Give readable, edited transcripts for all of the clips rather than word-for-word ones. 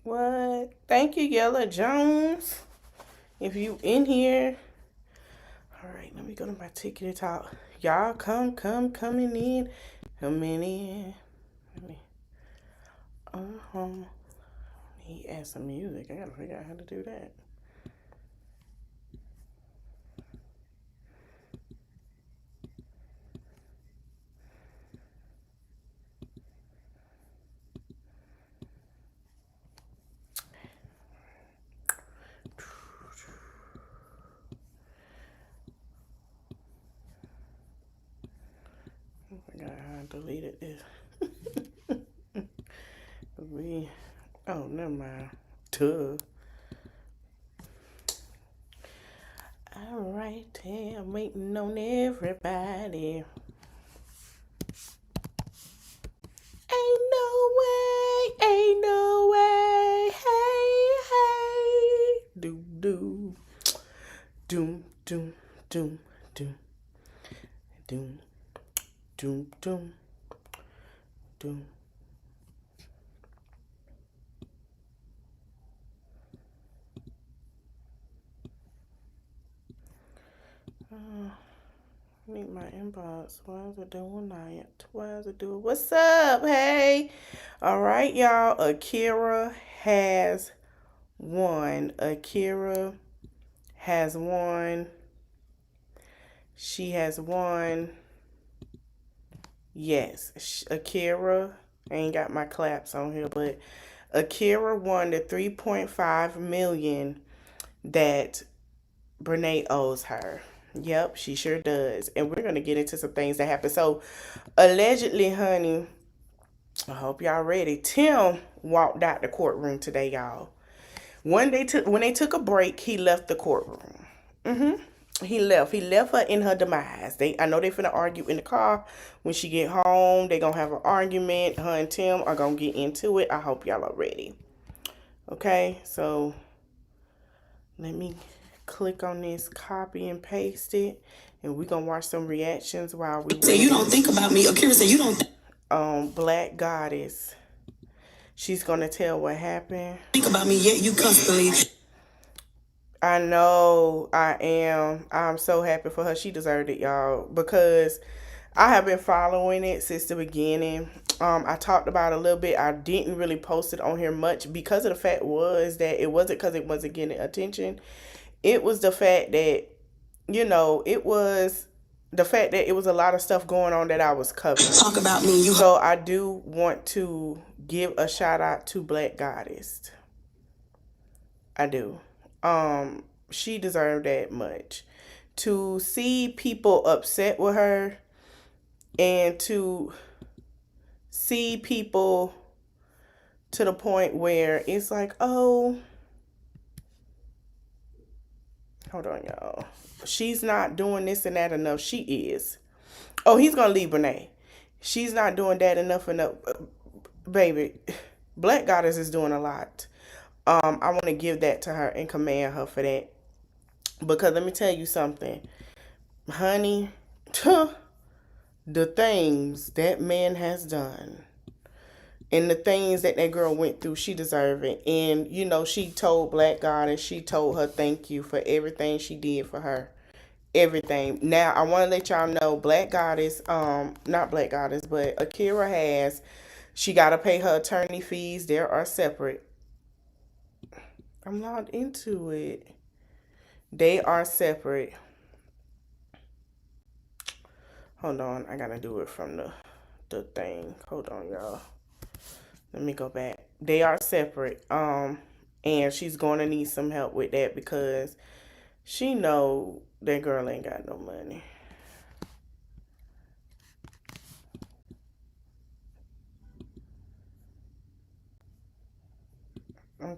What? Thank you, Yella Jones. If you in here. All right, let me go to my ticket talk. Y'all coming in. Coming in. Let me, uh-huh. He add some music. I gotta figure out how to do that. I forgot how I deleted this. Never mind. Tuh. All right, I'm waiting on everybody. Ain't no way, ain't no way. Hey, hey. Do. Doom, doom, doom, doom, doom, doom, doom, doom. Need my inbox. Why is it doing that? Why is it doing? What's up? Hey. All right, y'all. Akira has won. Akira has won. She has won. Yes, Akira. I ain't got my claps on here, but Akira won the 3.5 million that Brene owes her. Yep, she sure does. And we're gonna get into some things that happened. So allegedly, honey, I hope y'all ready. Tim walked out the courtroom today, y'all. When they took a break, he left the courtroom. He left. He left her in her demise. I know they finna argue in the car. When she get home, they gonna have an argument. Her and Tim are gonna get into it. I hope y'all are ready. Okay, so let me click on this, copy and paste it, and we gonna watch some reactions while we say you don't think about me. Akira said you don't Black Goddess. She's gonna tell what happened. think about me yet you constantly. I know I am. I'm so happy for her. She deserved it, y'all, because I have been following it since the beginning. I talked about it a little bit. I didn't really post it on here much because of the fact was that it wasn't because it wasn't getting attention. It was the fact that, it was the fact that it was a lot of stuff going on that I was covering. Talk about me. You So I do want to give a shout out to Black Goddess. I do. She deserved that much. To see people upset with her and to see people to the point where it's like, oh, hold on, y'all. She's not doing this and that enough. She is. Oh, he's gonna leave Renee. She's not doing that enough. Baby, Black Goddess is doing a lot. I want to give that to her and commend her for that. Because let me tell you something, honey, the things that man has done and the things that that girl went through, she deserved it. And, she told Black Goddess, she told her thank you for everything she did for her. Everything. Now, I want to let y'all know Black Goddess, not Black Goddess, but Akira she got to pay her attorney fees. They are separate. I'm not into it. They are separate. Hold on, I gotta do it from the thing. Hold on, y'all. Let me go back. They are separate. And she's going to need some help with that because she know that girl ain't got no money.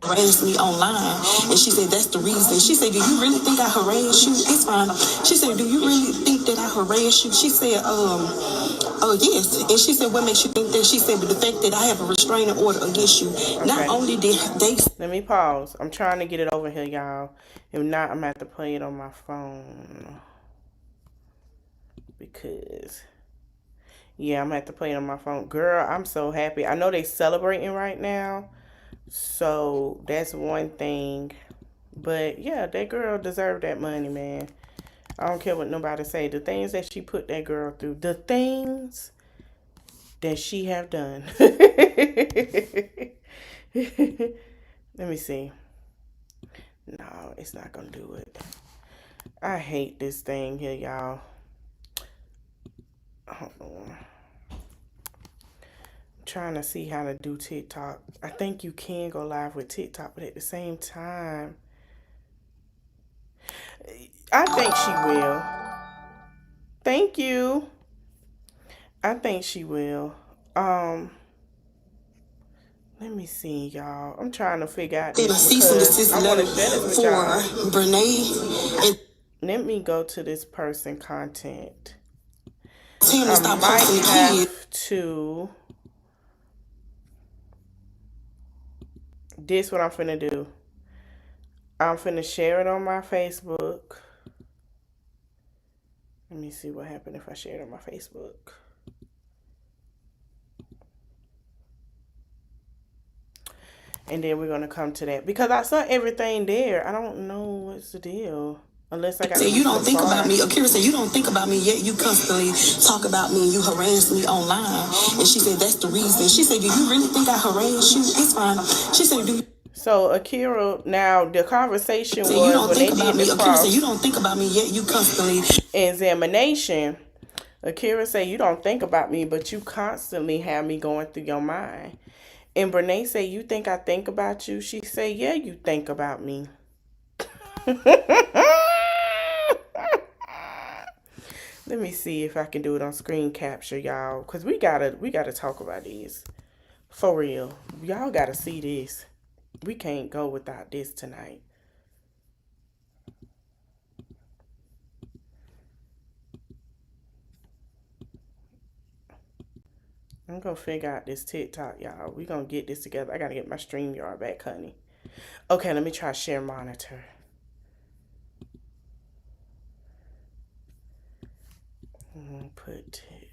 harassed me online, and she said that's the reason. She said, "Do you really think I harassed you?" It's fine. She said, "Do you really think that I harassed you?" She said, "Oh yes." And she said, "What makes you think that?" She said, "But the fact that I have a restraining order against you, not Okay. only did they." Let me pause. I'm trying to get it over here, y'all. If not, I'm gonna have to play it on my phone because yeah, I'm gonna have to play it on my phone. Girl, I'm so happy. I know they celebrating right now. So that's one thing. But yeah, that girl deserved that money, man. I don't care what nobody say. The things that she put that girl through, the things that she have done. Let me see. No, it's not gonna do it. I hate this thing here, y'all. Hold on. I'm trying to see how to do TikTok. I think you can go live with TikTok, but at the same time, I think she will. Thank you. I think she will. Um, Let me see, y'all. I'm trying to figure out In a this cease and because desist I want letter to share this with for y'all. Brene and Let me go to this person content. tell them to I stop might posting the kids. have to. This what I'm finna do. I'm finna share it on my Facebook. Let me see what happened if I share it on my Facebook. And then we're gonna come to that because I saw everything there. I don't know what's the deal. Unless I got Say to you get don't so think about far. me. Akira said you don't think about me yet. You constantly talk about me and you harass me online. And she said that's the reason. She said, do you really think I harass you? It's fine. She said, do you So Akira, now the conversation say you was don't when think they about did me? the Akira said you cross don't think about me yet. You constantly examination. Akira said, you don't think about me, but you constantly have me going through your mind. And Brene said, you think I think about you? She said, yeah, you think about me. Let me see if I can do it on screen capture, y'all. Cause we gotta talk about these. For real. Y'all gotta see this. We can't go without this tonight. I'm gonna figure out this TikTok, y'all. We gonna get this together. I gotta get my StreamYard back, honey. Okay, let me try share monitor.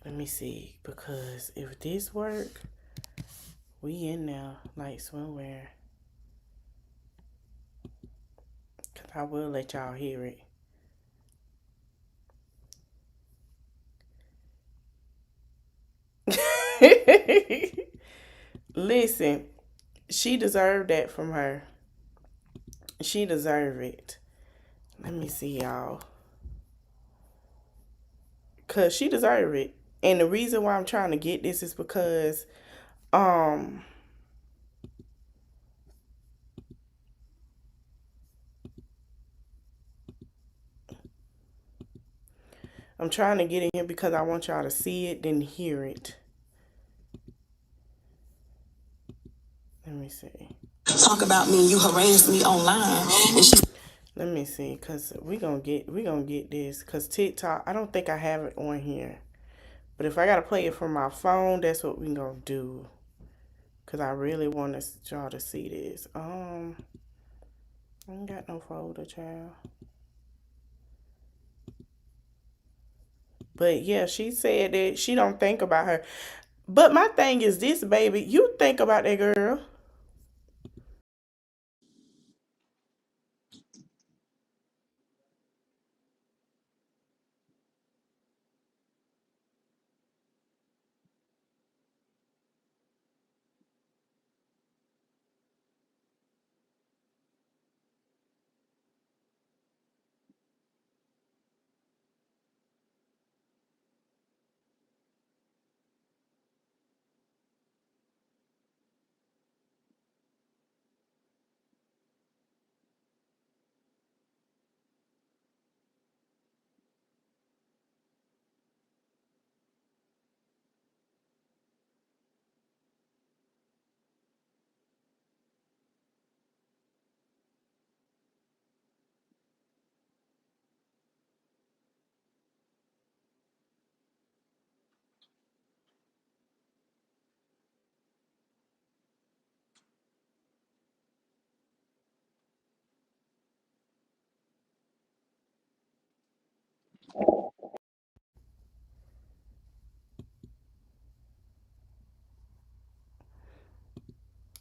Let me see, because if this work, we in there like swimwear. Cause I will let y'all hear it. Listen, she deserved that from her. She deserved it. Let me see, y'all. Cause she deserved it. And the reason why I'm trying to get this is because um I'm trying to get it here because I want y'all to see it then hear it. Let me see. talk about me and you harass me online. And she Let me see, cause we gonna get this. Cause TikTok, I don't think I have it on here. But if I gotta play it from my phone, that's what we gonna do. Cause I really want y'all to see this. I ain't got no folder, child. But yeah, she said that she don't think about her. But my thing is this, baby. You think about that girl.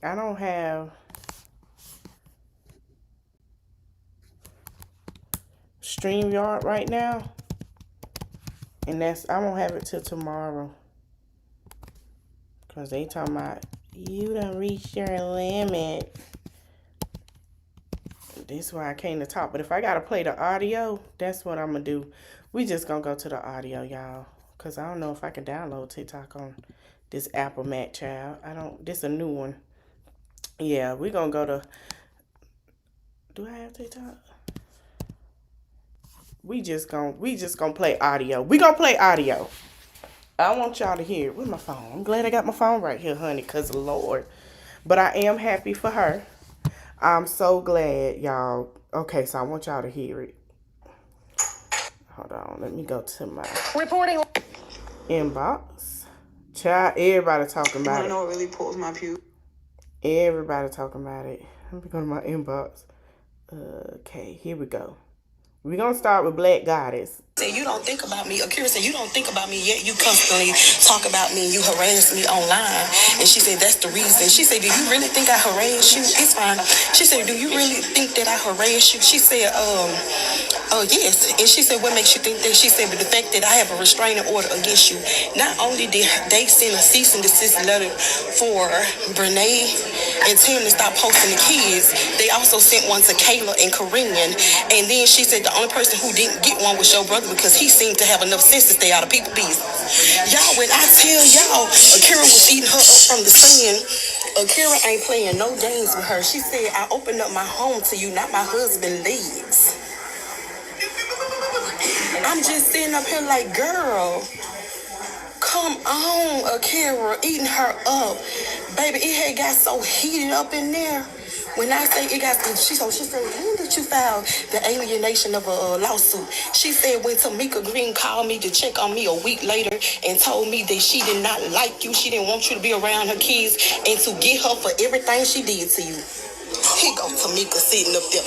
I don't have StreamYard right now. And I won't have it till tomorrow. Because they talking about, you done reached your limit. This is why I came to talk. But if I got to play the audio, that's what I'm going to do. We just going to go to the audio, y'all. Because I don't know if I can download TikTok on this Apple Mac, child. This a new one. Yeah, we going to go to, do I have TikTok? We just gonna play audio. We gonna play audio. I want y'all to hear it. Where's my phone? I'm glad I got my phone right here, honey, because Lord. But I am happy for her. I'm so glad, y'all. Okay, so I want y'all to hear it. Hold on. Let me go to my reporting inbox. Child, everybody talking about it. I know it really pulls my pew. Everybody talking about it. Let me go to my inbox. Okay, here we go. We're going to start with Black Goddess. Say you don't think about me. Akira said you don't think about me, yet you constantly talk about me and you harass me online. And she said that's the reason. She said, do you really think I harass you? It's fine. She said, do you really think that I harass you? She said, yes. And she said, what makes you think that? She said, but the fact that I have a restraining order against you. Not only did they send a cease and desist letter for Brene and Tim to stop posting the kids, they also sent one to Kayla and Korean. And then she said the only person who didn't get one was your brother because he seemed to have enough sense to stay out of people's business. Y'all, when I tell y'all, Akira was eating her up from the sun. Akira ain't playing no games with her. She said, I opened up my home to you, not my husband's legs. I'm just sitting up here like, girl, come on, Akira, eating her up. Baby, it had got so heated up in there. When I say it got, she said, when did you file the alienation of a lawsuit? She said when Tamika Green called me to check on me a week later and told me that she did not like you, she didn't want you to be around her kids, and to get her for everything she did to you. Here go Tamika sitting up there.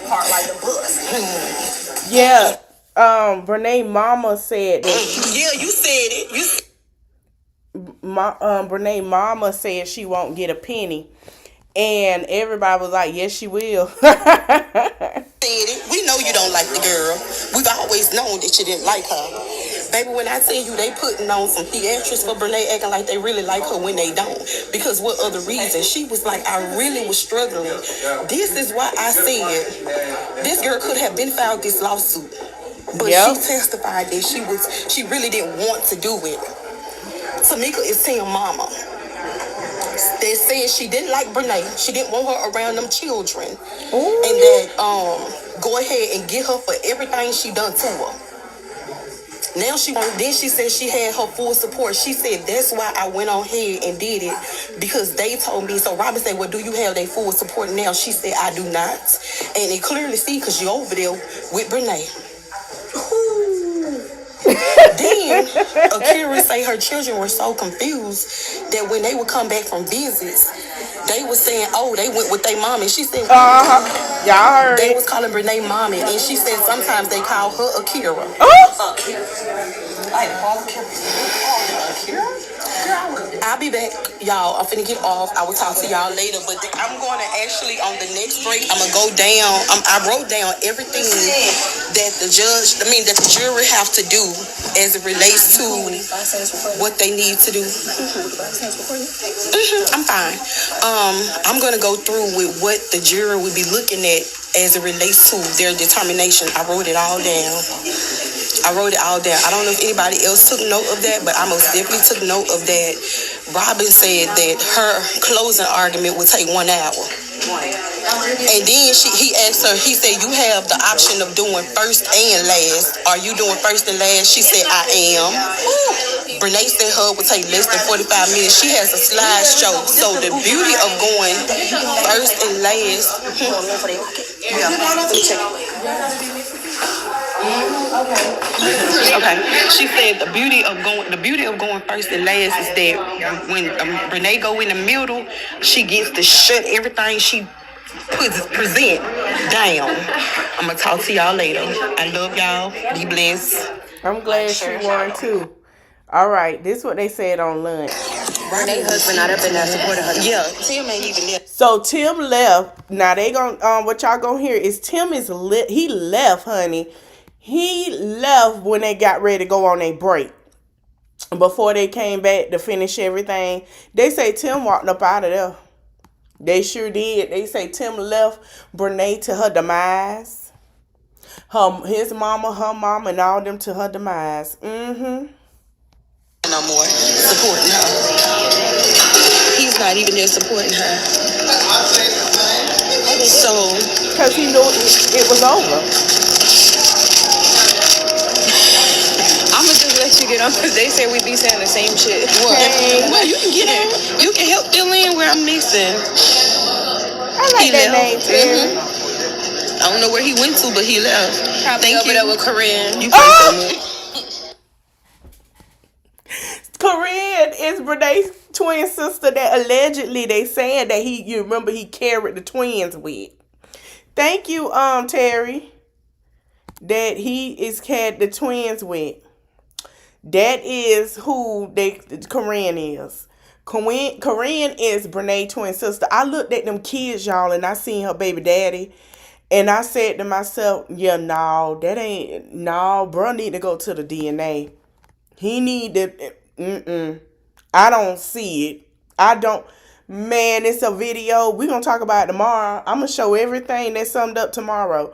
Heart like a bus. Yeah. Brene mama said that yeah, you said it. Brene mama said she won't get a penny. And everybody was like, yes, she will. We know you don't like the girl. We've always known that you didn't like her. Baby, when I tell you they putting on some theatrics for Brene, acting like they really like her when they don't. Because what other reason? She was like, I really was struggling. This is why I said this girl could have been filed this lawsuit. But she testified that she really didn't want to do it. Tamika is saying mama. They said she didn't like Brene. She didn't want her around them children. Ooh. And that go ahead and get her for everything she done to her. Now then she said she had her full support. She said that's why I went on ahead and did it, because they told me. So Robin said, well, do you have their full support now? She said, I do not. And they clearly see because you're over there with Brene. Then Akira say her children were so confused that when they would come back from visits, they were saying, oh, they went with their mommy. She said, y'all heard they it. was calling Brene mommy, and she said sometimes they call her Akira. Akira. I'll be back, y'all. I'm finna get off. I will talk to y'all later, but I'm going to actually on the next break. I'm gonna go down. I wrote down everything that the jury have to do as it relates to what they need to do. I'm fine. I'm gonna go through with what the jury would be looking at as it relates to their determination. I wrote it all down. I don't know if anybody else took note of that, but I most definitely took note of that. Robin said that her closing argument would take 1 hour. And then he asked her, he said, you have the option of doing first and last. Are you doing first and last? She said, I am. Brene said her would take less than 45 minutes. She has a slideshow. So the beauty of going first and last. Okay. She said the beauty of going first and last is that when Brene go in the middle, she gets to shut everything she present down. I'm gonna talk to y'all later. I love y'all. Be blessed. I'm glad she won too. All right, this is what they said on lunch. Renee's husband not up in there supporting her. Yeah, Tim ain't even there. So Tim left. Now they gonna what y'all gonna hear is Tim is lit. He left, honey. He left when they got ready to go on a break. Before they came back to finish everything, they say Tim walked up out of there. They sure did. They say Tim left Brene to her demise. His mama, her mama, and all them to her demise. No more supporting her. He's not even there supporting her. So, because he knew it was over. I'ma just let you get on because they say we be saying the same shit. What? Hey. Well, you can get in. You can help fill in where I'm missing. I like that name, Terry. I don't know where he went to, but he left. Probably over there with Corinne. You Corinne is Brene's twin sister that allegedly they saying that you remember he carried the twins with. Thank you, Terry. That he had the twins with. That is who Corinne is. Corinne is Brene's twin sister. I looked at them kids, y'all, and I seen her baby daddy. And I said to myself, yeah, no, bro need to go to the DNA. He need to, I don't see it. I don't, man, it's a video. We're going to talk about it tomorrow. I'm going to show everything that's summed up tomorrow.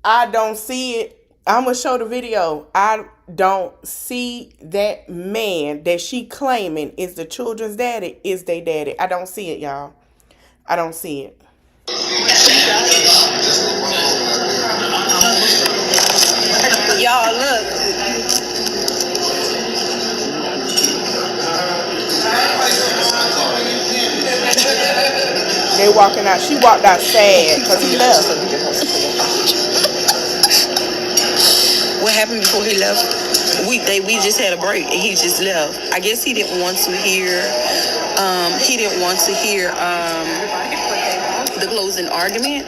I don't see it. I'm going to show the video. I don't see that man that she claiming is the children's daddy is their daddy. I don't see it, y'all. I don't see it. Y'all, look. They walking out. She walked out sad because he left. What happened before he left? We just had a break and he just left. I guess he didn't want to hear. The closing argument.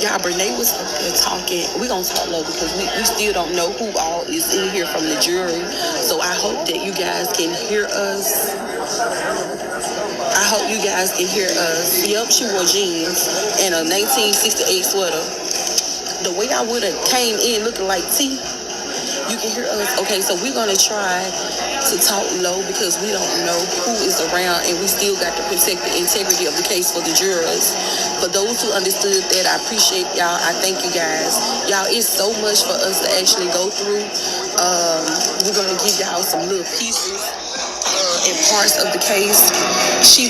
Y'all, Brene was talking. We're going to talk low because we still don't know who all is in here from the jury. So I hope that you guys can hear us. I hope you guys can hear us. Yep, she wore jeans and a 1968 sweater. The way I would have came in looking like T, you can hear us. Okay, so we're going to try to talk low because we don't know who is around and we still got to protect the integrity of the case for the jurors. For those who understood that, I appreciate y'all. I thank you guys. Y'all, it's so much for us to actually go through. We're going to give y'all some little pieces and parts of the case. She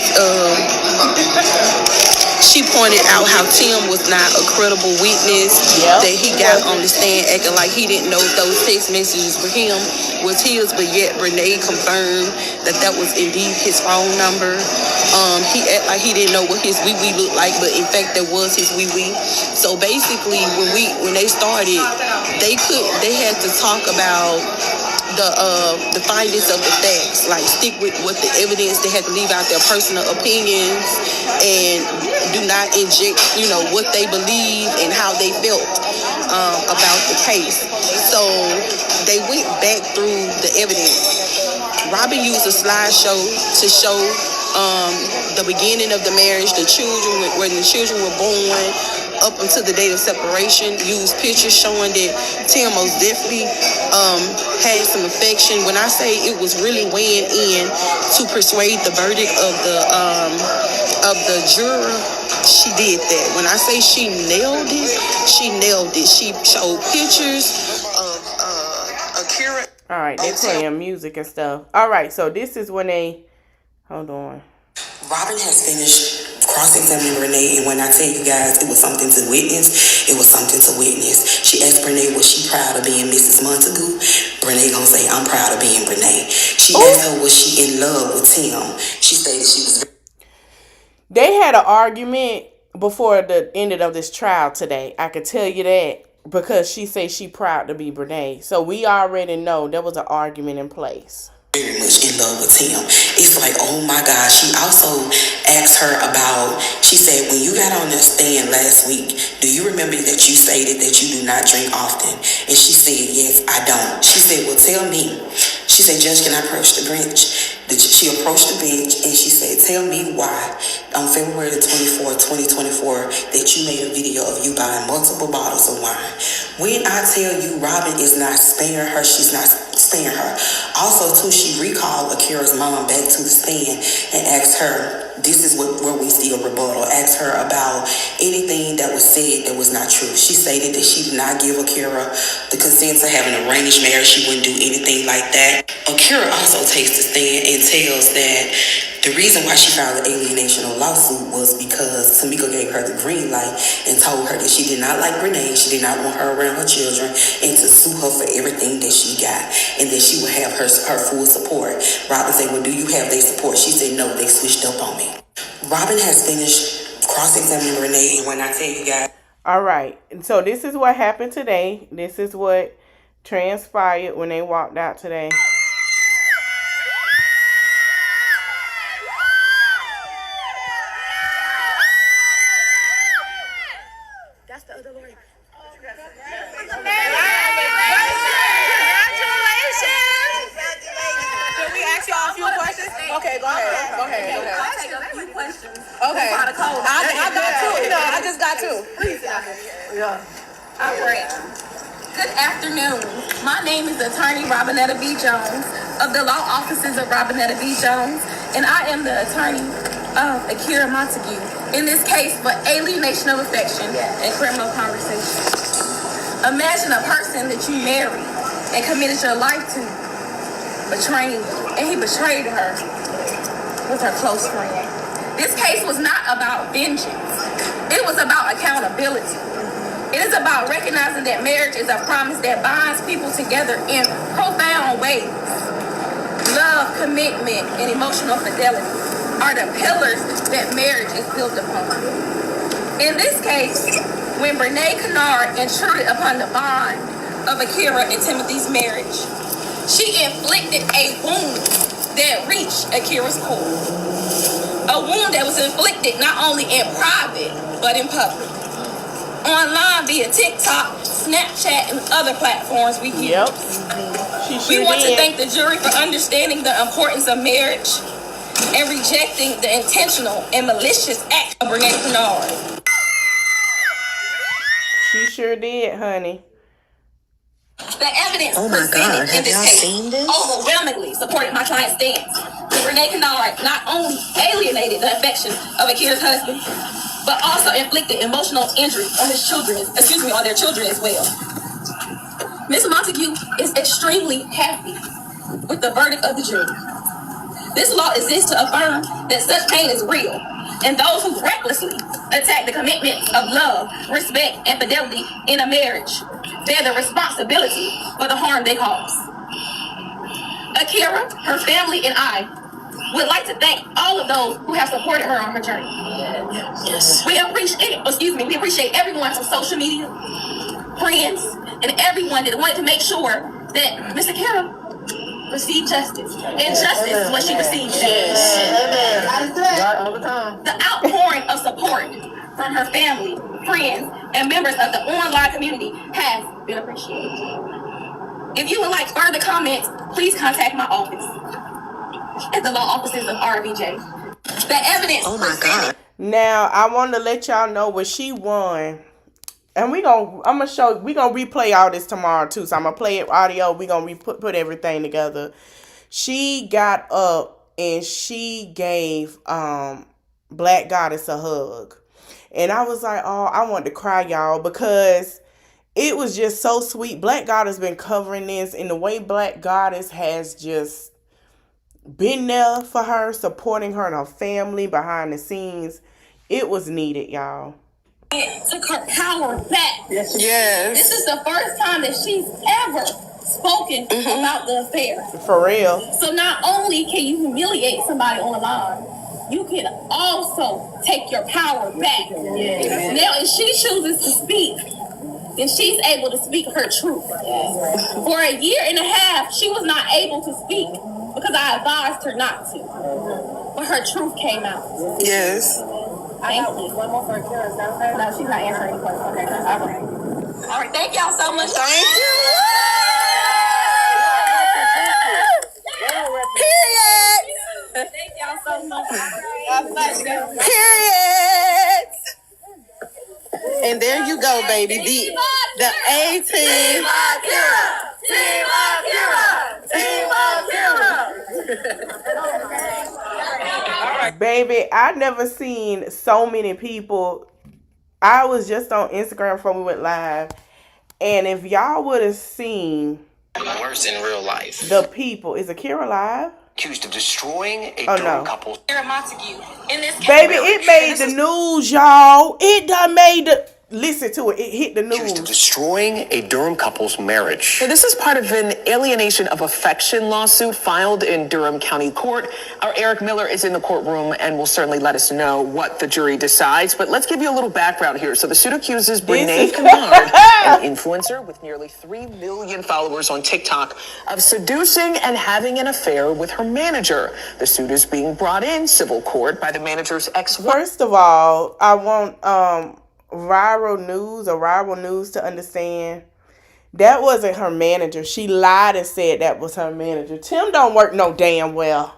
pointed out how Tim was not a credible witness, that he got on the stand acting like he didn't know those text messages for him was his, but yet Brene confirmed that was indeed his phone number. He acted like he didn't know what his wee-wee looked like, but in fact that was his wee-wee. So basically when they started, they had to talk about the findings of the facts, like stick with what the evidence. They had to leave out their personal opinions and do not inject, what they believe and how they felt about the case. So they went back through the evidence. Robin used a slideshow to show the beginning of the marriage, the children, when the children were born, up until the date of separation. Used pictures showing that Tim most definitely had some affection. When I say it was really weighing in to persuade the verdict of the juror, she did that. When I say she nailed it, she nailed it. She showed pictures of akira. All right, they're playing music and stuff. All right, so this is when they, hold on. Robin has finished cross-examining Brene, and when I tell you guys, it was something to witness. It was something to witness. She asked Brene, was she proud of being Mrs. Montague? Brene gonna say, I'm proud of being Brene. She asked her, was she in love with Tim? She stated she was. They had an argument before the end of this trial today. I could tell you that because she said she proud to be Brene. So we already know there was an argument in place. Very much in love with Tim. It's like, oh my gosh. She also asked her about, she said, when you got on the stand last week, do you remember that you stated that you do not drink often? And she said, yes, I don't. She said, well, tell me. She said, Judge, can I approach the bench? She approached the bench and she said, tell me why on February the 24th, 2024, that you made a video of you buying multiple bottles of wine. When I tell you Robin is not sparing her, she's not sparing her. Also, too, she recalled Akira's mom back to the stand and asked her, this is where we see a rebuttal, asked her about anything that was said that was not true. She stated that she did not give Akira the consent to have an arranged marriage. She wouldn't do anything like that. Akira also takes the stand and tells that the reason why she filed an alienational lawsuit was because Tamika gave her the green light and told her that she did not like Renee, she did not want her around her children, and to sue her for everything that she got, and that she would have her full support. Robin said, well, do you have their support? She said, no, they switched up on me. Robin has finished cross-examining Renee, and when I tell you guys... All right, and so this is what happened today. This is what transpired when they walked out today. That's the other lawyer. Can we ask y'all a few questions? Okay, go ahead. I'll take a few questions. Okay. I got two. No, I just got two. Please. Yeah. All right. Good afternoon. My name is Attorney Robinetta B. Jones of the Law Offices of Robinetta B. Jones, and I am the attorney of Akira Montague in this case for alienation of affection and criminal conversation. Imagine a person that you married and committed your life to betraying you, and he betrayed her with her close friend. This case was not about vengeance. It was about accountability. It is about recognizing that marriage is a promise that binds people together in profound ways. Love, commitment, and emotional fidelity are the pillars that marriage is built upon. In this case, when Brene Kennard intruded upon the bond of Akira and Timothy's marriage, she inflicted a wound that reached Akira's core. A wound that was inflicted not only in private, but in public. Online via TikTok, Snapchat, and other platforms we use. Yep. We want to thank the jury for understanding the importance of marriage and rejecting the intentional and malicious act of Brene Kennard. She sure did, honey. The evidence presented in this case overwhelmingly supported my client's stance. Brene Kennard not only alienated the affection of Akira's husband, but also inflicted emotional injury on on their children as well. Ms. Montague is extremely happy with the verdict of the jury. This law exists to affirm that such pain is real, and those who recklessly attack the commitment of love, respect, and fidelity in a marriage bear the responsibility for the harm they cause. Akira, her family, and I would like to thank all of those who have supported her on her journey. Yes. We appreciate everyone from social media, friends, and everyone that wanted to make sure that Miss Akira received justice. And justice is what she received. All the time. The outpouring of support from her family, friends, and members of the online community has been appreciated. If you would like further comments, please contact my office at the law offices of RBJ. The evidence. Oh my God. Now I want to let y'all know what she won. And we gonna replay all this tomorrow too. So I'm gonna play it audio. We gonna put everything together. She got up and she gave Black Goddess a hug. And I was like, oh, I wanted to cry, y'all, because it was just so sweet. Black Goddess been covering this, and the way Black Goddess has just been there for her, supporting her and her family behind the scenes. It was needed, y'all. Took her power back. Yes. This is the first time that she's ever spoken about the affair. For real. So not only can you humiliate somebody online, you can also take your power back. Yes. Now, if she chooses to speak, then she's able to speak her truth. For a year and a half, she was not able to speak because I advised her not to. But her truth came out. Yes. I got one more for Akira. No, she's not answering any questions. Okay, all right. Thank y'all so much. Thank you. Period. And there you go, baby. The A team. Team Akira. Baby, I never seen so many people. I was just on Instagram before we went live, and if y'all would have seen worse in real life. the people, is Akira live? Accused of destroying a no. couple. In this Baby, it made the news, y'all. It done made the. Listen to it. It hit the Accused of news. destroying a Durham couple's marriage. So this is part of an alienation of affection lawsuit filed in Durham County Court. Our Eric Miller is in the courtroom and will certainly let us know what the jury decides. But let's give you a little background here. So the suit accuses Brene Kennard, an influencer with nearly 3 million followers on TikTok, of seducing and having an affair with her manager. The suit is being brought in civil court by the manager's ex-wife. First of all, I want viral news to understand that wasn't her manager. She lied and said that was her manager. Tim don't work no damn well.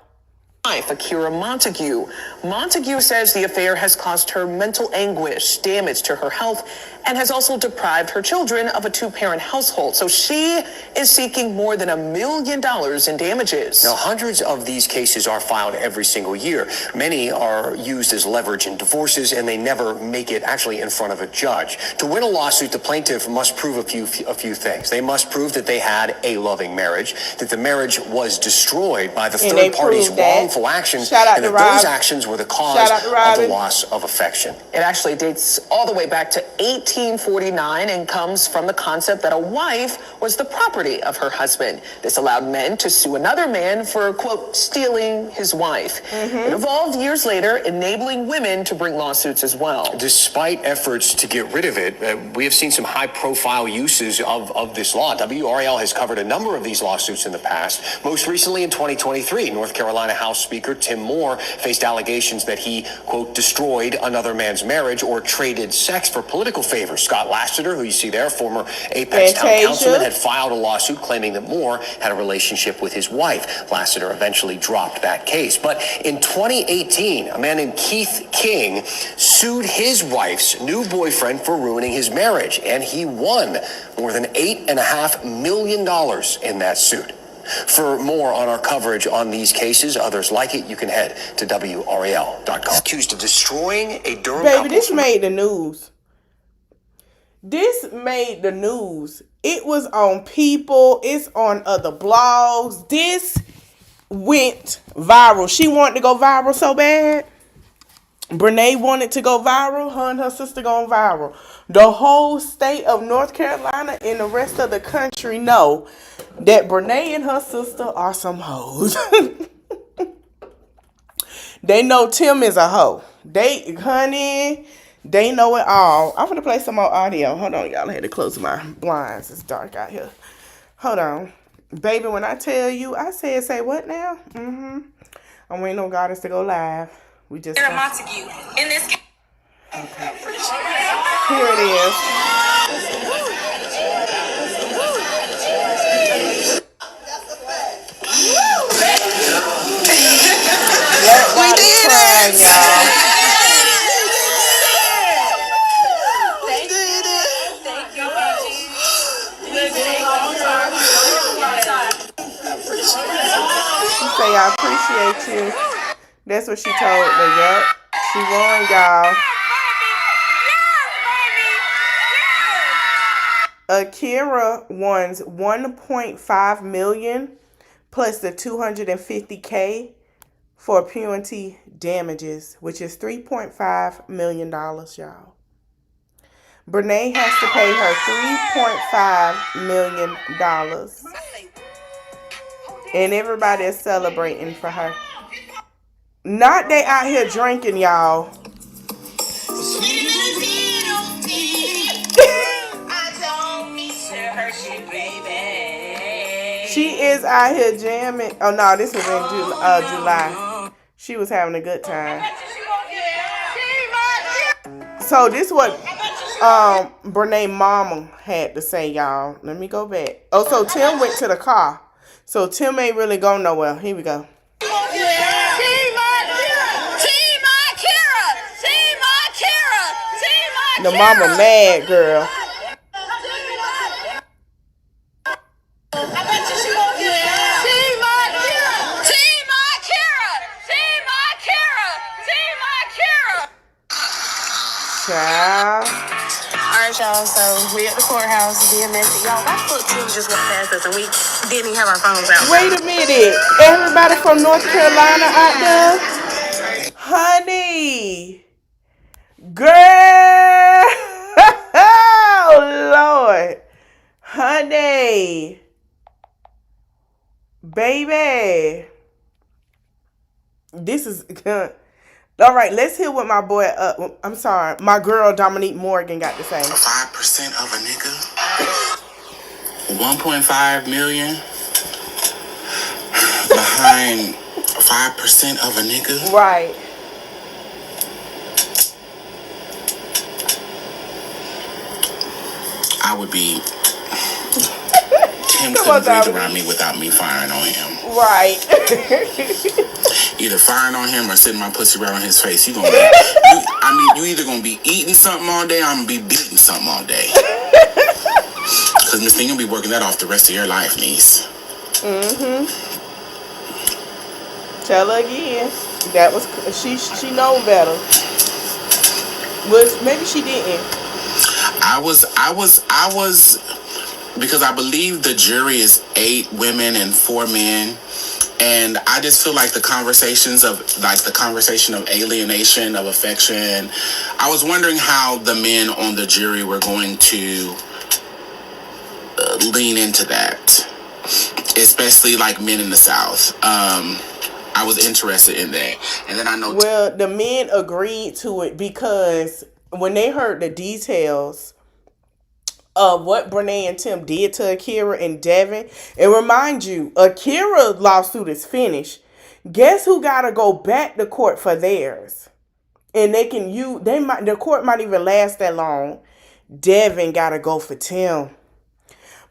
Akira Montague. Montague says the affair has caused her mental anguish, damage to her health, and has also deprived her children of a 2-parent household. So she is seeking more than $1 million in damages. Now, hundreds of these cases are filed every single year. Many are used as leverage in divorces, and they never make it actually in front of a judge. To win a lawsuit, the plaintiff must prove a few things. They must prove that they had a loving marriage, that the marriage was destroyed by the third party's wrongful actions, and that those actions were the cause of the loss of affection. It actually dates all the way back to 1849 and comes from the concept that a wife was the property of her husband. This allowed men to sue another man for, quote, stealing his wife. It evolved years later, enabling women to bring lawsuits as well. Despite efforts to get rid of it, we have seen some high-profile uses of this law. WRAL has covered a number of these lawsuits in the past. Most recently in 2023, North Carolina House Speaker Tim Moore faced allegations that he, quote, destroyed another man's marriage or traded sex for political favor. Scott Lassiter, who you see there, former Apex Town Councilman, had filed a lawsuit claiming that Moore had a relationship with his wife. Lassiter eventually dropped that case. But in 2018, a man named Keith King sued his wife's new boyfriend for ruining his marriage, and he won more than $8.5 million in that suit. For more on our coverage on these cases, others like it, you can head to WRAL.com. Accused of destroying a Durham couple. Baby, this made the news. This made the news. It was on People. It's on other blogs. This went viral. She wanted to go viral so bad. Brene wanted to go viral. Her and her sister going viral. The whole state of North Carolina and the rest of the country know that Brene and her sister are some hoes. They know Tim is a hoe. They know it all. I'm going to play some more audio. Hold on, y'all. I had to close my blinds. It's dark out here. Hold on. Baby, when I tell you, I said, say what now? I'm waiting on Goddess to go live. We just... Montague. In this case. Okay. Here it is. We did it, y'all. She say, I appreciate you. That's what she told me. Yep. She won, y'all. Akira won $1.5 million plus the $250K for punitive damages, which is $3.5 million, y'all. Brene has to pay her $3.5 million. And everybody is celebrating for her. Not they out here drinking, y'all. She is out here jamming. Oh no, this was in July. She was having a good time. So this what Brene mama had to say, y'all. Let me go back. Oh, so Tim went to the car. So Tim ain't really going nowhere. Here we go. Team Akira! The mama mad, girl. Child. Alright, y'all, so we at the courthouse being messy. Y'all, why the fuck Tim just went past us and we didn't even have our phones out? Wait a minute. Everybody from North Carolina out there? Honey. Girl. Oh, Lord. Honey. Baby. This is... All right, let's hear what my boy, my girl Dominique Morgan got to say. 5% of a nigga, 1.5 million behind 5% of a nigga. Right. I would be. Tim couldn't breathe around me without me firing on him. Right. Either firing on him or sitting my pussy right on his face. You either gonna be eating something all day, or I'm gonna be beating something all day. Cause Miss Thing gonna be working that off the rest of your life, niece. Tell her again. That was she know better. Maybe she didn't. I was because I believe the jury is 8 women and 4 men. And I just feel like the conversation of alienation, of affection. I was wondering how the men on the jury were going to lean into that, especially like men in the South. I was interested in that. And then I know... Well, the men agreed to it because when they heard the details of what Brene and Tim did to Akira and Devin, and remind you, Akira's lawsuit is finished. Guess who gotta go back to court for theirs? And the court might even last that long. Devin gotta go for Tim.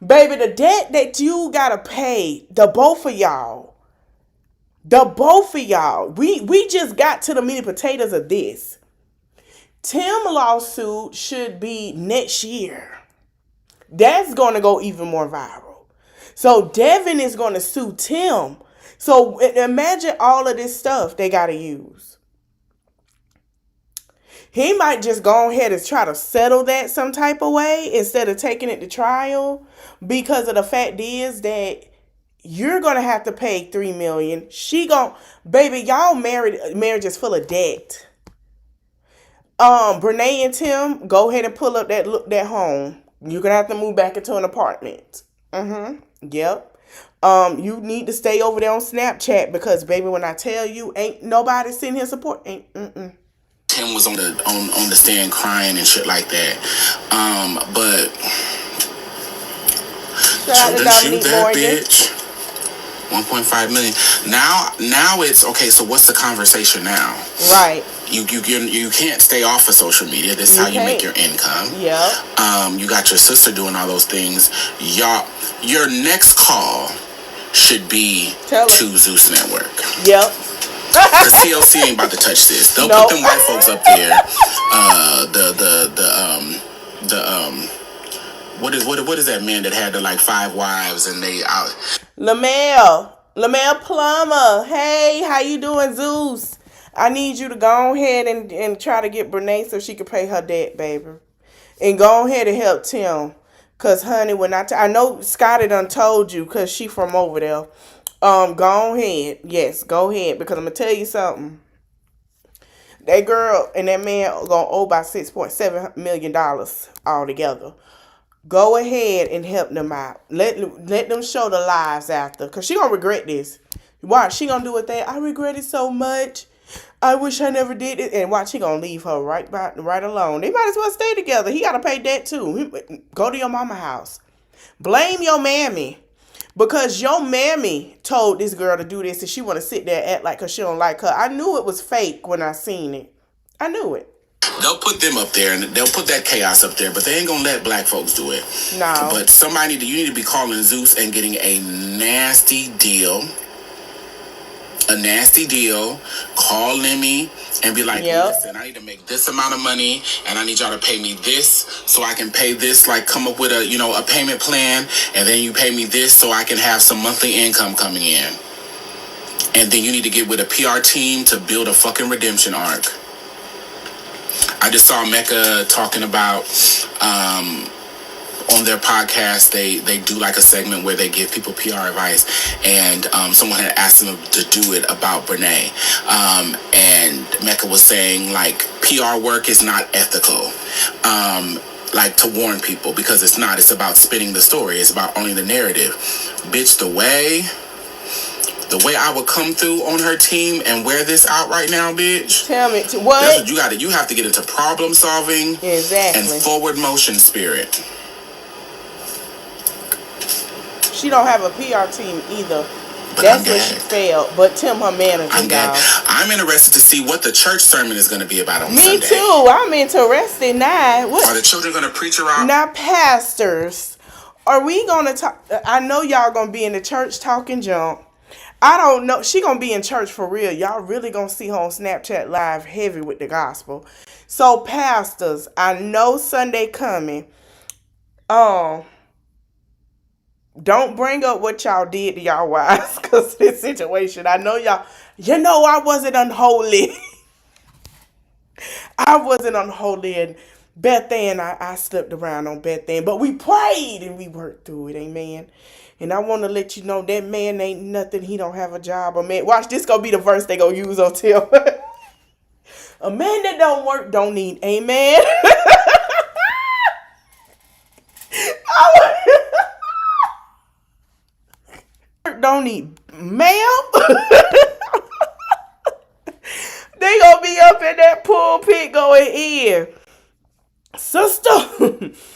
Baby, the debt that you gotta pay, the both of y'all. We just got to the meat and potatoes of this. Tim lawsuit should be next year. That's going to go even more viral. So Devin is going to sue Tim. So imagine all of this stuff they got to use. He might just go ahead and try to settle that some type of way instead of taking it to trial, because of the fact is that you're going to have to pay $3 million. Baby, y'all marriage is full of debt. Brene and Tim, go ahead and pull up that home. You're going to have to move back into an apartment. Yep. You need to stay over there on Snapchat because, baby, when I tell you, ain't nobody sitting here supporting. Tim was on the stand crying and shit like that. But shouldn't shoot that bitch. 1.5 million. Now it's okay. So what's the conversation now? Right. You can't stay off of social media. This is how you make your income. Yeah. You got your sister doing all those things. Your next call should be to Zeus Network. Yep. Because TLC ain't about to touch this. They'll put them white folks up there. What is that man that had the 5 wives and they out? Lamel Plummer. Hey, how you doing, Zeus? I need you to go ahead and try to get Brene so she can pay her debt, baby. And go ahead and help Tim. Because, honey, when I know Scotty done told you because she from over there. Go ahead. Yes, go ahead. Because I'm going to tell you something. That girl and that man are going to owe about $6.7 million altogether. Go ahead and help them out. Let them show the lives after. Because she going to regret this. Watch, she going to do a thing. I regret it so much. I wish I never did it. And watch, he going to leave her right alone. They might as well stay together. He got to pay debt too. Go to your mama house. Blame your mammy. Because your mammy told this girl to do this and she want to sit there and act like her she don't like her. I knew it was fake when I seen it. I knew it. They'll put them up there and they'll put that chaos up there, but they ain't gonna let black folks do it. No. But you need to be calling Zeus and getting a nasty deal. a nasty deal, call Lemmy and be like, Yep. listen, I need to make this amount of money and I need y'all to pay me this so I can pay this, like come up with a, you know, a payment plan, and then you pay me this so I can have some monthly income coming in. And then you need to get with a PR team to build a fucking redemption arc. I just saw Mecca talking about on their podcast, they do like a segment where they give people PR advice, and someone had asked them to do it about Brene, and Mecca was saying like PR work is not ethical, like to warn people, because it's not. It's about spinning the story. It's about owning the narrative. Bitch, the way I would come through on her team and wear this out right now, bitch. Tell me what you have to get into problem solving, exactly, and forward motion spirit. She don't have a PR team either. But that's where she failed. But Tim, her manager, I'm interested to see what the church sermon is going to be about on Sunday. Me too. I'm interested now. What? Are the children going to preach around? Now, pastors, are we going to talk? I know y'all going to be in the church talking junk. I don't know. She going to be in church for real. Y'all really going to see her on Snapchat Live heavy with the gospel. So, pastors, I know Sunday coming. Don't bring up what y'all did to y'all wives because of this situation. I know y'all, I wasn't unholy. I wasn't unholy, and Bethann, I slipped around on Bethann, but we prayed and we worked through it, amen. And I want to let you know that man ain't nothing. He don't have a job. A man, watch, this gonna be the verse they gonna use on Tim. A man that don't work don't need, amen. Don't need, ma'am. They gonna be up in that pulpit going in, sister.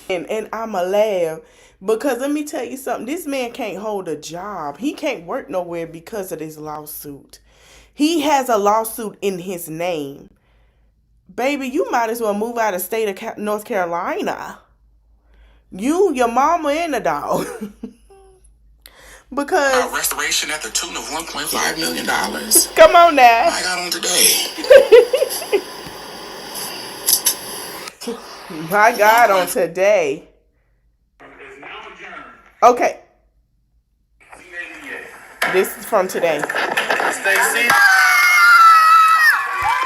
and I'ma laugh because let me tell you something. This man can't hold a job. He can't work nowhere because of this lawsuit. He has a lawsuit in his name. Baby, you might as well move out of state of North Carolina. You, your mama, and the dog. Because restoration at the tune of $1.5 million. Come on now. I got on today. My God, on today. Okay. This is from today.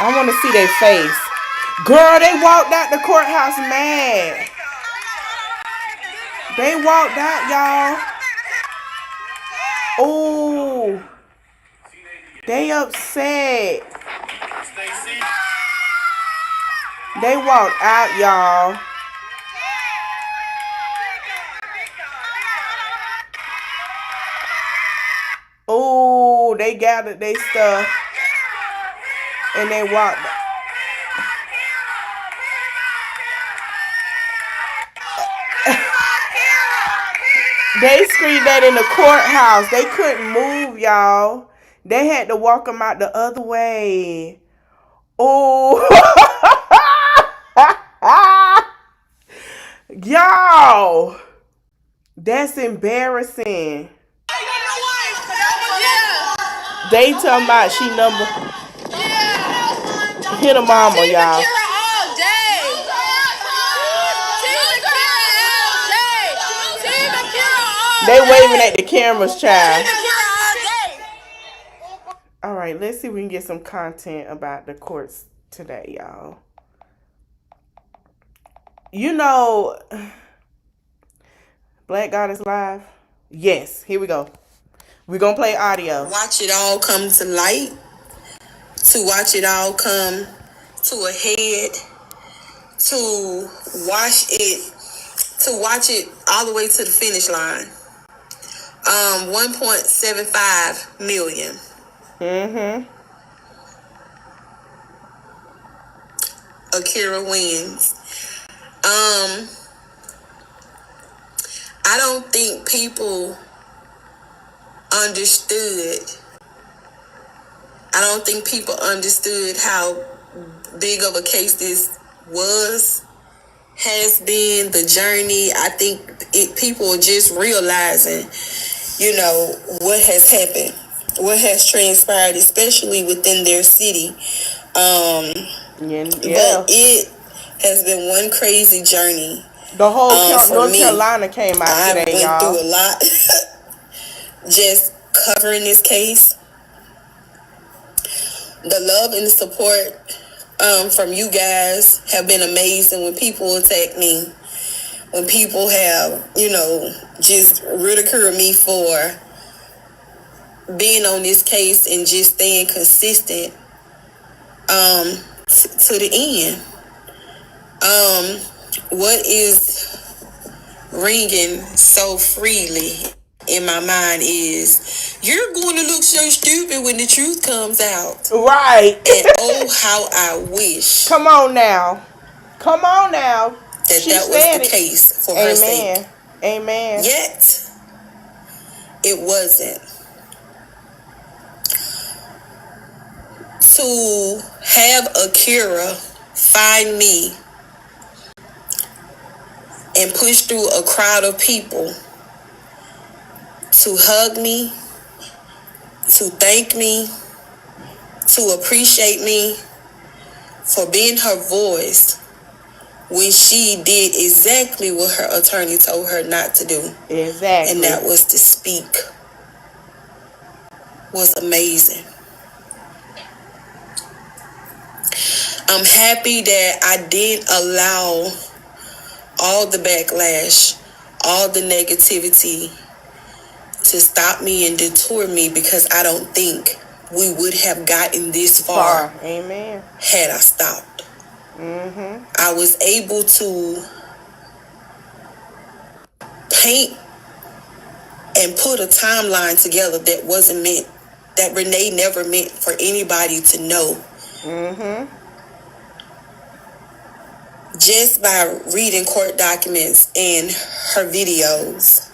I want to see their face. Girl, they walked out the courthouse mad. They walked out, y'all. Oh, they upset. They walked out, y'all. Oh, they gathered their stuff and they walked. They screamed that in the courthouse. They couldn't move, y'all. They had to walk them out the other way. Oh. Y'all. That's embarrassing. They talking about she number. Hit a mama, y'all. They waving at the cameras, child. All right, let's see if we can get some content about the courts today, y'all. You know, Black Goddess Live? Yes, here we go. We're going to play audio. Watch it all come to light, to watch it all come to a head, to watch it all the way to the finish line. 1.75 million. Akira wins. I don't think people understood. I don't think people understood how big of a case this has been, the journey. I think people are just realizing, what has happened. what has transpired, especially within their city. Yeah. But it has been one crazy journey. The whole For North me, Carolina came out I today, went y'all. through a lot just covering this case. The love and the support from you guys have been amazing. When people attack me, when people have, just ridiculed me for being on this case and just staying consistent to the end. What is ringing so freely in my mind is, you're going to look so stupid when the truth comes out. Right. And oh, how I wish. Come on now. That was the case for her sake. Amen. Yet, it wasn't. To have Akira find me and push through a crowd of people to hug me, to thank me, to appreciate me for being her voice when she did exactly what her attorney told her not to do. Exactly. And that was to speak, was amazing. I'm happy that I didn't allow all the backlash, all the negativity to stop me and detour me, because I don't think we would have gotten this far. Amen. Had I stopped. I was able to paint and put a timeline together that wasn't meant, that Renee never meant for anybody to know. Just by reading court documents and her videos.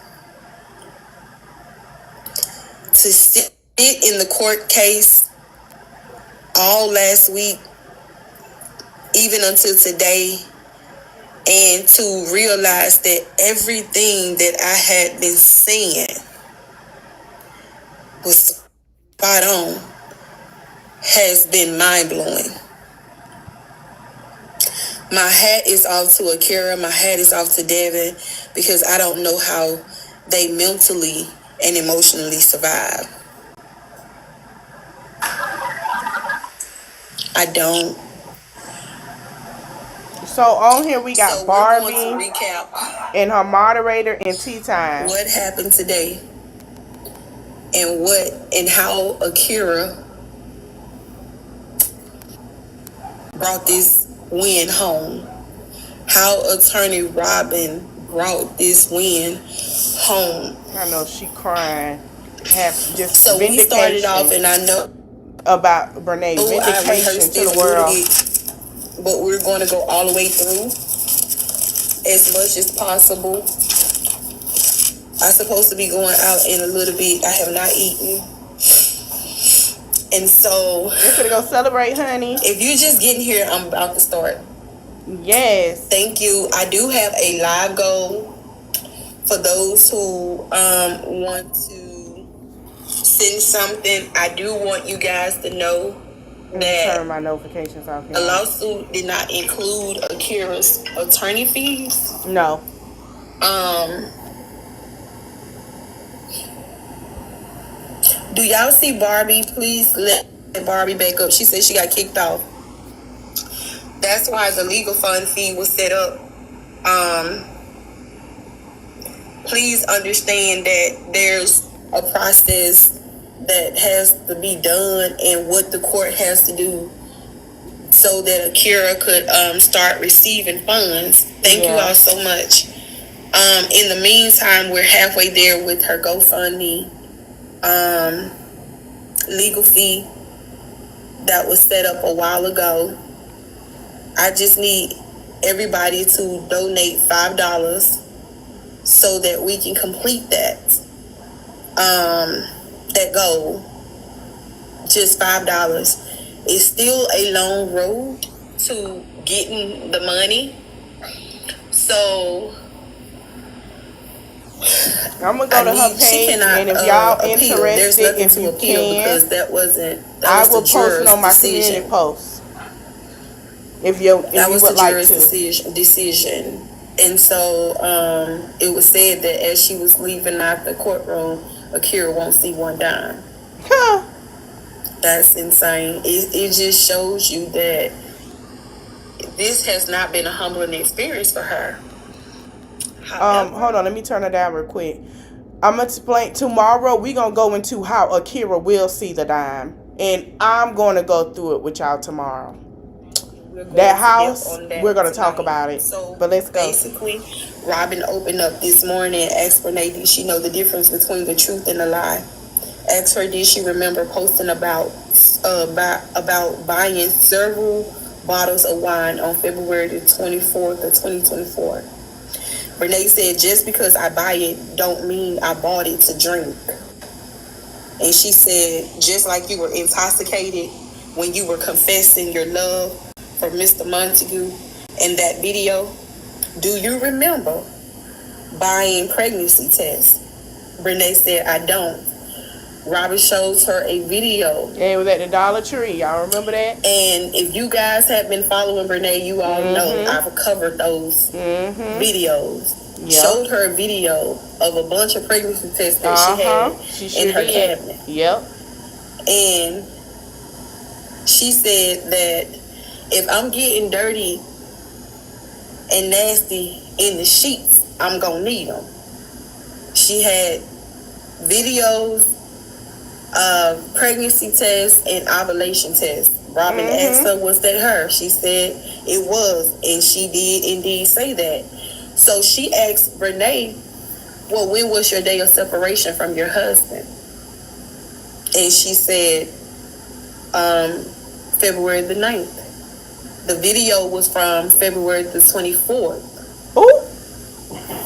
To sit in the court case all last week, even until today, and to realize that everything that I had been saying was spot on, has been mind-blowing. My hat is off to Akira. My hat is off to Devin, because I don't know how they mentally and emotionally survive. I don't. So on here we got Barbie we're going to recap and her moderator and Tea Time. what happened today and how Akira brought this win home. How Attorney Robin brought this win home. I know she crying. Just so we started off, and I know about Brene, vindication to the world. But we're going to go all the way through as much as possible. I'm supposed to be going out in a little bit. I have not eaten. And so we're gonna go celebrate, honey. If you're just getting here, I'm about to start. Yes. Thank you. I do have a live goal for those who want to send something. I do want you guys to know that turn my notifications off. A lawsuit did not include Akira's attorney fees. No. Do y'all see Barbie? Please let Barbie back up. She said she got kicked off. That's why the legal fund fee was set up. Please understand that there's a process that has to be done and what the court has to do so that Akira could start receiving funds. Thank you all so much. In the meantime, we're halfway there with her GoFundMe legal fee that was set up a while ago. I just need everybody to donate $5 so that we can complete that goal. Just $5. It's still a long road to getting the money. So I'm gonna go to her She page, cannot and if y'all appeal. There's interested, nothing if to you appeal can, because that was I will the post it juror's on my decision. community post. If That you was would the like juror's to. decision. And so it was said that as she was leaving out the courtroom, Akira won't see one dime. Huh. That's insane. It just shows you that this has not been a humbling experience for her. However, Hold on, let me turn it down real quick. I'm gonna explain tomorrow. We gonna go into how Akira will see the dime, and I'm gonna go through it with y'all tomorrow. That house, we're gonna talk about it. So but let's go. basically, Robin opened up this morning and asked Renee, did she know the difference between the truth and the lie? Asked her, did she remember posting about buying several bottles of wine on February the 24th of 2024? Renee said, just because I buy it don't mean I bought it to drink. And she said, just like you were intoxicated when you were confessing your love for Mr. Montague in that video, do you remember buying pregnancy tests? Renee said, I don't. Robin shows her a video. And it was at the Dollar Tree. Y'all remember that? And if you guys have been following Renee, you all know I've covered those videos. Yep. Showed her a video of a bunch of pregnancy tests that she had in her cabinet. Yep. And she said that if I'm getting dirty and nasty in the sheets, I'm gonna need them. She had videos of pregnancy tests and ovulation tests. Robin asked her, was that her? She said it was, and she did indeed say that. So she asked Renee, well, when was your day of separation from your husband? And she said, February the 9th. The video was from February the 24th. Ooh.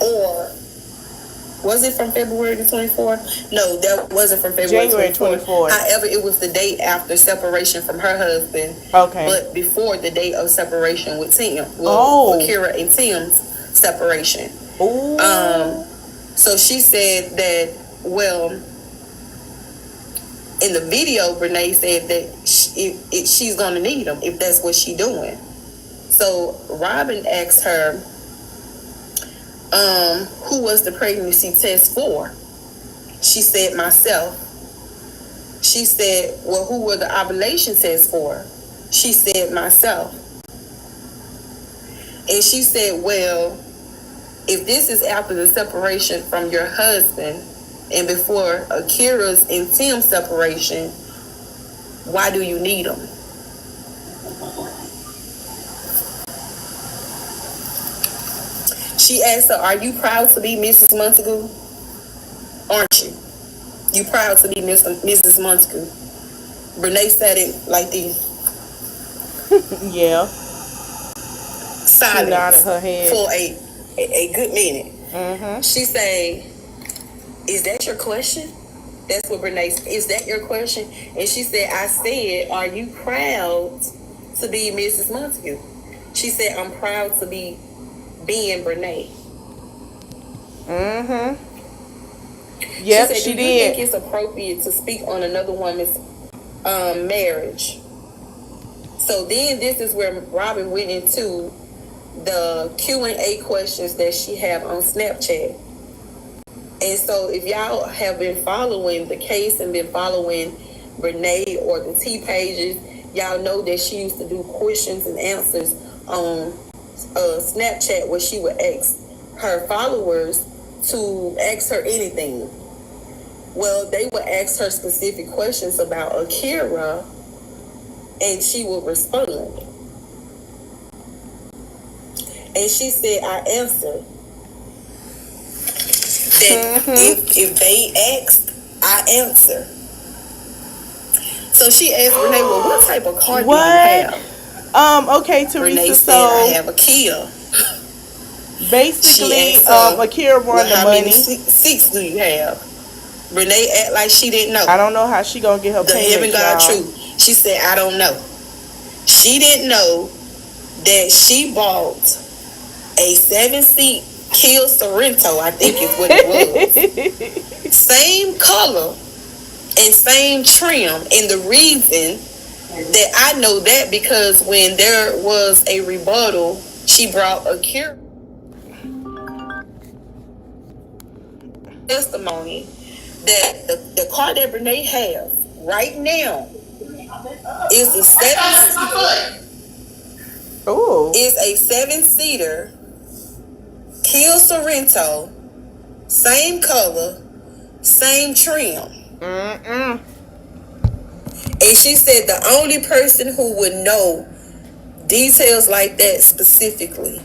Or was it from February the 24th? No, that wasn't from February January 24th. However, it was the day after separation from her husband. Okay. But before the day of separation with Tim. Well, Akira and Tim's separation. Ooh. So she said that, well, in the video, Renee said that she's going to need them if that's what she's doing. So Robin asked her, who was the pregnancy test for? She said, myself. She said, well, who were the ovulation tests for? She said, myself. And she said, well, if this is after the separation from your husband and before Akira's and Tim's separation, why do you need them? She asked her, are you proud to be Mrs. Montague? Aren't you? You proud to be Mrs. Montague? Renee said it like this. Yeah. Silence. She nodded her head for a good minute. She said, is that your question? That's what Renee said. Is that your question? And she said, I said, are you proud to be Mrs. Montague? She said, I'm proud to be being Renee. Yep, she did. Do you think it's appropriate to speak on another woman's marriage? So then this is where Robin went into the Q&A questions that she have on Snapchat. And so if y'all have been following the case and been following Renee or the T pages, y'all know that she used to do questions and answers on Snapchat where she would ask her followers to ask her anything. Well, they would ask her specific questions about Akira and she would respond. And she said, I answered that if they asked, I answer. So she asked Renee, well, what type of car do you have? Okay, Teresa, Renee said, I have a Kia. Basically, Akira won the how money. Many seats do you have? Renee act like she didn't know. I don't know how she gonna get her the payment, heaven God truth. She said, I don't know. She didn't know that she bought a 7-seat Kill Sorrento, I think is what it was. Same color and same trim. And the reason that I know that because when there was a rebuttal, she brought Akira testimony that the car that Brene has right now is a seven-seater Kia Sorrento, same color, same trim. And she said the only person who would know details like that specifically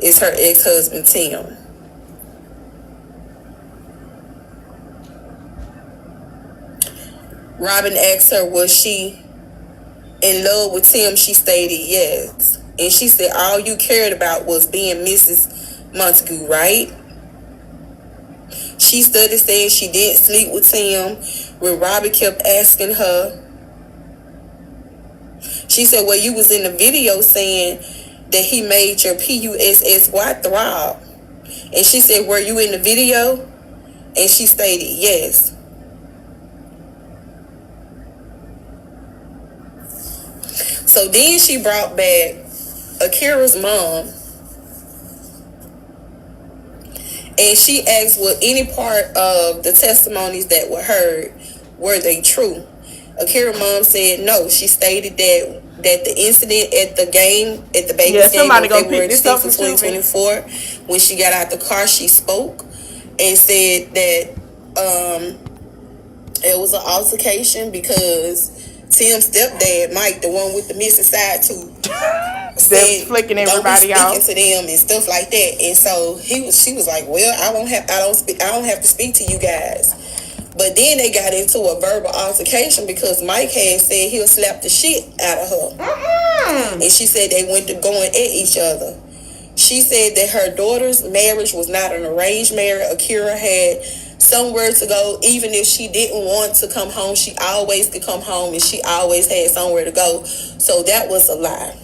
is her ex-husband Tim. Robin asked her, was she in love with Tim? She stated yes. And she said all you cared about was being Mrs. Montague, right? She started saying she didn't sleep with Tim when Robin kept asking her. She said, well, you was in the video saying that he made your PUSSY throb. And she said, were you in the video? And she stated yes. So then she brought back Akira's mom. And she asked, well, any part of the testimonies that were heard, were they true? Akira's mom said no. She stated that the incident at the game, at the Babies game on February 6th of 2024, when she got out the car, she spoke and said that it was an altercation because Tim's stepdad, Mike, the one with the missing side tooth, said flicking everybody don't be out speaking to them and stuff like that. And so she was like, well, I don't have to speak to you guys. But then they got into a verbal altercation because Mike had said he'll slap the shit out of her. And she said they went to going at each other. She said that her daughter's marriage was not an arranged marriage. Akira had somewhere to go. Even if she didn't want to come home, she always could come home and she always had somewhere to go. So that was a lie.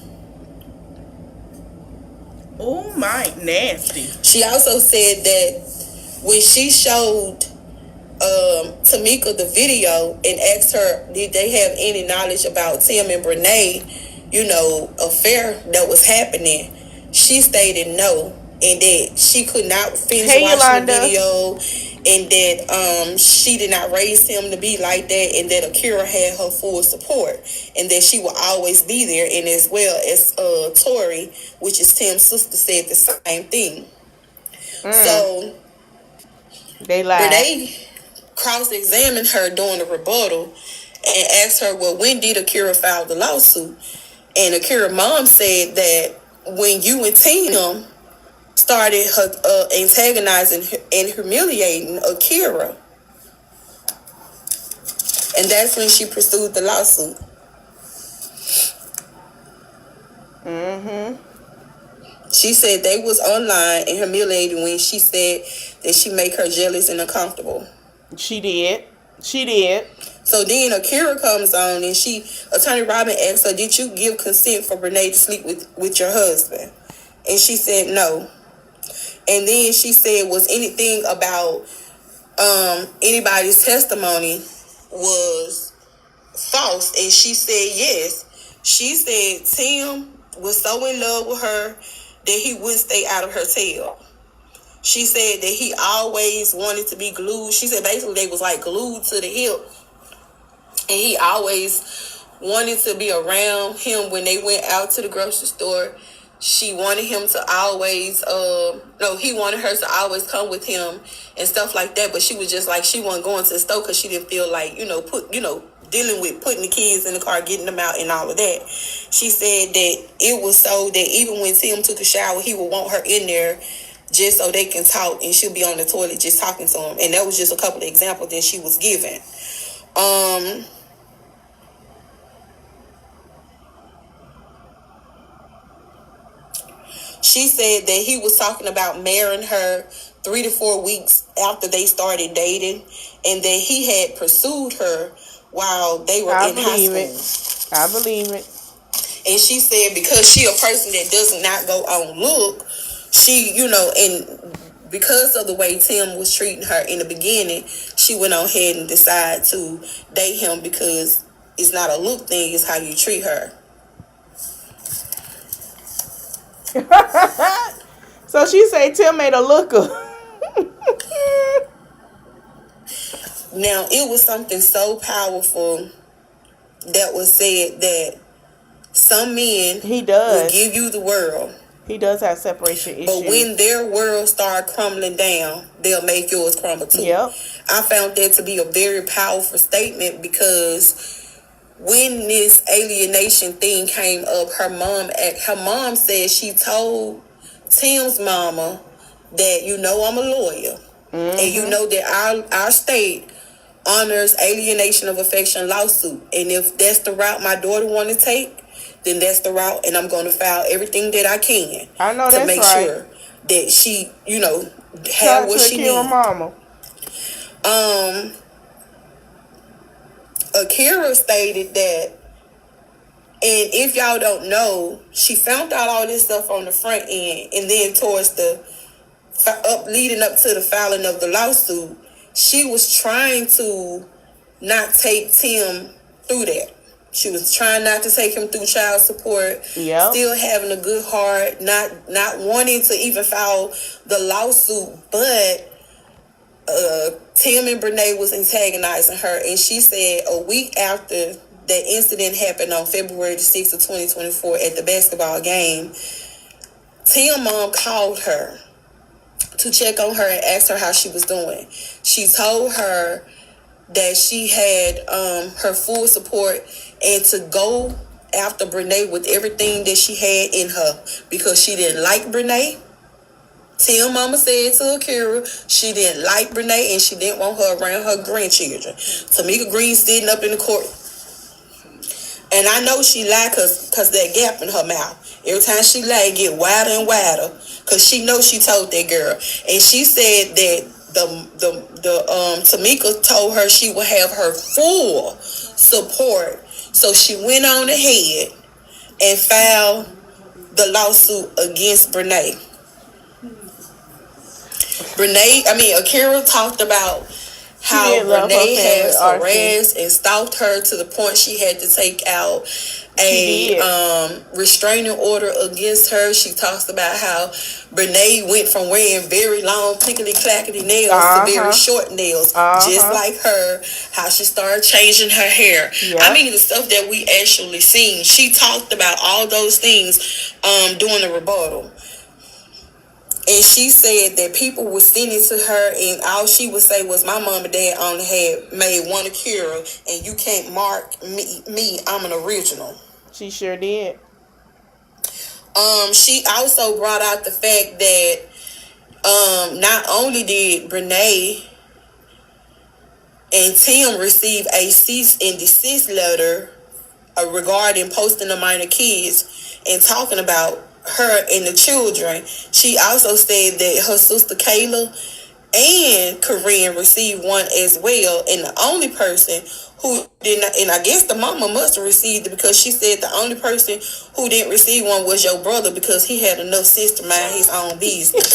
Oh my, nasty. She also said that when she showed Tamika the video and asked her did they have any knowledge about Tim and Brene, affair that was happening, she stated no, and that she could not finish watching the video, and that she did not raise him to be like that, and that Akira had her full support, and that she will always be there. And as well as Tori, which is Tim's sister, said the same thing. So they lied. Renee cross-examined her during the rebuttal and asked her, well, when did Akira file the lawsuit? And Akira's mom said that when you and Tim started antagonizing and humiliating Akira, and that's when she pursued the lawsuit. She said they was online and humiliating when she said that she make her jealous and uncomfortable. She did. So then Akira comes on and Attorney Robin asked her, did you give consent for Brene to sleep with your husband? And she said no. And then she said, was anything about anybody's testimony was false? And she said yes. She said Tim was so in love with her that he wouldn't stay out of her tail. She said that he always wanted to be glued. She said basically they was like glued to the hip. And he always wanted to be around him when they went out to the grocery store. She wanted him to always, he wanted her to always come with him and stuff like that. But she was just like, she wasn't going to the store because she didn't feel like, dealing with putting the kids in the car, getting them out and all of that. She said that it was so that even when Tim took a shower, he would want her in there just so they can talk, and she'll be on the toilet just talking to him. And that was just a couple of examples that she was given. She said that he was talking about marrying her 3 to 4 weeks after they started dating, and that he had pursued her while they were in high school. I believe it. And she said because she a person that does not go on look, she, and because of the way Tim was treating her in the beginning, she went on ahead and decided to date him because it's not a look thing, it's how you treat her. So she say Tim made a looker. Now, it was something so powerful that was said that some men will give you the world. He does have separation issues. But when their world start crumbling down, they'll make yours crumble too. Yep. I found that to be a very powerful statement because when this alienation thing came up, her mom said she told Tim's mama that, I'm a lawyer. And you know that our state honors alienation of affection lawsuit. And if that's the route my daughter want to take, then that's the route, and I'm going to file everything that I can to make sure that she, have what she needs. Mama. Akira stated that, and if y'all don't know, she found out all this stuff on the front end, and then towards leading up to the filing of the lawsuit, she was trying to not take Tim through that. She was trying not to take him through child support. Yep. Still having a good heart, not wanting to even file the lawsuit, but Tim and Brene was antagonizing her, and she said a week after that incident happened on February the 6th of 2024 at the basketball game, Tim's mom called her to check on her and ask her how she was doing. She told her that she had her full support and to go after Brene with everything that she had in her because she didn't like Brene. Tim mama said to Akira she didn't like Brene and she didn't want her around her grandchildren. Tamika Green sitting up in the court. And I know she lied because that gap in her mouth. Every time she lied, it get wider and wider because she knows she told that girl. And she said that Tamika told her she would have her full support. So she went on ahead and filed the lawsuit against Brene. Akira talked about how Brene has harassed and stalked her to the point she had to take out a restraining order against her. She talks about how Brene went from wearing very long clickety-clackety nails to very short nails, just like her, how she started changing her hair. Yep. The stuff that we actually seen. She talked about all those things during the rebuttal. And she said that people were sending to her and all she would say was, my mom and dad only had made one Akira and you can't mark me, I'm an original. She sure did. She also brought out the fact that not only did Brene and Tim receive a cease and desist letter regarding posting the minor kids and talking about her and the children, she also said that her sister Kayla and Corinne received one as well, and the only person who did not, and I guess the mama must have received it because she said the only person who didn't receive one was your brother because he had enough sense to mind his own business.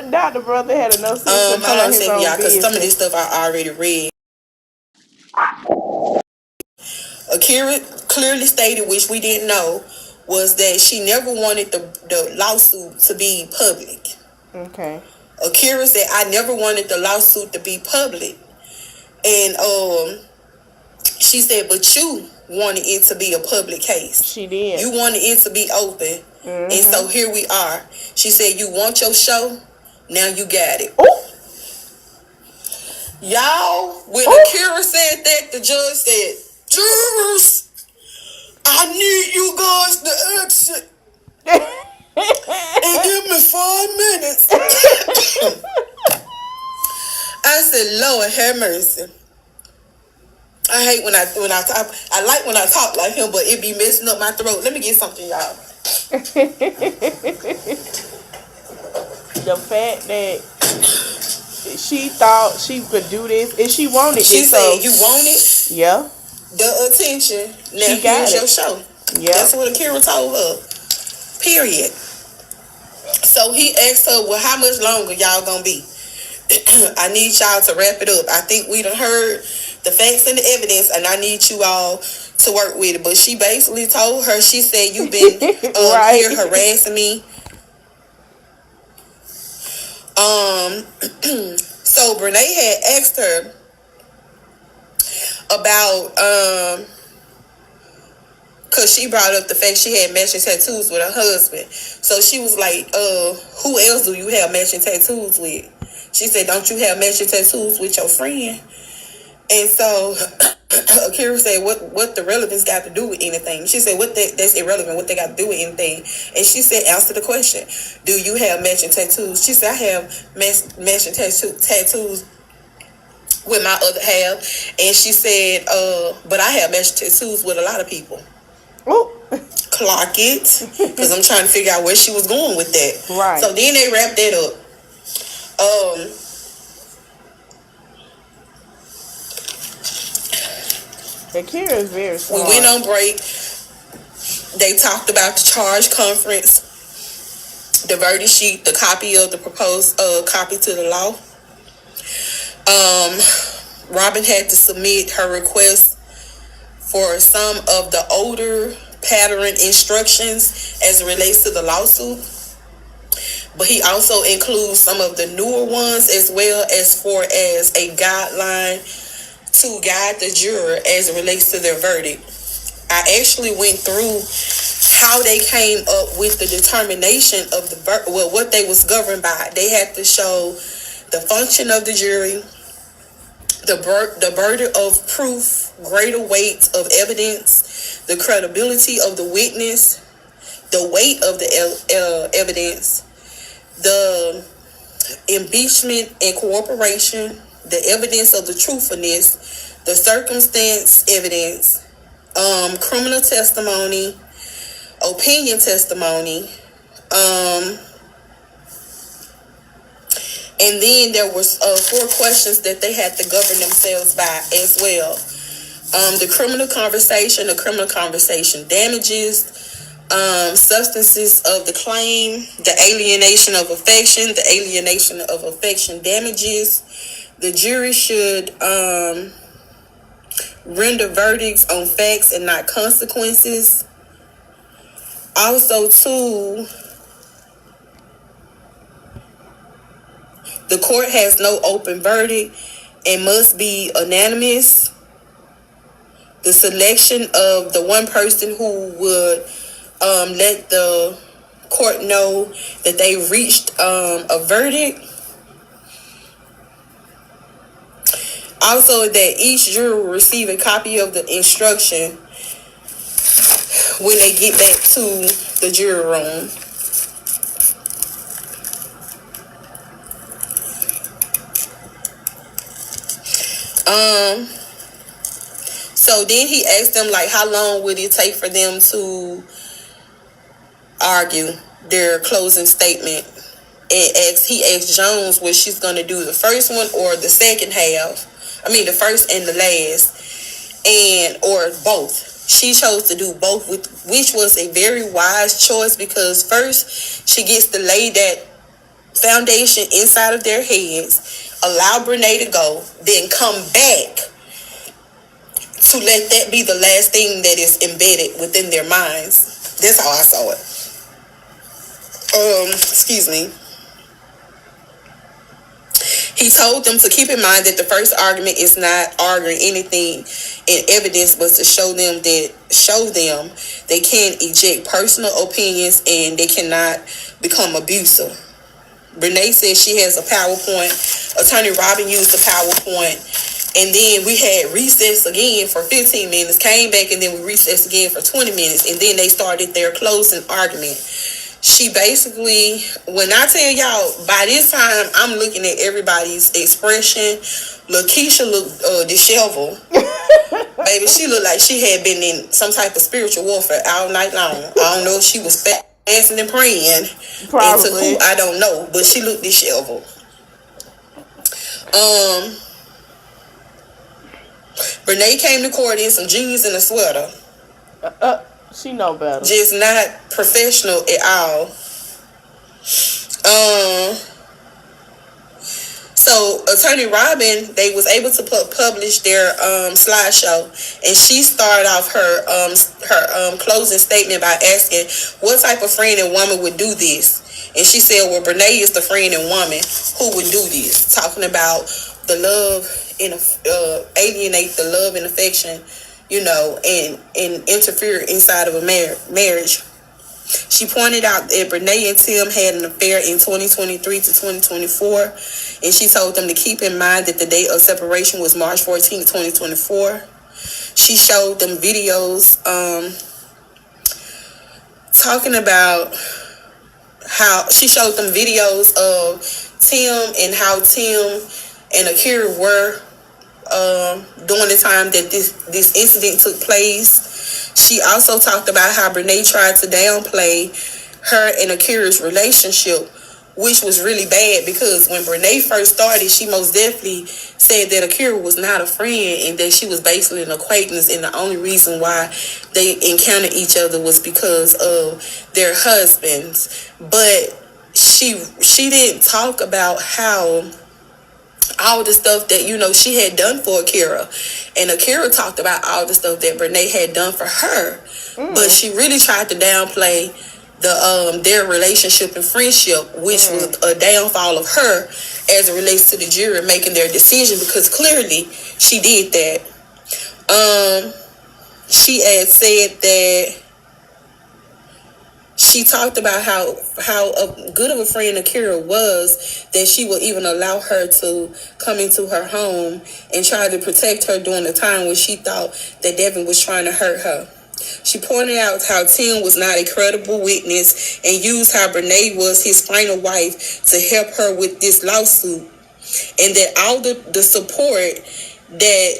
Not the brother had enough sense to mind his own business. Hold on a second, y'all, because some of this stuff I already read. Akira clearly stated, which we didn't know, was that she never wanted the lawsuit to be public. Okay. Akira said, I never wanted the lawsuit to be public. And she said, but you wanted it to be a public case. She did. You wanted it to be open. And so here we are. She said, you want your show? Now you got it. Ooh. Y'all, when Akira said that, the judge said, jurors, I need you guys to exit and give me 5 minutes. I said, Lord have mercy. I hate when I talk. I like when I talk like him, but it be messing up my throat. Let me get something, y'all. The fact that she thought she could do this and she wanted it. She said, you want it? Yeah. The attention. Now here's your show. That's what Akira told her. Period. So he asked her, well, how much longer y'all gonna be? I need y'all to wrap it up. I think we done heard the facts and the evidence, and I need you all to work with it. But she basically told her, she said, you've been here harassing me. So Brene had asked her about because she brought up the fact she had matching tattoos with her husband. So she was like, who else do you have matching tattoos with? She said, don't you have matching tattoos with your friend? And so Akira said, what the relevance got to do with anything? She said, that's irrelevant. What they got to do with anything? And she said, answer the question. Do you have matching tattoos? She said, I have matching tattoos with my other half. And she said, but I have matching tattoos with a lot of people. Oh. Clock it. Because I'm trying to figure out where she was going with that. Right. So then they wrapped that up. Akira is very smart. We went on break. They talked about the charge conference, the verdict sheet, the copy of the proposed copy to the law. Robin had to submit her request for some of the older pattern instructions as it relates to the lawsuit. But he also includes some of the newer ones as well as far as a guideline to guide the juror as it relates to their verdict. I actually went through how they came up with the determination of what they was governed by. They had to show the function of the jury, the burden of proof, greater weight of evidence, the credibility of the witness, the weight of the evidence, the impeachment and cooperation, the evidence of the truthfulness, the circumstance evidence, criminal testimony, opinion testimony, and then there was 4 questions that they had to govern themselves by as well. The criminal conversation, the criminal conversation damages, substances of the claim, the alienation of affection, the alienation of affection damages. The jury should render verdicts on facts and not consequences. Also, too, the court has no open verdict and must be unanimous. The selection of the one person who would let the court know that they reached a verdict. Also, that each juror will receive a copy of the instruction when they get back to the jury room. So then he asked them, like, how long would it take for them to argue their closing statement? And he asked Jones what she's going to do, the first one or the second half. I mean, the first and the last, or both. She chose to do both, which was a very wise choice, because first she gets to lay that foundation inside of their heads, allow Brene to go, then come back to let that be the last thing that is embedded within their minds. That's how I saw it. Excuse me. He told them to keep in mind that the first argument is not arguing anything in evidence, but to show them they can eject personal opinions and they cannot become abusive. Brene said she has a PowerPoint. Attorney Robin used the PowerPoint. And then we had recess again for 15 minutes, came back, and then we recessed again for 20 minutes. And then they started their closing argument. She basically, when I tell y'all, by this time, I'm looking at everybody's expression. Lakeisha looked disheveled. Baby, she looked like she had been in some type of spiritual warfare all night long. I don't know if she was fasting and praying. Probably. And to who, I don't know, but she looked disheveled. Brene came to court in some jeans and a sweater. She know better. Just not professional at all. So Attorney Robin, they was able to publish their slideshow, and she started off her closing statement by asking what type of friend and woman would do this, and she said, "Well, Brene is the friend and woman who would do this," talking about the love and alienate the love and affection, and interfere inside of a marriage. She pointed out that Brene and Tim had an affair in 2023 to 2024, and she told them to keep in mind that the date of separation was March 14, 2024. She showed them videos talking about how she showed them videos of Tim and how Tim and Akira were during the time that this incident took place. She also talked about how Brene tried to downplay her and Akira's relationship, which was really bad because when Brene first started, she most definitely said that Akira was not a friend and that she was basically an acquaintance, and the only reason why they encountered each other was because of their husbands. But she didn't talk about how all the stuff that she had done for Akira, and Akira talked about all the stuff that Brene had done for her, but she really tried to downplay their relationship and friendship, which was a downfall of her as it relates to the jury making their decision, because clearly she did that. She had said that she talked about how good of a friend Akira was, that she would even allow her to come into her home and try to protect her during the time when she thought that Devin was trying to hurt her. She pointed out how Tim was not a credible witness and used how Brene was his final wife to help her with this lawsuit, and that all the support that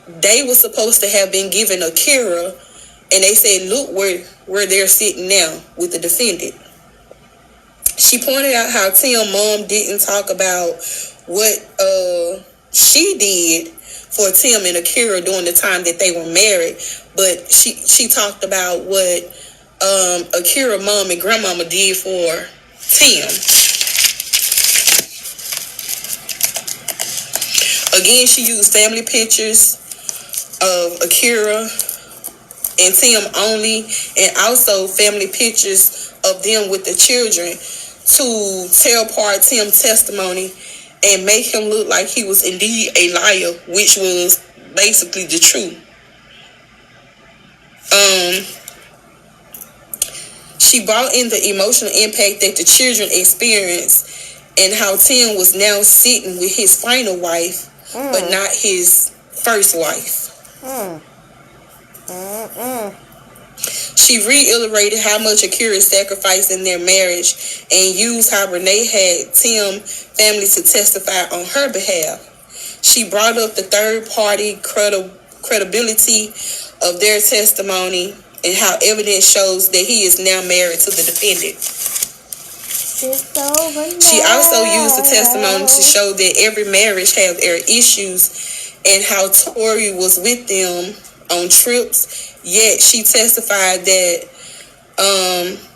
they were supposed to have been giving Akira, and they said, look where they're sitting now with the defendant. She pointed out how Tim's mom didn't talk about what she did for Tim and Akira during the time that they were married, but she talked about what Akira mom and grandmama did for Tim. Again, she used family pictures of Akira and Tim only, and also family pictures of them with the children to tear apart Tim's testimony and make him look like he was indeed a liar, which was basically the truth. She brought in the emotional impact that the children experienced and how Tim was now sitting with his final wife, but not his first wife. She reiterated how much Akira sacrificed in their marriage and used how Brene had Tim's family to testify on her behalf. She brought up the third-party credibility of their testimony and how evidence shows that he is now married to the defendant. She also used the testimony to show that every marriage has their issues and how Tori was with them on trips, yet she testified that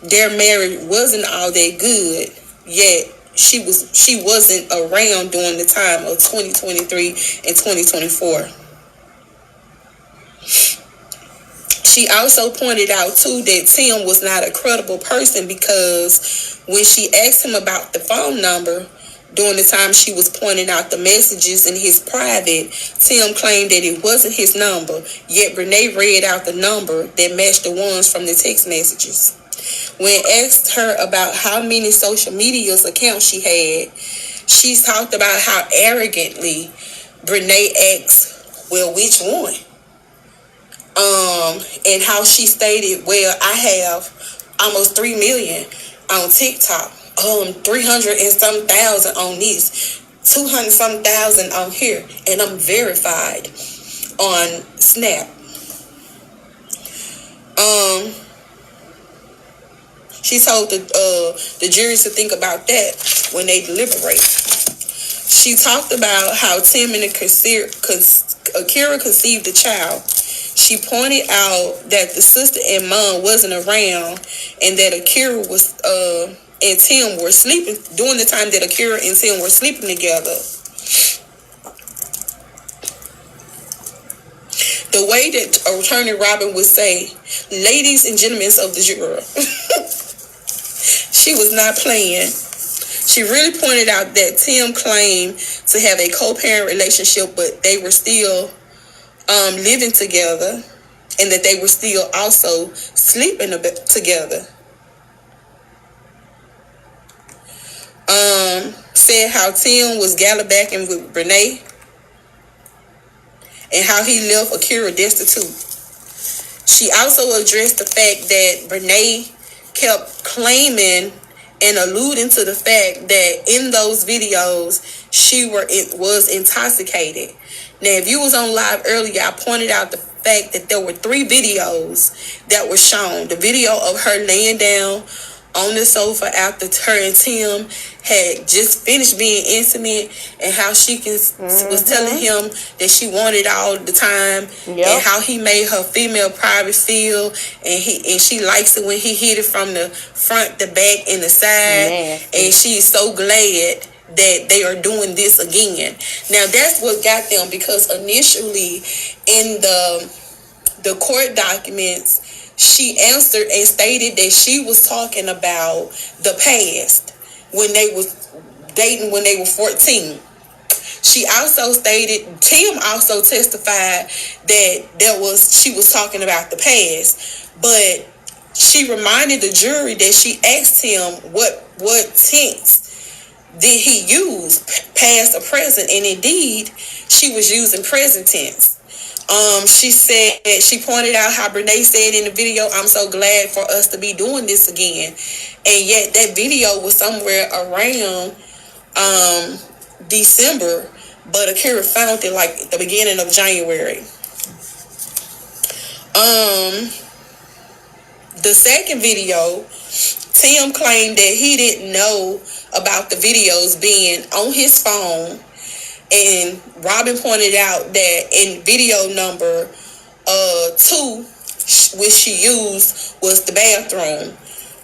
their marriage wasn't all that good, yet she wasn't around during the time of 2023 and 2024. She also pointed out too that Tim was not a credible person, because when she asked him about the phone number during the time she was pointing out the messages in his private, Tim claimed that it wasn't his number, yet Brene read out the number that matched the ones from the text messages. When asked her about how many social media accounts she had, she talked about how arrogantly Brene asked, well, which one? And how she stated, well, I have almost 3 million on TikTok, 300 and some thousand on this, 200 some thousand on here, and I'm verified on Snap. She told the jury to think about that when they deliberate. She talked about how Tim and Akira conceived a child. She pointed out that the sister and mom wasn't around, and that Akira was and Tim were sleeping during the time that Akira and Tim were sleeping together. The way that Attorney Robin would say, "Ladies and gentlemen of the jury," she was not playing. She really pointed out that Tim claimed to have a co-parent relationship, but they were still living together, and that they were still also sleeping together. Said how Tim was gallivanting with Brene, and how he left Akira destitute. She also addressed the fact that Brene kept claiming and alluding to the fact that in those videos she was intoxicated. Now, if you was on live earlier, I pointed out the fact that there were 3 videos that were shown. The video of her laying down on the sofa after her and Tim had just finished being intimate, and how she was telling him that she wanted all the time, and how he made her female private feel, and she likes it when he hit it from the front, the back, and the side, and she's so glad that they are doing this again. Now, that's what got them, because initially in the court documents, she answered and stated that she was talking about the past, when they was dating when they were 14. She also stated, Tim also testified that she was talking about the past, but she reminded the jury that she asked him what tense did he use, past or present, and indeed she was using present tense. She said, she pointed out how Brene said in the video, "I'm so glad for us to be doing this again," and yet that video was somewhere around December, but Akira found it like at the beginning of January. The second video, Tim claimed that he didn't know about the videos being on his phone, and Robin pointed out that in video number 2, which she used, was the bathroom,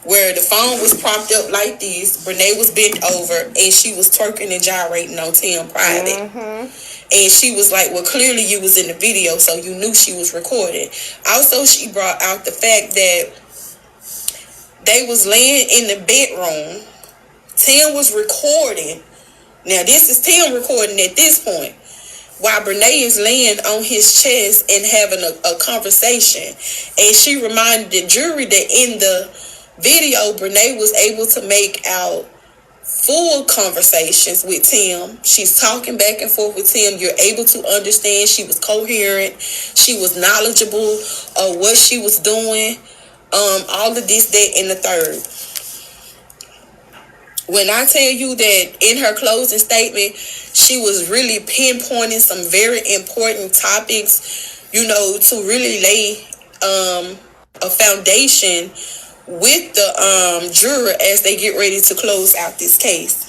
where the phone was propped up like this, Brene was bent over, and she was twerking and gyrating on Tim private. And she was like, well, clearly you was in the video, so you knew she was recording. Also, she brought out the fact that they was laying in the bedroom. Tim was recording. Now, this is Tim recording at this point, while Brene is laying on his chest and having a conversation. And she reminded the jury that in the video, Brene was able to make out full conversations with Tim. She's talking back and forth with Tim. You're able to understand. She was coherent. She was knowledgeable of what she was doing. All of this, that, and the third. When I tell you that in her closing statement, she was really pinpointing some very important topics, to really lay a foundation with the juror as they get ready to close out this case.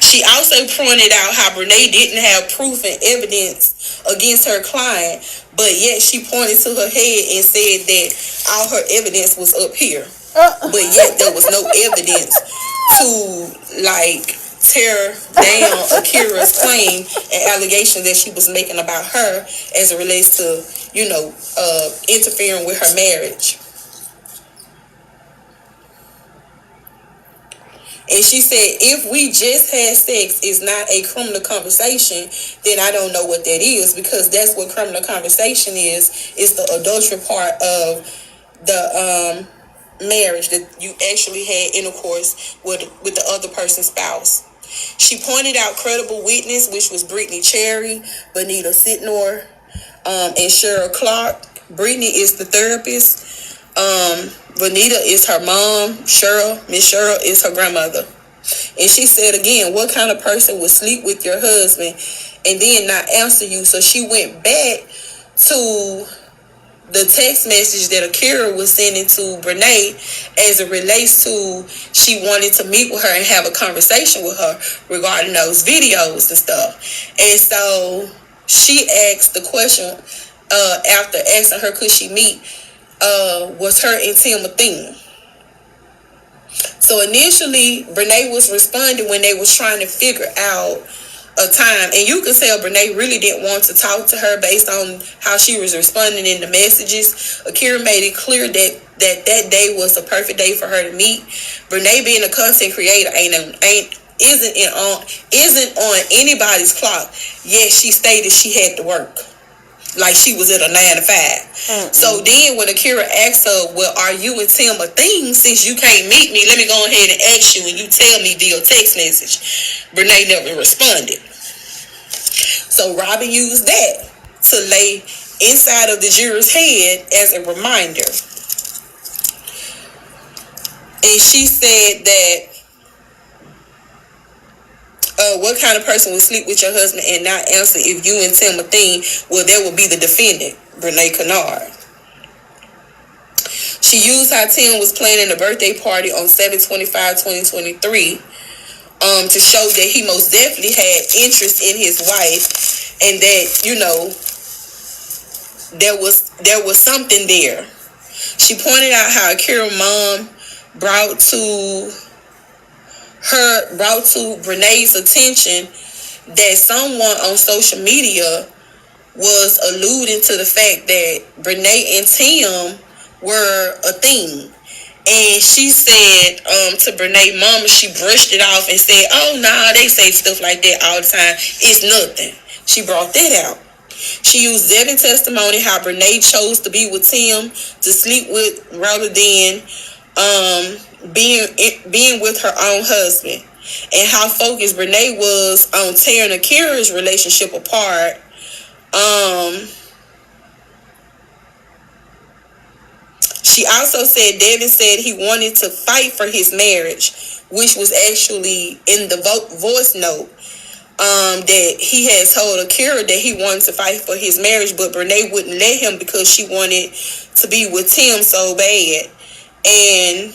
She also pointed out how Brene didn't have proof and evidence against her client, but yet she pointed to her head and said that all her evidence was up here. But yet there was no evidence to tear down Akira's claim and allegation that she was making about her as it relates to, interfering with her marriage. And she said, if we just had sex is not a criminal conversation, then I don't know what that is, because that's what criminal conversation is the adultery part of the marriage, that you actually had intercourse with the other person's spouse. She pointed out credible witness, which was Brittany Cherry, Bonita Sitnor, and Cheryl Clark. Brittany is the therapist. Bonita is her mom. Miss Cheryl is her grandmother. And she said again, what kind of person would sleep with your husband and then not answer you? So she went back to the text message that Akira was sending to Brene as it relates to she wanted to meet with her and have a conversation with her regarding those videos and stuff. And so she asked the question after asking her could she meet, was her and Tim a thing? So initially, Brene was responding when they was trying to figure out a time, and you could tell Brene really didn't want to talk to her based on how she was responding in the messages. Akira made it clear that day was a perfect day for her to meet. Brene, being a content creator, isn't on anybody's clock. Yet she stated she had to work like she was at a 9 to 5. So then when Akira asked her, well, are you and Tim a thing? Since you can't meet me, let me go ahead and ask you and you tell me via text message. Brene never responded. So Robin used that to lay inside of the juror's head as a reminder. And she said that what kind of person would sleep with your husband and not answer if you and Tim a thing? Well, that would be the defendant, Brene Kennard. She used how Tim was planning a birthday party on 7/25/2023 to show that he most definitely had interest in his wife and that, you know, there was something there. She pointed out how Akira's mom brought to Brene's attention that someone on social media was alluding to the fact that Brene and Tim were a thing. And she said to Brene's mama, she brushed it off and said, oh, nah, they say stuff like that all the time. It's nothing. She brought that out. She used Devin's testimony how Brene chose to be with Tim to sleep with rather than being with her own husband, and how focused Brene was on tearing Akira's relationship apart. She also said Devin said he wanted to fight for his marriage, which was actually in the voice note. That he had told Akira that he wanted to fight for his marriage, but Brene wouldn't let him because she wanted to be with Tim so bad. And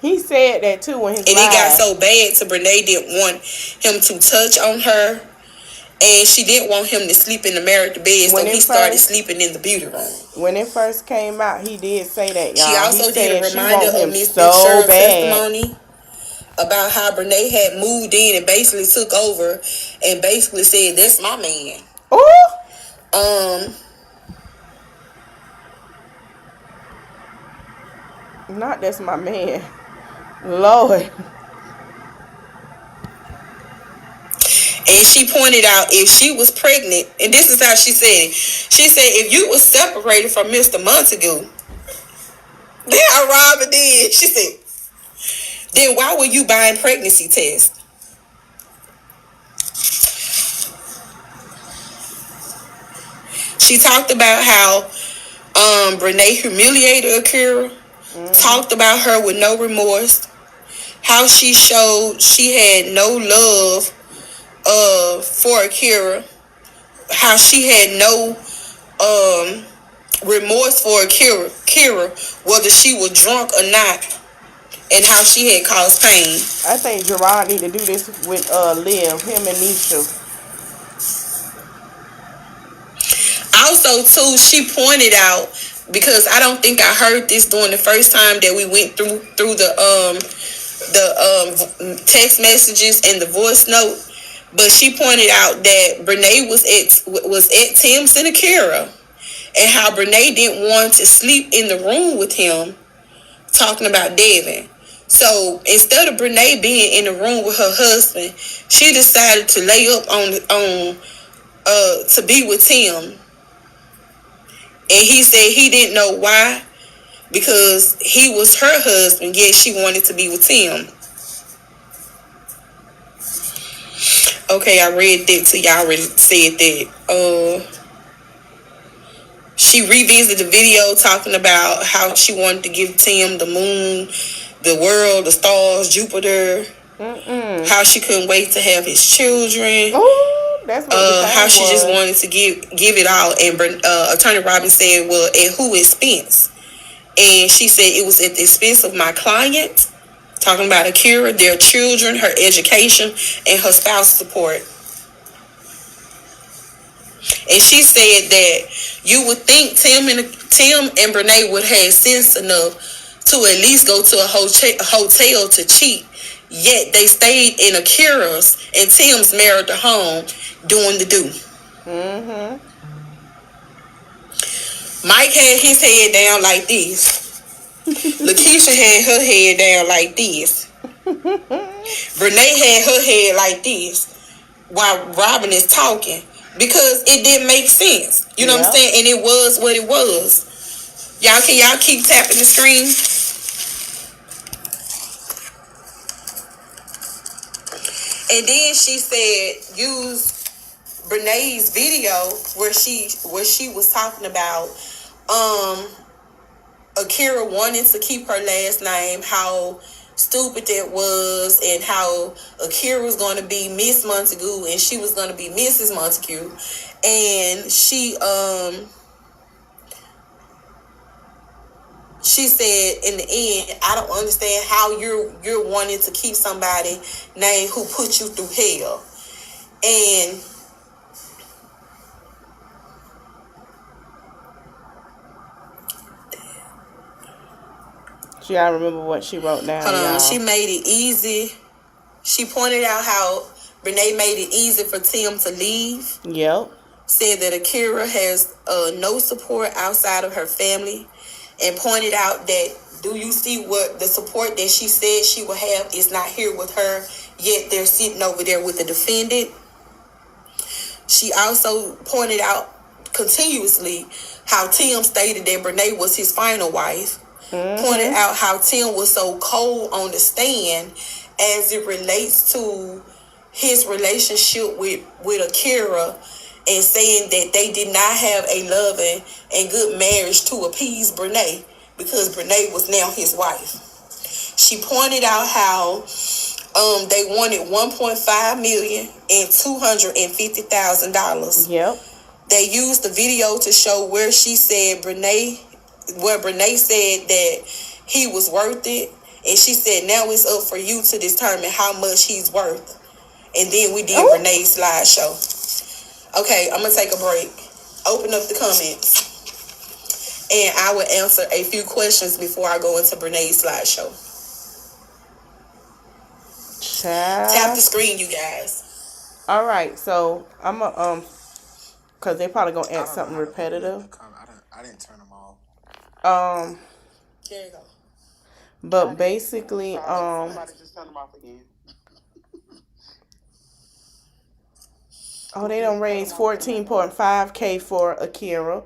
he said that too in his and live. It got so bad to Brene didn't want him to touch on her, and she didn't want him to sleep in the married bed, so he started sleeping in the beauty room. When it first came out, he did say that, y'all. She also did a reminder of Miss so Sher's bad testimony about how Brene had moved in and basically took over and basically said, that's my man. Ooh. Not that's my man. Lord. And she pointed out if she was pregnant, and this is how she said it. She said, if you was separated from Mr. Montague, how Robin did, she said, then why were you buying pregnancy tests? She talked about how Brene humiliated Akira, talked about her with no remorse, how she showed she had no love for Akira, how she had no remorse for Akira, whether she was drunk or not, and how she had caused pain. I think Gerard need to do this with Liv, him and Nisha. Also, too, she pointed out, because I don't think I heard this during the first time that we went through the text messages and the voice note, but she pointed out that Brene was at Tim's and Akira, and how Brene didn't want to sleep in the room with him, talking about Devin. So instead of Brene being in the room with her husband, she decided to lay up on to be with Tim. And he said he didn't know why, because he was her husband, yet she wanted to be with Tim. Okay, I read that to y'all. Already said that. She revisited the video talking about how she wanted to give Tim the moon, the world, the stars, Jupiter. How she couldn't wait to have his children. Oh That's what the how thing she just was. wanted to give it all, and Attorney Robin said, "Well, at who expense?" And she said it was at the expense of my client, talking about Akira, their children, her education, and her spouse support. And she said that you would think Tim and Brene would have sense enough to at least go to a hotel to cheat. Yet they stayed in Akira's and Tim's marital home doing the do. Mm-hmm. Mike had his head down like this. Lakeisha had her head down like this. Renee had her head like this while Robin is talking. Because it didn't make sense. You know what I'm saying? And it was what it was. Can y'all keep tapping the screen? And then she said use Brene's video where she was talking about Akira wanting to keep her last name, how stupid that was, and how Akira was going to be Miss Montague and she was going to be Mrs. Montague. And she said in the end, I don't understand how you're wanting to keep somebody name who put you through hell. And She gotta remember what she wrote down. Y'all. She made it easy. She pointed out how Renee made it easy for Tim to leave. Yep. Said that Akira has no support outside of her family, and pointed out that, do you see what the support that she said she would have is not here with her, yet they're sitting over there with the defendant. She also pointed out continuously how Tim stated that Brene was his final wife. Mm-hmm. Pointed out how Tim was so cold on the stand as it relates to his relationship with Akira, and saying that they did not have a loving and good marriage to appease Brene, because Brene was now his wife. She pointed out how they wanted $1.5 million and $250,000. Yep. They used the video to show where she said Brene said that he was worth it, and she said now it's up for you to determine how much he's worth. And then we did Renee's slideshow. Okay, I'm gonna take a break. Open up the comments, and I will answer a few questions before I go into Brene's slideshow. Tap the screen, you guys. All right, so I'm gonna cause they probably gonna add something repetitive. I didn't turn them off. There you go. But basically, Somebody just turn them off again. they done raised $14.5K for Akira.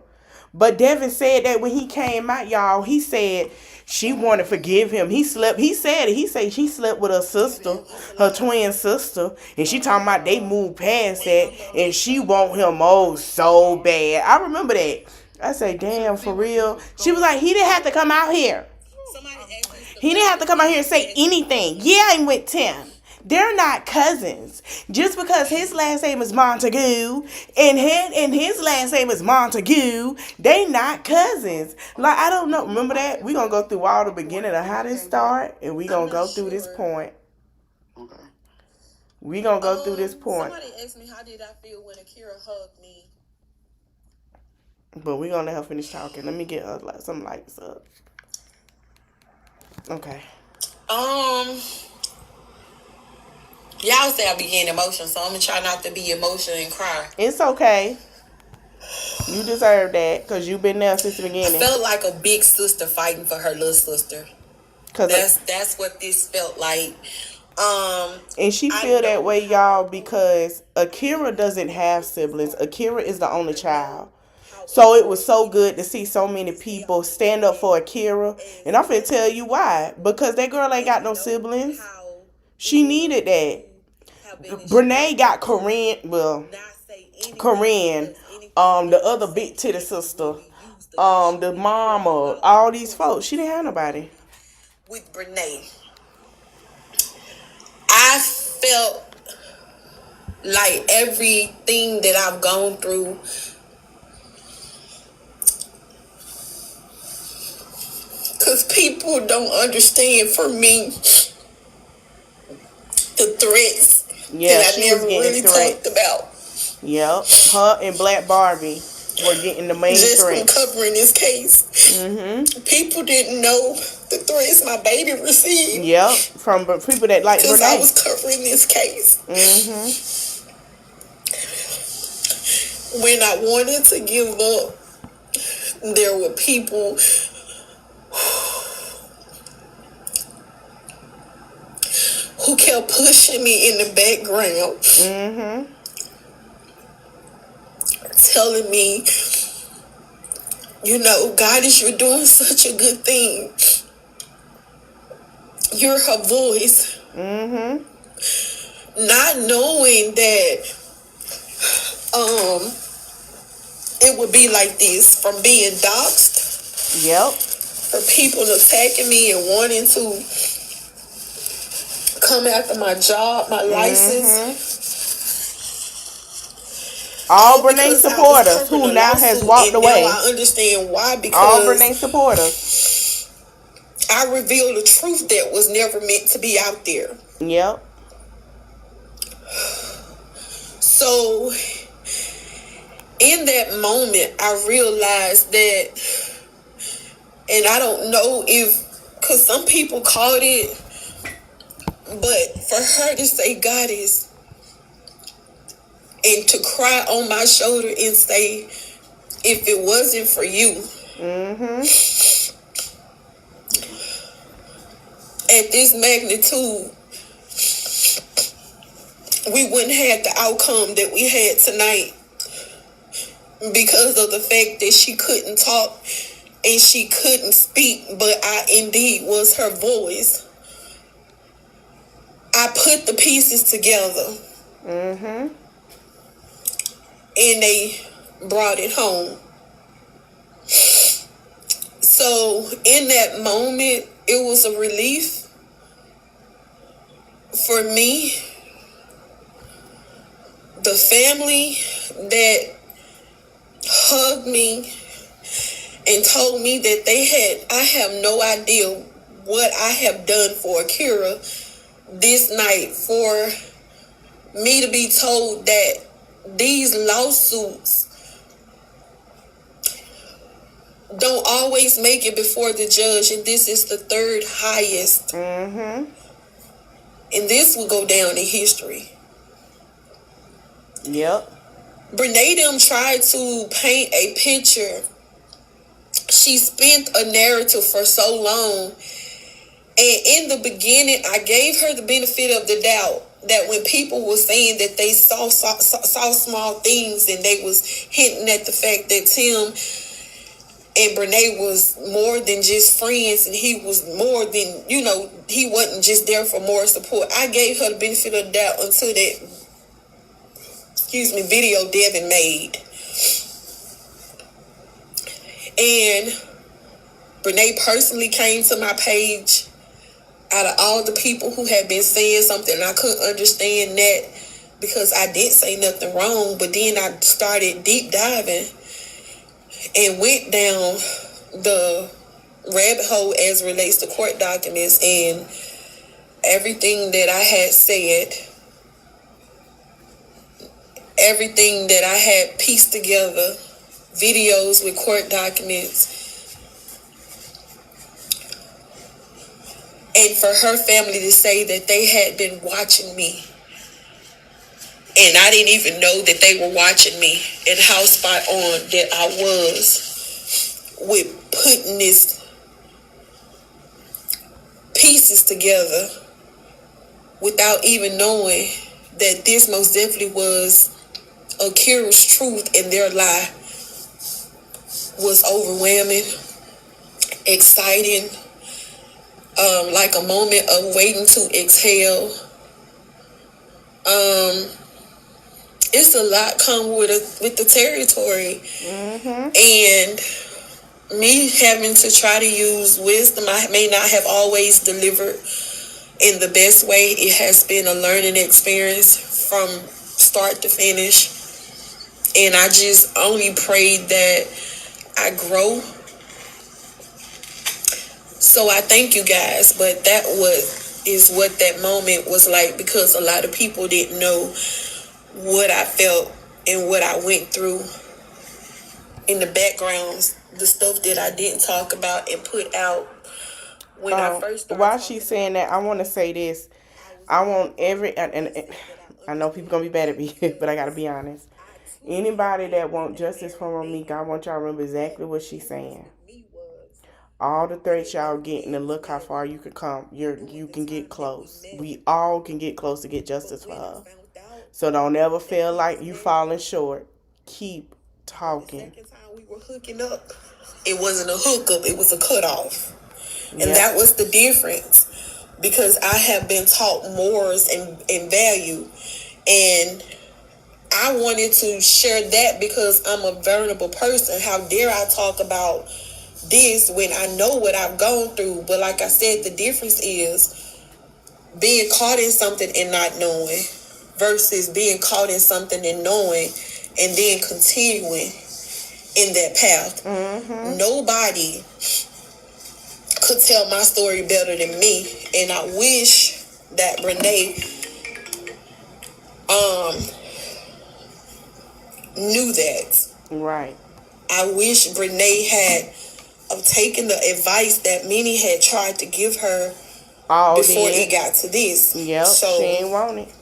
But Devin said that when he came out, y'all, he said she wanted to forgive him. He said she slept with her sister, her twin sister, and she talking about they moved past that, and she want him so bad. I remember that. I said, damn, for real. She was like, he didn't have to come out here. He didn't have to come out here and say anything. Yeah, I'm with Tim. They're not cousins. Just because his last name is Montague and his last name is Montague, they not cousins. Like, I don't know. Remember that? We're going to go through all the beginning of how this start, and we're going to go through this point. Okay. We're going to go through this point. Somebody asked me, how did I feel when Akira hugged me? But we're going to let her finish talking. Let me get her some lights up. Okay. Y'all say I be getting emotional, so I'm gonna try not to be emotional and cry. It's okay. You deserve that, because you've been there since the beginning. I felt like a big sister fighting for her little sister. That's what this felt like. And she feel that way, y'all, because Akira doesn't have siblings. Akira is the only child. So it was so good to see so many people stand up for Akira. And I'm finna tell you why. Because that girl ain't got no siblings. She needed that. Brene got Corinne, the other big titty sister, the mama, all these folks. She didn't have nobody. With Brene, I felt like everything that I've gone through, because people don't understand, for me, the threats that I never really talked about. Yep, her and Black Barbie were getting the main just threats. from covering this case. People didn't know the threats my baby received. Yep, from people that like because Renee. I was covering this case. When I wanted to give up, there were people who kept pushing me in the background, telling me, you know, Goddess, you're doing such a good thing. You're her voice. Not knowing that it would be like this, from being doxxed. Yep. For people attacking me and wanting to come after my job, my license. All Brene supporters who now has walked away. Now I understand why, because all Brene supporters. I revealed a truth that was never meant to be out there. Yep. So in that moment, I realized that, and I don't know if, because some people called it, but for her to say Goddess and to cry on my shoulder and say, if it wasn't for you, at this magnitude, we wouldn't have the outcome that we had tonight, because of the fact that she couldn't talk and she couldn't speak, but I indeed was her voice. I put the pieces together, and they brought it home. So in that moment, it was a relief for me. The family that hugged me and told me that I have no idea what I have done for Akira this night, for me to be told that these lawsuits don't always make it before the judge, and this is the third highest. And this will go down in history. Yep. Brene them tried to paint a picture. She spent a narrative for so long. And in the beginning, I gave her the benefit of the doubt that when people were saying that they saw small things, and they was hinting at the fact that Tim and Brene was more than just friends, and he was more than, you know, he wasn't just there for more support. I gave her the benefit of the doubt until that, video Devin made. And Brene personally came to my page. Out of all the people who had been saying something, I couldn't understand that, because I didn't say nothing wrong. But then I started deep diving and went down the rabbit hole as relates to court documents, and everything that I had said, everything that I had pieced together, videos with court documents. And for her family to say that they had been watching me, and I didn't even know that they were watching me, and how spot on that I was with putting these pieces together without even knowing that this most definitely was Akira's truth and their lie, was overwhelming, exciting, like a moment of waiting to exhale. It's a lot come with the territory, and me having to try to use wisdom. I may not have always delivered in the best way. It has been a learning experience from start to finish. And I just only prayed that I grow. So I thank you guys, but that is what that moment was like, because a lot of people didn't know what I felt and what I went through in the backgrounds, the stuff that I didn't talk about and put out when I first started. While she's saying that, I want to say this. I want and I know people gonna be mad at me, but I gotta be honest. Anybody that want justice for Ramika, I want y'all to remember exactly what she's saying. All the threats y'all getting, and look how far you can come. You can get close. We all can get close to get justice for her. So don't ever feel like you falling short. Keep talking. The second time we were hooking up, it wasn't a hookup, it was a cutoff. And that was the difference, because I have been taught morals and value, and I wanted to share that because I'm a vulnerable person. How dare I talk about this when I know what I've gone through? But like I said, the difference is being caught in something and not knowing versus being caught in something and knowing and then continuing in that path. Nobody could tell my story better than me, and I wish that Renee knew that. Right. I wish Renee had taken the advice that many had tried to give her before it got to this. Yep, so she ain't want it.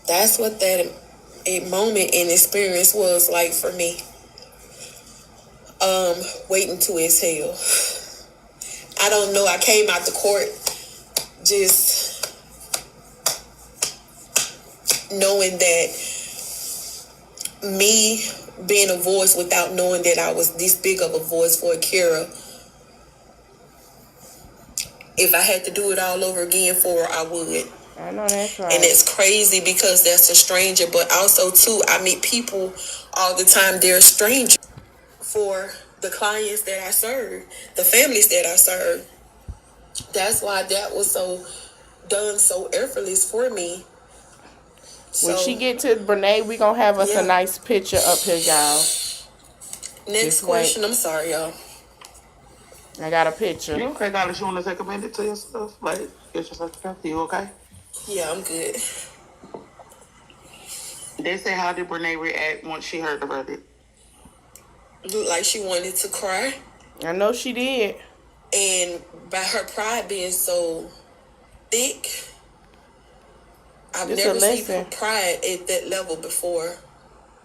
That's what that moment and experience was like for me. Waiting to exhale. I don't know. I came out the court just knowing that me being a voice without knowing that I was this big of a voice for Akira. If I had to do it all over again for her, I would. I know that's right. And it's crazy because that's a stranger, but also too, I meet people all the time. They're strangers for the clients that I serve, the families that I serve. That's why that was so done so effortless for me. When she get to Brene, we gonna have us a nice picture up here, y'all. Next question. I'm sorry, y'all. I got a picture. You okay, Dallas? You want to take a minute to yourself? Like, get yourself together? You okay? Yeah, I'm good. They say, how did Brene react once she heard the verdict? Looked like she wanted to cry. I know she did. And by her pride being so thick, I've never seen her pride at that level before.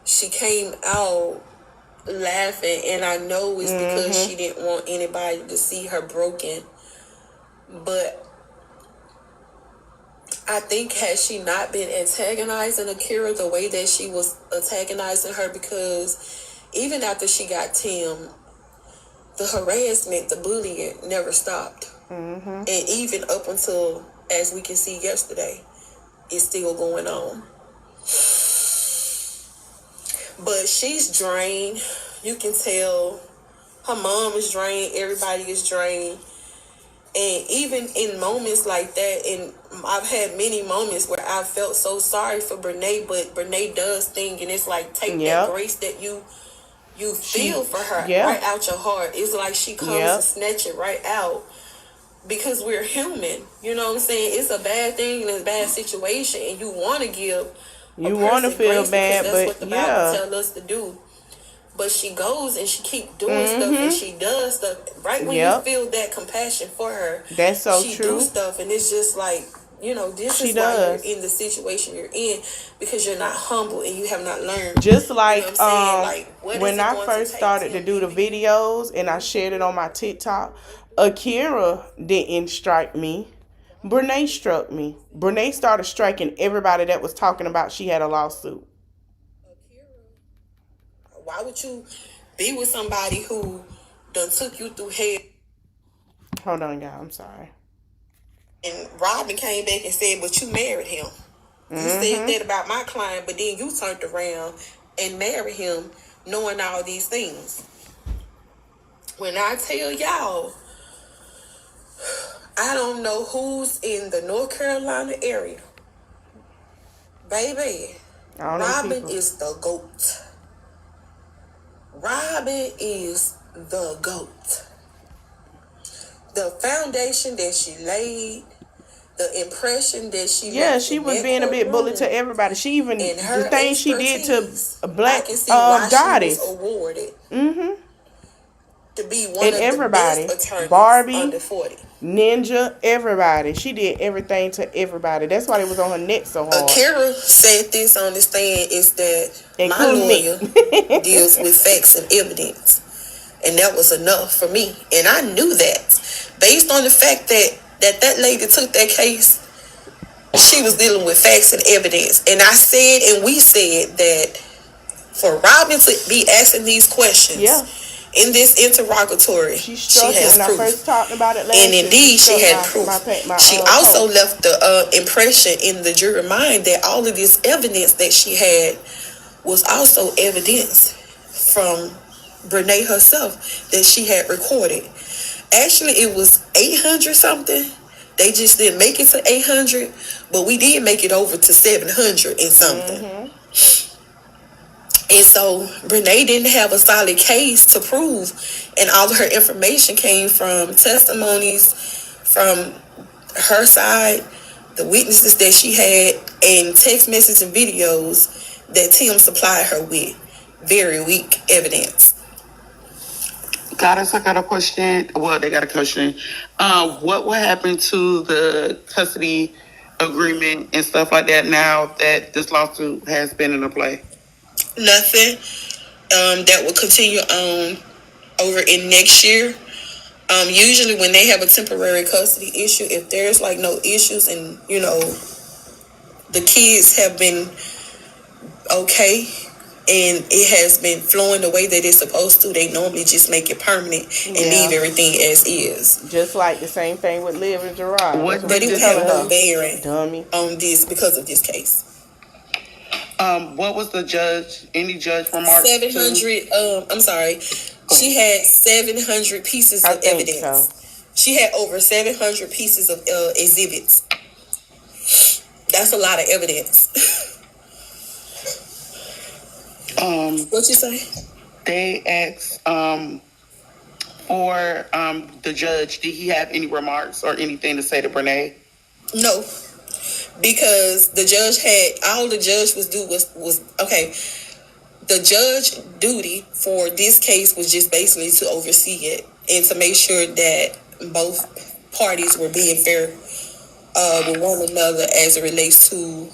She came out laughing, and I know it's because she didn't want anybody to see her broken. But I think had she not been antagonizing Akira the way that she was antagonizing her, because even after she got Tim, the harassment, the bullying never stopped. And even up until, as we can see yesterday, it's still going on. But she's drained. You can tell her mom is drained. Everybody is drained. And even in moments like that, and I've had many moments where I felt so sorry for Brene, but Brene does things, and it's like, take that grace that you feel for her right out your heart. It's like she comes and snatch it right out, because we're human. You know what I'm saying? It's a bad thing and a bad situation, and you want to give. You want to feel bad, but what the Bible tells us to do. But she goes and she keep doing stuff, and she does stuff right when you feel that compassion for her. That's so true. She do stuff, and it's just like, you know, this is why you're in the situation you're in, because you're not humble and you have not learned. Just like, you know when I first started to do the videos and I shared it on my TikTok, Akira didn't strike me. Brene struck me. Brene started striking everybody that was talking about she had a lawsuit. Why would you be with somebody who done took you through hell? Hold on, y'all. I'm sorry. And Robin came back and said, but you married him. You said that about my client, but then you turned around and married him knowing all these things. When I tell y'all, I don't know who's in the North Carolina area, Baby, Robin is the GOAT. Robin is the GOAT. The foundation that she laid, the impression that she left she in was that being a bit bully courtroom, to everybody. She even and the her thing she did to expertise, Black I can see why Goddess. she was awarded to be one And of everybody, the best attorneys Barbie, under 40. Ninja, everybody. She did everything to everybody. That's why it was on her neck so hard. Akira said this on the stand is that Including my lawyer deals with facts and evidence. And that was enough for me. And I knew that. Based on the fact that lady took that case, she was dealing with facts and evidence. And I said, and we said that for Robin to be asking these questions in this interrogatory, she has when proof. I first talked about it last And indeed, she had proof. She also post. left the impression in the jury mind that all of this evidence that she had was also evidence from Brene herself that she had recorded. Actually, it was 800 something. They just didn't make it to 800, but we did make it over to 700 and something. And so Brene didn't have a solid case to prove, and all of her information came from testimonies from her side, the witnesses that she had, and text messages and videos that Tim supplied her with. Very weak evidence. Goddess, I got a question. Well, they got a question. What will happen to the custody agreement and stuff like that now that this lawsuit has been in play? Nothing. That will continue on over in next year. Usually when they have a temporary custody issue, if there's like no issues and, you know, the kids have been okay and it has been flowing the way that it's supposed to, they normally just make it permanent and leave everything as is. Just like the same thing with Liv and Gerard. But it would have no bearing on this because of this case. What was the judge? Any judge remarks? 700. I'm sorry. She had 700 pieces of evidence. So. She had over 700 pieces of exhibits. That's a lot of evidence. What you say? They asked for the judge. Did he have any remarks or anything to say to Brene? No, because the judge had all the judge was okay. The judge duty for this case was just basically to oversee it and to make sure that both parties were being fair with one another as it relates to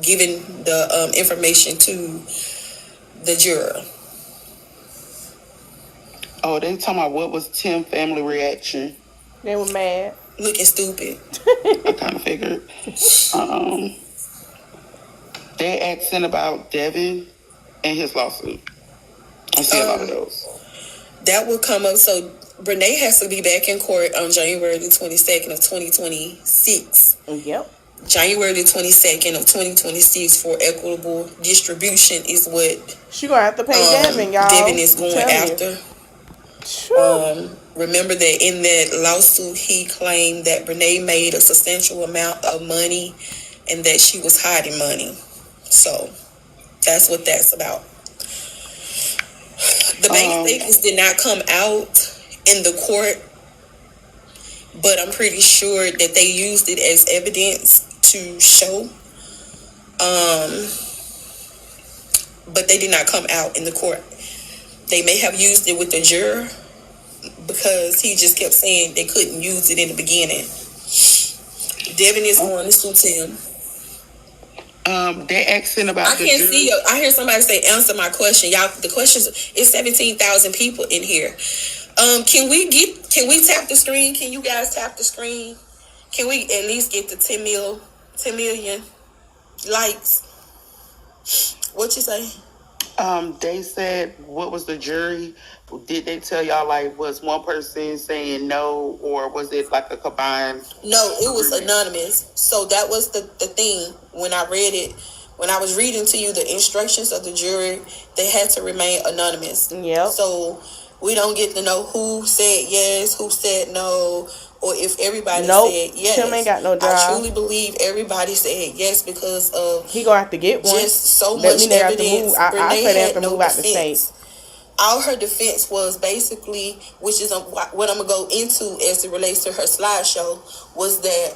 giving the information to the juror. Oh, they talking about what was Tim's family reaction? They were mad. Looking stupid. I kind of figured. They asking about Devin and his lawsuit. I see a lot of those. That will come up. So Brene has to be back in court on January the 22nd of 2026. Yep. January the 22nd of 2026 for equitable distribution is what she gonna have to pay Devin, y'all. Devin is going after. Remember that in that lawsuit, he claimed that Brene made a substantial amount of money and that she was hiding money. So that's what that's about. The bank statements did not come out in the court, but I'm pretty sure that they used it as evidence to show. But they did not come out in the court. They may have used it with the juror because he just kept saying they couldn't use it in the beginning. Devin is going to sue Tim. They asking about. I can't see you. I hear somebody say, "Answer my question, y'all." The questions is 17,000 people in here. Can we tap the screen? Can you guys tap the screen? Can we at least get the 10 million likes? What you say? They said, what was the jury? Did they tell y'all, like, was one person saying no, or was it like a combined? No, it was anonymous. So that was the thing. When I read it, when I was reading to you the instructions of the jury, they had to remain anonymous. Yep. So We don't get to know who said yes, who said no, or if everybody said yes. Tim ain't got no job. I truly believe everybody said yes because of he gonna have to get one. Just so much evidence. I say they have to move out the state. All her defense was basically, which is what I'm gonna go into as it relates to her slideshow, was that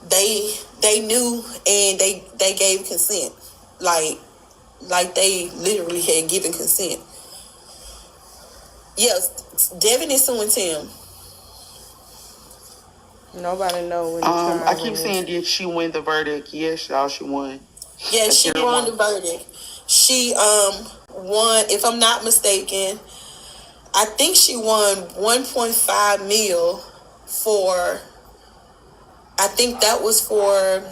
they knew and they gave consent, like they literally had given consent. Yes, Devin is suing Tim. Nobody know when I keep saying, did she win the verdict? Yes, y'all, she won. Yeah, she won the verdict. She won, if I'm not mistaken, I think she won 1.5 mil for, I think that was for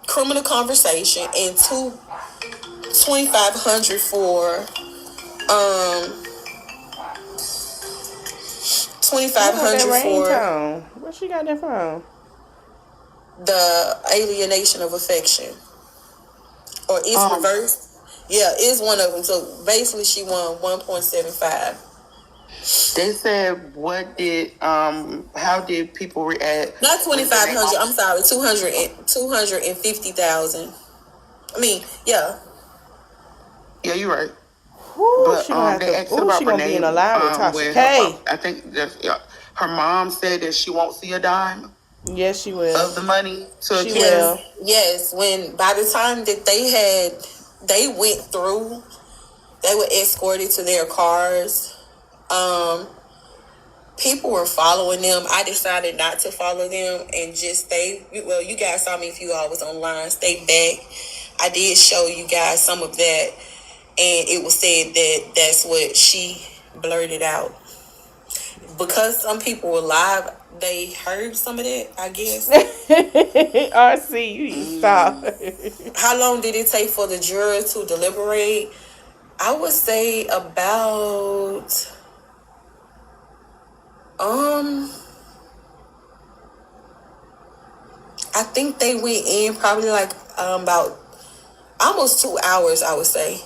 criminal conversation, and $2,500 for $2,500 for what she got that from? The alienation of affection, or it's reversed. Yeah, it's one of them. So basically, she won 1.75. They said, how did people react? Not 2,500. I'm sorry, 250,000. I mean, yeah. Yeah, you're right. Ooh, But she gonna, they asked about she gonna Renee, be in a line with Tasha K. I think that her mom said that she won't see a dime. Yes, she will. Of the money to she will. Yes, when by the time that they went through, they were escorted to their cars. People were following them. I decided not to follow them and just stay. Well, you guys saw me if you all was online. Stay back. I did show you guys some of that, and it was said that that's what she blurted out. Because some people were live, they heard some of that, I guess. RC, you need to stop. How long did it take for the jurors to deliberate? I would say about I think they went in probably like about almost 2 hours, I would say.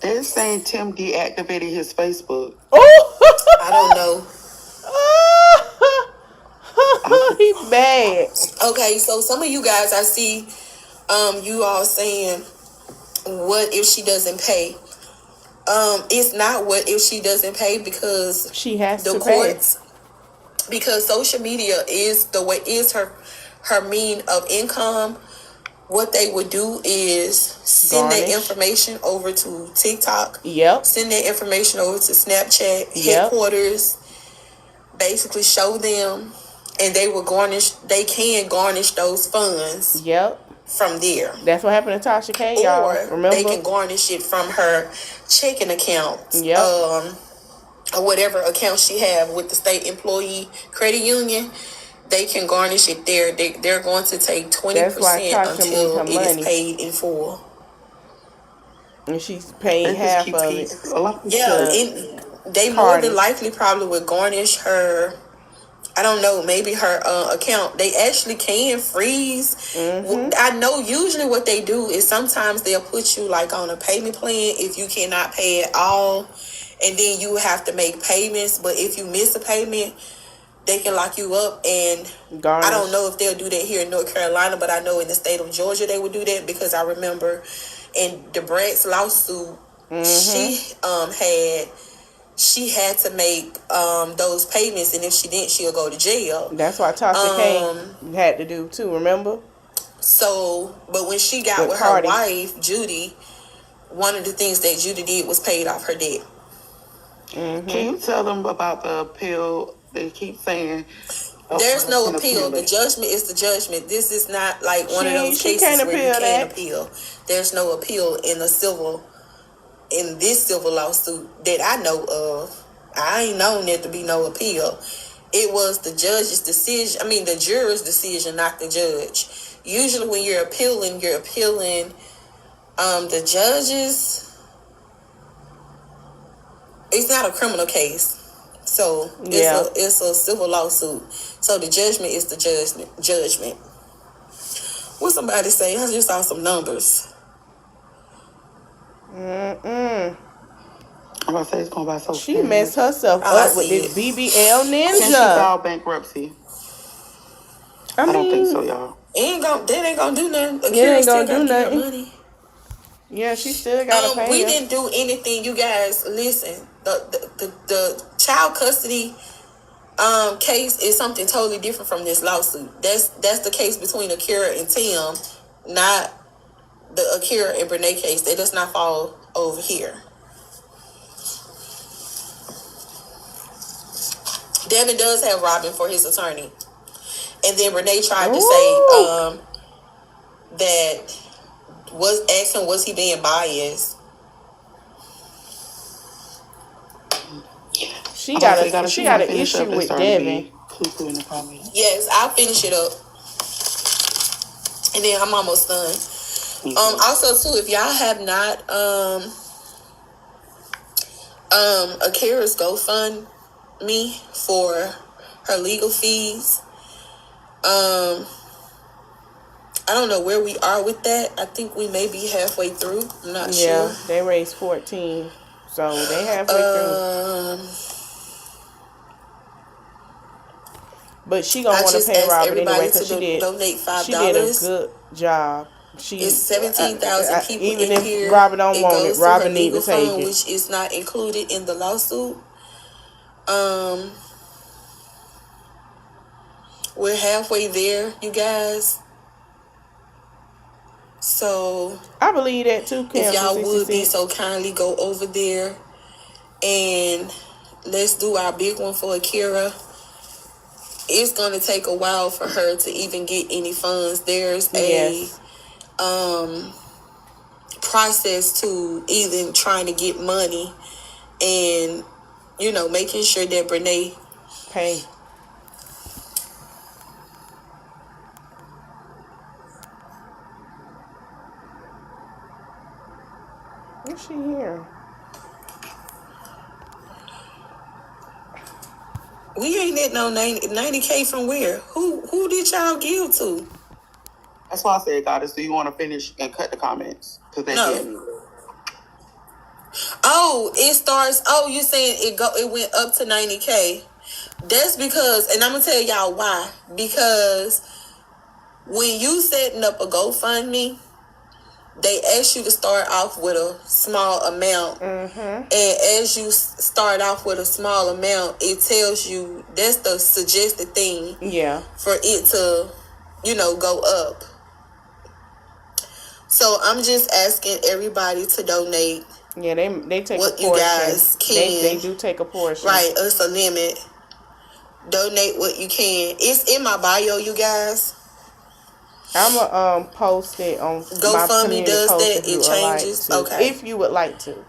They're saying Tim deactivated his Facebook. Oh, I don't know. He bad. Okay, so some of you guys, I see you all saying, what if she doesn't pay? It's not what if she doesn't pay, because she has the to courts pay. Because social media is her mean of income. What they would do is send that information over to TikTok. Yep. Send that information over to Snapchat headquarters. Basically show them, and they can garnish those funds. Yep. From there. That's what happened to Tasha K, y'all. Or remember? They can garnish it from her checking account. Yep. Or whatever account she have with the state employee credit union. They can garnish it there. They're going to take 20% until it is paid in full. And she's paying half of it. Yeah, they more than likely probably would garnish her. I don't know, maybe her account. They actually can freeze. Mm-hmm. I know usually what they do is sometimes they'll put you like on a payment plan if you cannot pay it all, and then you have to make payments. But if you miss a payment, they can lock you up. And garnish. I don't know if they'll do that here in North Carolina, but I know in the state of Georgia they would do that, because I remember in Debrett's lawsuit, she had to make those payments, and if she didn't, she'll go to jail. That's why Tasha K had to do too, remember? So, but when she got with her wife, Judy, one of the things that Judy did was paid off her debt. Mm-hmm. Can you tell them about the appeal? They keep saying there's no appeal. The judgment is the judgment. This is not like one of those cases where you can't appeal. There's no appeal in this civil lawsuit that I know of. I ain't known there to be no appeal. It was the judge's decision. I mean, the juror's decision, not the judge. Usually when you're appealing the judges. It's not a criminal case. So it's a civil lawsuit. So the judgment is the judgment. What somebody say? I just saw some numbers. I'm about to say it's going by so She fast. messed herself I up with see this it. BBL Can she Ninja. file bankruptcy? I don't think so, y'all. That ain't gonna do nothing. It Akira ain't still gonna do gotta get her nothing. money. Yeah, she still gotta pay We her. didn't do anything, you guys. Listen, the child custody case is something totally different from this lawsuit. That's the case between Akira and Tim, not the Akira and Brene case. That does not fall over here. Devin does have Robin for his attorney, and then Brene tried to say that was asking was he being biased. She got an issue with Devin. In the comments. Yes, I'll finish it up, and then I'm almost done. Also too, if y'all have not Akira's GoFundMe for her legal fees. I don't know where we are with that. I think we may be halfway through. I'm not sure. Yeah, they raised 14, so they halfway through. But she gonna want to pay Robert anyway because she did a good job. It's 17,000 people even in if here. Robert don't want it, goes to Robert her need to legal take fund, it. which is not included in the lawsuit. We're halfway there, you guys. So I believe that too, Kim. If y'all would be so kindly go over there and let's do our big one for Akira. It's going to take a while for her to even get any funds. There's a process to even trying to get money and, making sure that Brene pay. What's she here? We ain't at no 90K from where? Who did y'all give to? That's why I said, Goddess, do you want to finish and cut the comments? Because they getting me. Oh, it starts. Oh, you saying it went up to 90K? That's because, and I'm gonna tell y'all why. Because when you setting up a GoFundMe, they ask you to start off with a small amount. And as you start off with a small amount, it tells you that's the suggested thing. Yeah. For it to, go up. So I'm just asking everybody to donate. Yeah, they take what a portion. You guys can. They do take a portion. Right, it's a limit. Donate what you can. It's in my bio, you guys. I'ma post it on my community does post that. if you It changes. Like to. Okay. If you would like to.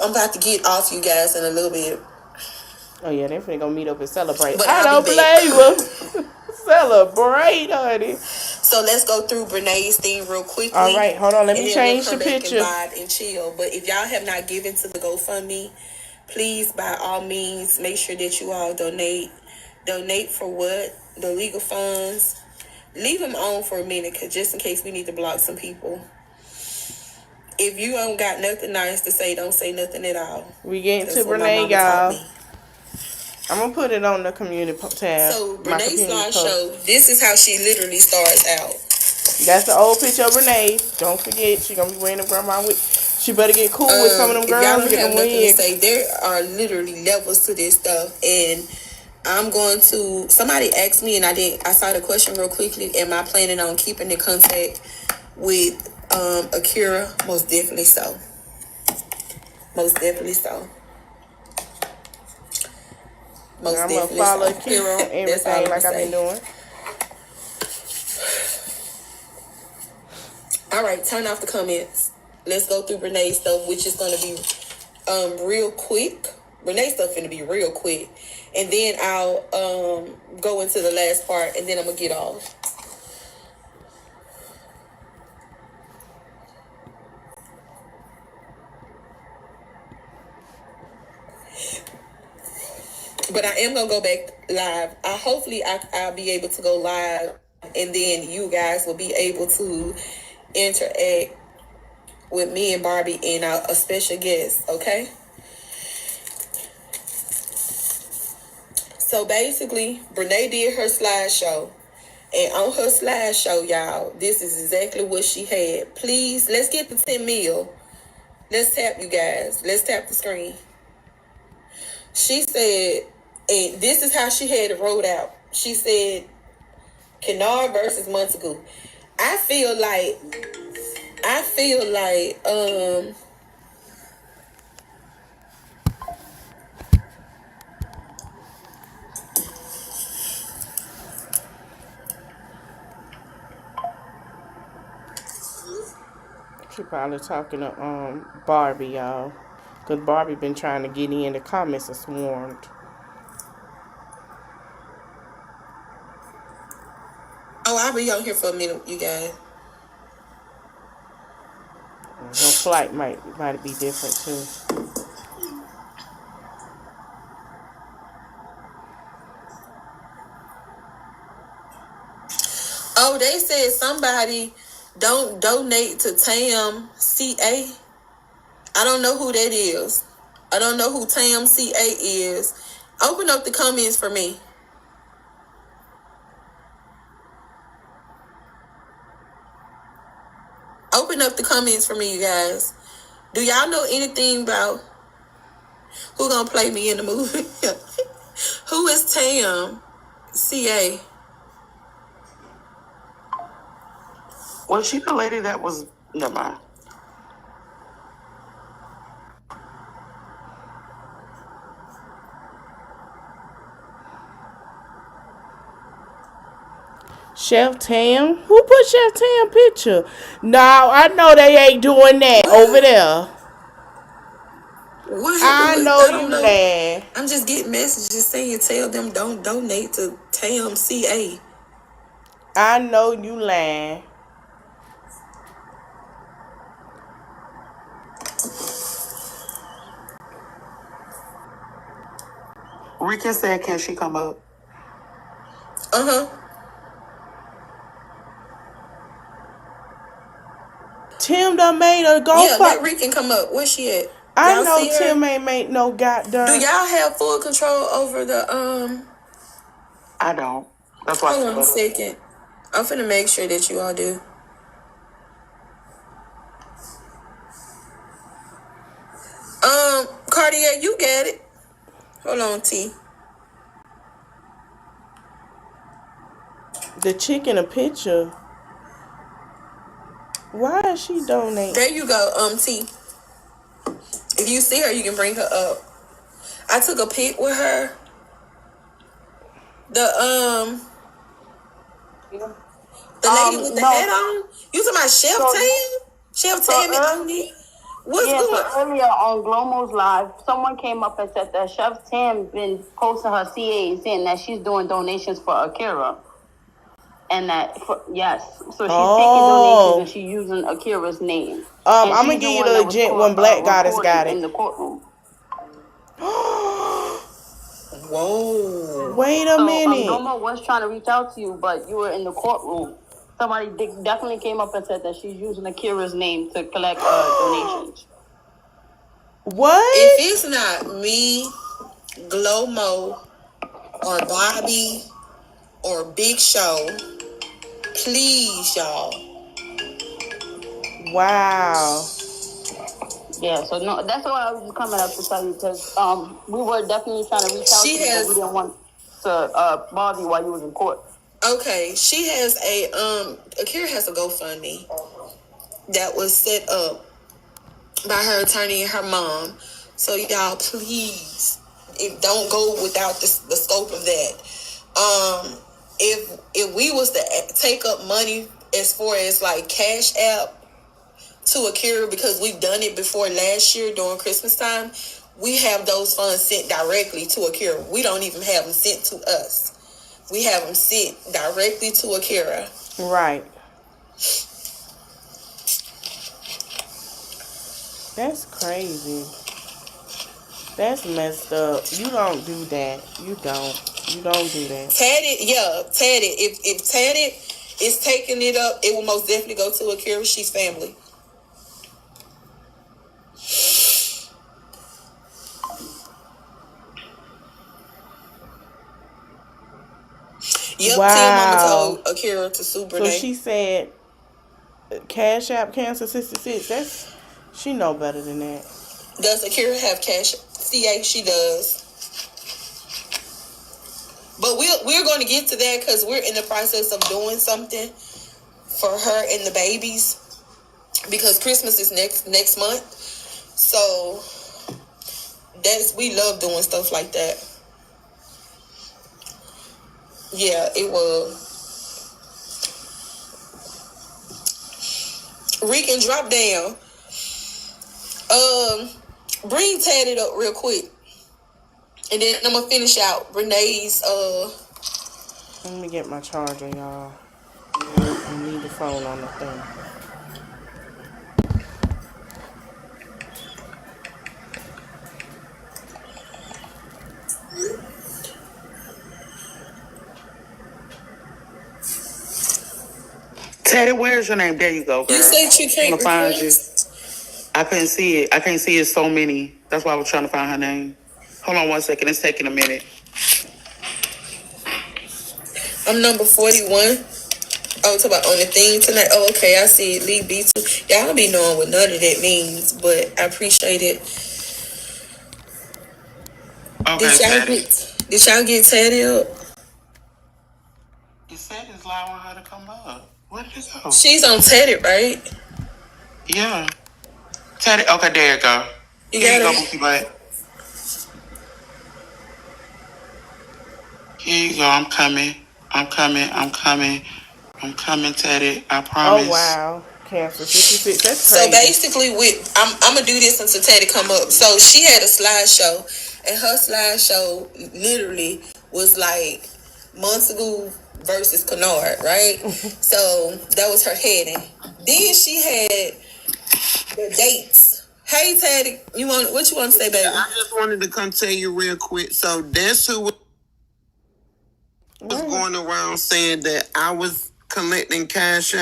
I'm about to get off you guys in a little bit. Oh yeah, they're finna go meet up and celebrate. But I don't blame them. Celebrate, honey. So let's go through Brene's thing real quickly. All right, hold on. Let me change the picture. And vibe and chill. But if y'all have not given to the GoFundMe, please, by all means, make sure that you all donate. Donate for what? The legal funds. Leave them on for a minute, just in case we need to block some people. If you don't got nothing nice to say, don't say nothing at all. We getting to Brene, y'all. I'm going to put it on the community tab. So, Brene's slideshow, this is how she literally starts out. That's the old picture of Brene. Don't forget, she going to be wearing the grandma wig. She better get cool with some of them girls. Y'all don't have nothing to say. There are literally levels to this stuff. And I'm going to... Somebody asked me, and I saw the question real quickly. Am I planning on keeping in contact with Akira? Most definitely so. Most definitely so. I'm going to follow Akira on everything like I've been doing. All right, turn off the comments. Let's go through Brene's stuff, which is going to be real quick. Brene's stuff going to be real quick. And then I'll go into the last part, and then I'm going to get off. But I am gonna go back live. I'll be able to go live, and then you guys will be able to interact with me and Barbie and a special guest. Okay. So basically, Brene did her slideshow, and on her slideshow, y'all, this is exactly what she had. Please, let's get the 10 mil. Let's tap, you guys. Let's tap the screen. She said, and this is how she had it rolled out. She said, Kennard versus Montague. I feel like, She probably talking to Barbie, y'all. Because Barbie been trying to get in. The comments are swarmed. oh, I'll be on here for a minute, you guys. Her flight might be different too. Oh, they said somebody don't donate to TAM CA. I don't know who that is. I don't know who TAM CA is. Open up the comments for me. Open up the comments for me, you guys. Do y'all know anything about who gonna play me in the movie? Who is Tam CA? Was she the lady that was? Never mind. Chef Tam? Who put Chef Tam picture? No, I know they ain't doing that over there. What I happened? know I don't you know. lying. I'm just getting messages saying tell them don't donate to Tam CA. I know you lying. Rika said, "Can she come up?" Tim done made a go Yeah, let Rican come up. Where's she at? I Y'all know see her? Tim ain't made no goddamn. Do y'all have full control over the I don't. That's why. Hold on a second. I'm finna make sure that you all do. Cartier, you got it. Hold on, T. The chick in a picture. Why is she donating? There you go, T. If you see her, you can bring her up. I took a pic with her. The lady with the hat on. You talking about Chef Tam? Chef Tam and Oni? What's going on? Earlier on Glomo's live, someone came up and said that Chef Tam been posting her CA saying that she's doing donations for Akira. And that, yes. So she's taking donations and she's using Akira's name. I'm going to give you the legit when Black Goddess got it. In the courtroom. Whoa. Wait a minute. Glomo was trying to reach out to you, but you were in the courtroom. Somebody definitely came up and said that she's using Akira's name to collect donations. What? If it's not me, Glomo, or Bobby, or Big Show, please, y'all. Wow. Yeah, so no, that's why I was coming up to tell you, because we were definitely trying to reach out to you, but we didn't want to bother you while you was in court. Okay, she has Akira has a GoFundMe that was set up by her attorney and her mom. So y'all, please, don't go without the scope of that. If we was to take up money as far as like Cash App to Akira, because we've done it before last year during Christmas time, we have those funds sent directly to Akira. We don't even have them sent to us. We have them sent directly to Akira. Right. That's crazy. That's messed up. You don't do that. You don't. You don't do that. Tatted, yeah, Tatted. If Tatted is taking it up, it will most definitely go to Akira. She's family. Yep, Wow. Tia Mama told Akira to sue Brene. So she said, Cash App Cancer 66. She know better than that. Does Akira have cash? CA, she does. But we're going to get to that because we're in the process of doing something for her and the babies because Christmas is next month. So we love doing stuff like that. Yeah, it will. Rick and drop down. Bring Tatted up real quick. And then I'm gonna finish out Renee's Let me get my charger, y'all. I need the phone on the thing. Teddy, where's your name? There you go, girl. You said you can't find you. request? I couldn't see it. I can't see it so many. That's why I was trying to find her name. Hold on 1 second. It's taking a minute. I'm number 41. Oh, talk about on the thing tonight. Oh, okay, I see it. Lee B2. Y'all don't be knowing what none of that means, but I appreciate it. Okay, Did y'all get Tatted up? It said it's allowing her to come up. Where did it go? She's on Tatted, right? Yeah. Teddy. Okay, there you go. Here you go, Bookie Butt. Here you go. I'm coming, Teddy. I promise. Oh, wow. Cancer 66. That's So crazy. basically, I'm gonna do this until Teddy come up. So she had a slideshow, and her slideshow literally was like Montague versus Kennard, right? So that was her heading. Then she had the dates. Hey Teddy, what you want to say, baby? I just wanted to come tell you real quick. So that's who was going around saying that I was collecting CAs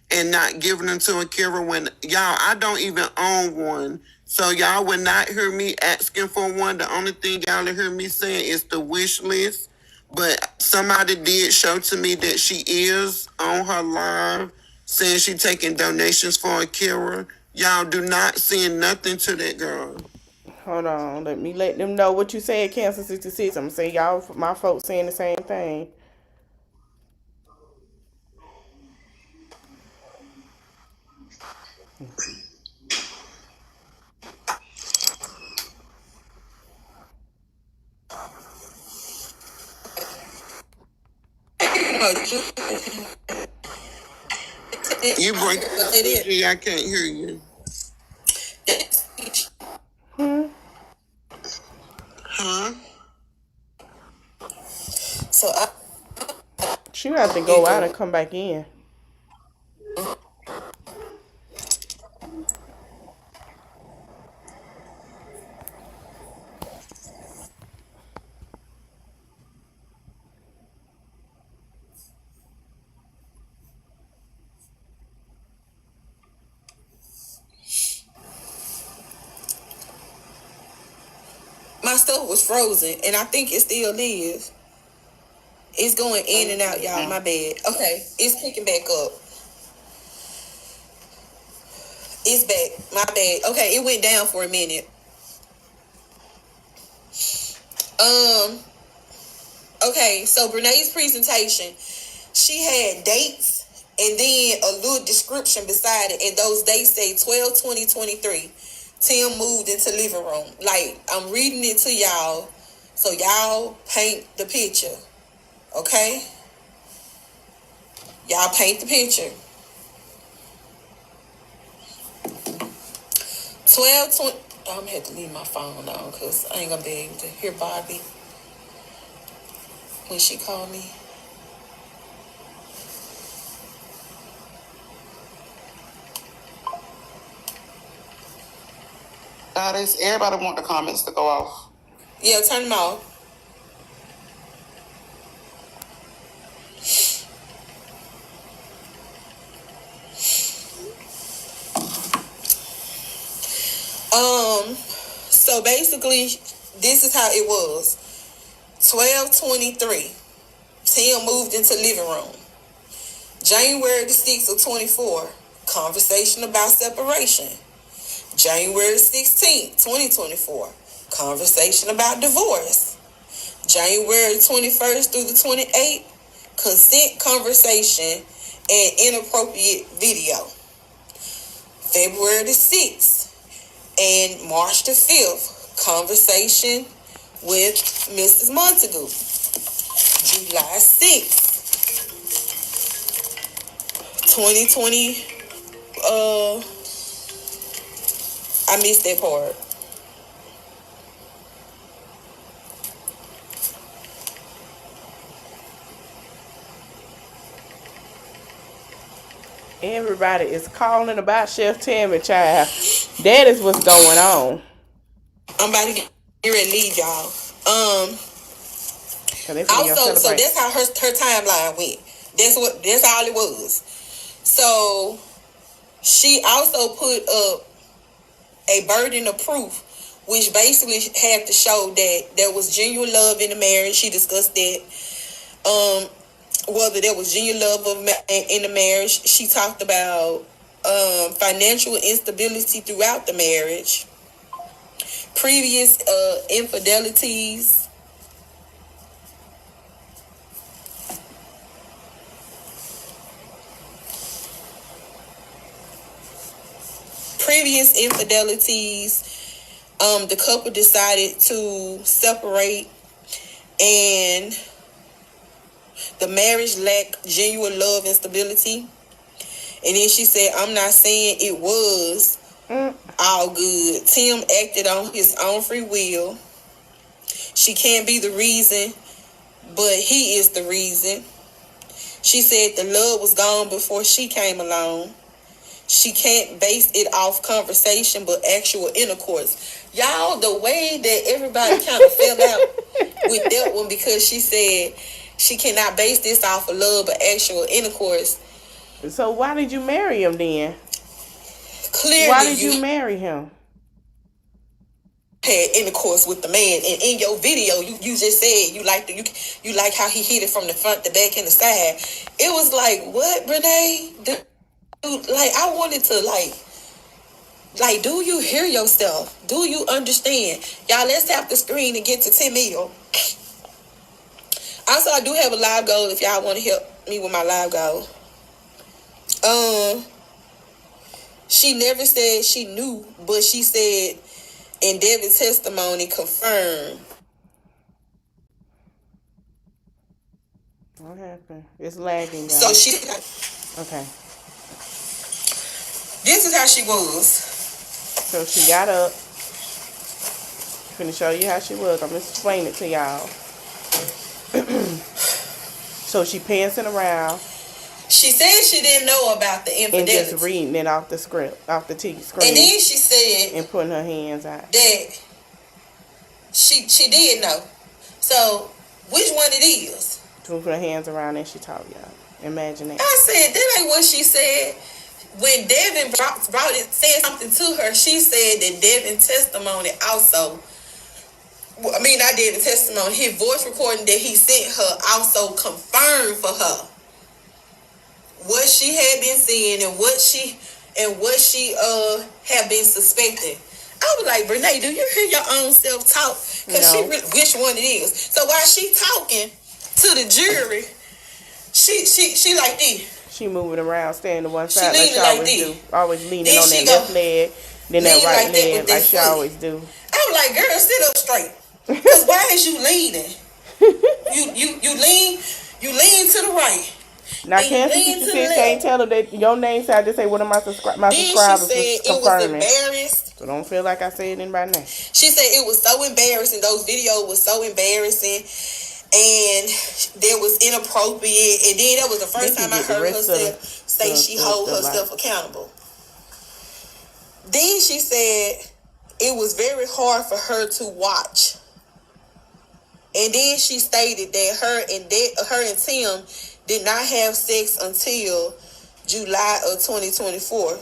and not giving them to Akira when y'all, I don't even own one. So y'all would not hear me asking for one. The only thing y'all will hear me saying is the wish list. But somebody did show to me that she is on her live saying she taking donations for Akira. Y'all do not send nothing to that girl. Hold on. Let me let them know what you said, Cancer 66. I'm going to say y'all, my folks saying the same thing. You break it. I can't hear you. Huh? So she would have to go out and come back in. my stuff was frozen, and I think it still is. It's going in and out, y'all. My bad. Okay, it's picking back up. It's back. My bad. Okay, it went down for a minute. Okay, so Brene's presentation, she had dates and then a little description beside it, and those dates say 12/20/23. Tim moved into living room. Like, I'm reading it to y'all, so y'all paint the picture. Okay? Y'all paint the picture. 12/20. I'm gonna have to leave my phone on because I ain't gonna be able to hear Bobby when she called me. Everybody want the comments to go off. Yeah, turn them off. So basically, this is how it was. 12/23. Tim moved into living room. January the 6th of 24. Conversation about separation. January 16th, 2024. Conversation about divorce. January 21st through the 28th. Consent conversation and inappropriate video. February the 6th and March the 5th. Conversation with Mrs. Montague. July 6th. 2020. I missed that part. Everybody is calling about Chef Tammy, child. That is what's going on. I'm about to get ready to leave, y'all. Also, so that's how her timeline went. That's all it was. So she also put up a burden of proof, which basically had to show that there was genuine love in the marriage. She discussed that. Whether there was genuine love in the marriage. She talked about financial instability throughout the marriage, previous infidelities, the couple decided to separate, and the marriage lacked genuine love and stability. And then she said, I'm not saying it was all good. Tim acted on his own free will. She can't be the reason, but he is the reason. She said the love was gone before she came along. She can't base it off conversation, but actual intercourse. Y'all, the way that everybody kind of fell out with that one, because she said she cannot base this off of love, but actual intercourse. So why did you marry him then? Clearly, why did you marry him? Had intercourse with the man, and in your video, you just said you like how he hit it from the front, the back, and the side. It was like, what, Renee? Dude, like, I wanted to like, do you hear yourself? Do you understand? Y'all, let's tap the screen and get to 10 mil. Also, I do have a live goal if y'all want to help me with my live goal. She never said she knew, but she said in Devin's testimony confirmed. What happened? It's lagging, guys. So she... Okay. This is how she was. So she got up. I'm finna show you how she was. I'm gonna explain it to y'all. So she pantsing around. She said she didn't know about the infidelity. And just reading it off the script, off the TV screen. And then she said... And putting her hands out. That she did know. So, which one it is? She put her hands around and she told y'all. Imagine that. I said, that ain't what she said. When Devin said something to her, she said that Devin's testimony also... I mean, not Devin's testimony. His voice recording that he sent her also confirmed for her what she had been seeing and what she had been suspecting. I was like, Renee, do you hear your own self talk? Because which one it is? So while she talking to the jury, she like this. She moving around, standing to one side like she like always this. do. Always leaning on that left leg, then that right leg like she always do. I was like, girl, sit up straight. Because why is you leaning? You lean to the right. Now, Kansas City sis can't tell her that your name, so I just say one of my subscribers is confirming. So don't feel like I said it by name. She said it was so embarrassing. Those videos was so embarrassing, and there was inappropriate. And then that was the first time I heard herself say she hold herself accountable. Then she said it was very hard for her to watch. And then she stated that her and Tim did not have sex until July of 2024.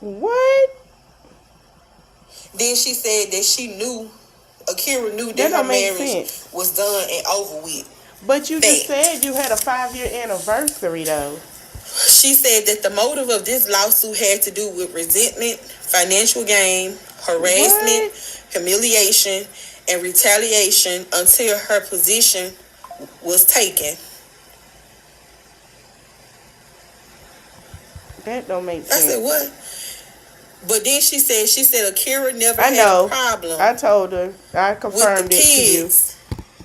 What? Then she said that Akira knew that her marriage was done and over with. But you just said you had a 5-year anniversary, though. She said that the motive of this lawsuit had to do with resentment, financial gain, harassment, humiliation, and retaliation until her position was taken. That don't make sense. I said, what? But then she said Akira never had a problem. I told her. I confirmed it to you.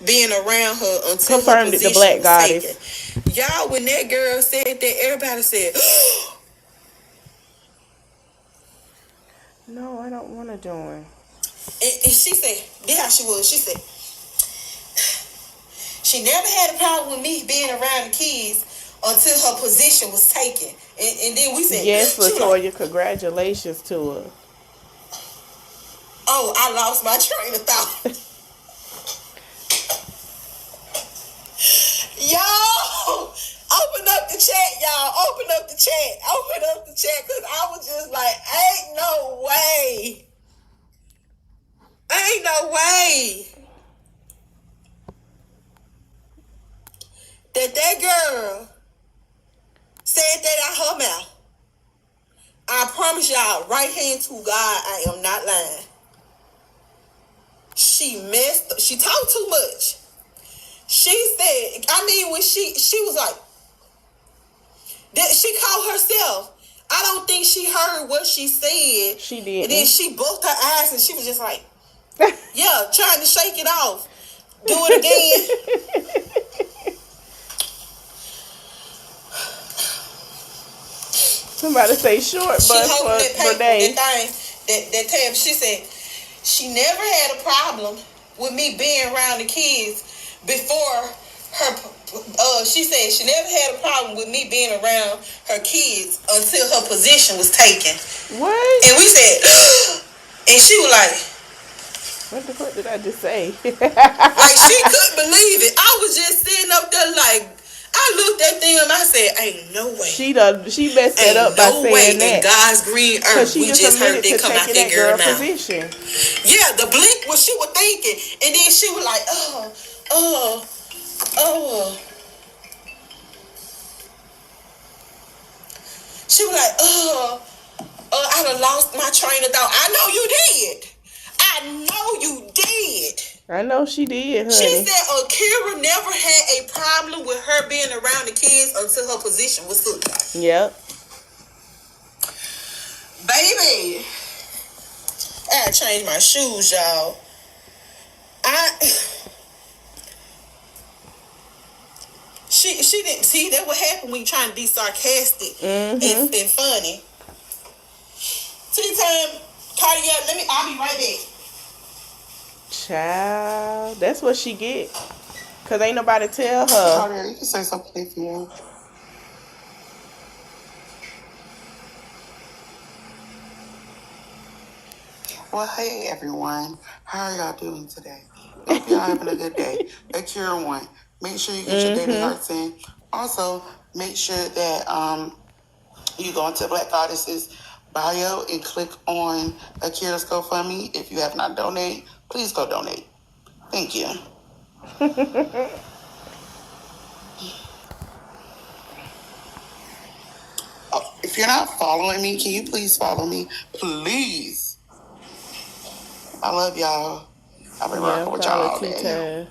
Being around her until confirmed her it, the Black was Goddess. taken. Y'all, when that girl said that, everybody said, no, I don't want to join. And she said, that's how she was. She said, she never had a problem with me being around the kids until her position was taken. And then we said, yes, Latoya, congratulations to her. Oh, I lost my train of thought. Y'all, open up the chat, y'all. Open up the chat, because I was just like, ain't no way. Ain't no way that girl said that out her mouth. I promise y'all, right hand to God, I am not lying. She messed up. She talked too much. She said, when she was like, that she called herself. I don't think she heard what she said. She did. And then she bucked her eyes and she was just like, yeah, trying to shake it off. Do it again. Somebody say short bus for days. That tab, she said, she never had a problem with me being around the kids before her. She said she never had a problem with me being around her kids until her position was taken. What? And we said, and she was like, what the fuck did I just say? Like, she couldn't believe it. I was just sitting up there like, I looked at them, I said, ain't no way. She messed that up by saying that. In God's green earth, we just heard that come out that girl mouth. Position. Yeah, the blink what she was thinking. And then she was like, She was like, I done lost my train of thought. I know you did. I know she did, honey. She said Akira never had a problem with her being around the kids until her position was took. Yep. Baby, I gotta change my shoes, y'all. She didn't see that what happened when you trying to be sarcastic and funny. Tea time, Cardi, I'll be right back. Child, that's what she get. Cause ain't nobody tell her. Cardi, you can say something if you want. Well, hey everyone. How are y'all doing today? Hope y'all having a good day. Akira one. Make sure you get your daily hearts in. Also, make sure that you go into Black Goddess's bio and click on Akira's GoFundMe. If you have not donated, please go donate. Thank you. If you're not following me, can you please follow me? Please. I love y'all. I've been rocking with y'all all day.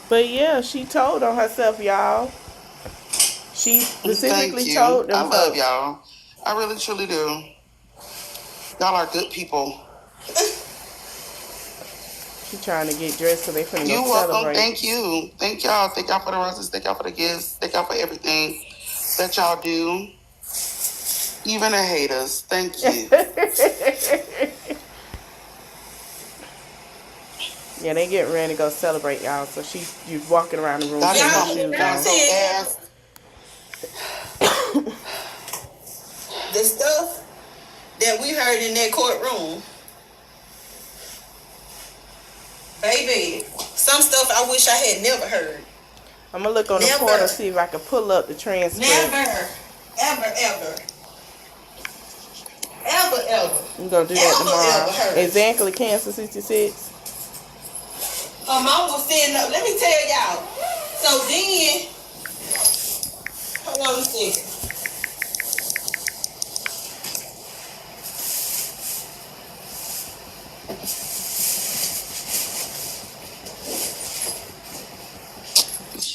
But yeah, she told on herself, y'all. She specifically told them. I love y'all. I really, truly do. Y'all are good people. She trying to get dressed so they finna You're go welcome. celebrate. Thank you. Thank y'all. Thank y'all for the roses. Thank y'all for the gifts. Thank y'all for everything that y'all do. Even the haters. Thank you. Yeah, they getting ready to go celebrate, y'all. So you walking around the room. Y'all The stuff that we heard in that courtroom. Baby, some stuff I wish I had never heard. I'm gonna look on the portal, see if I can pull up the transcript. Never, ever. I'm gonna do that tomorrow. Exactly, Kansas 66. Mom was saying, let me tell y'all. So then, hold on a second.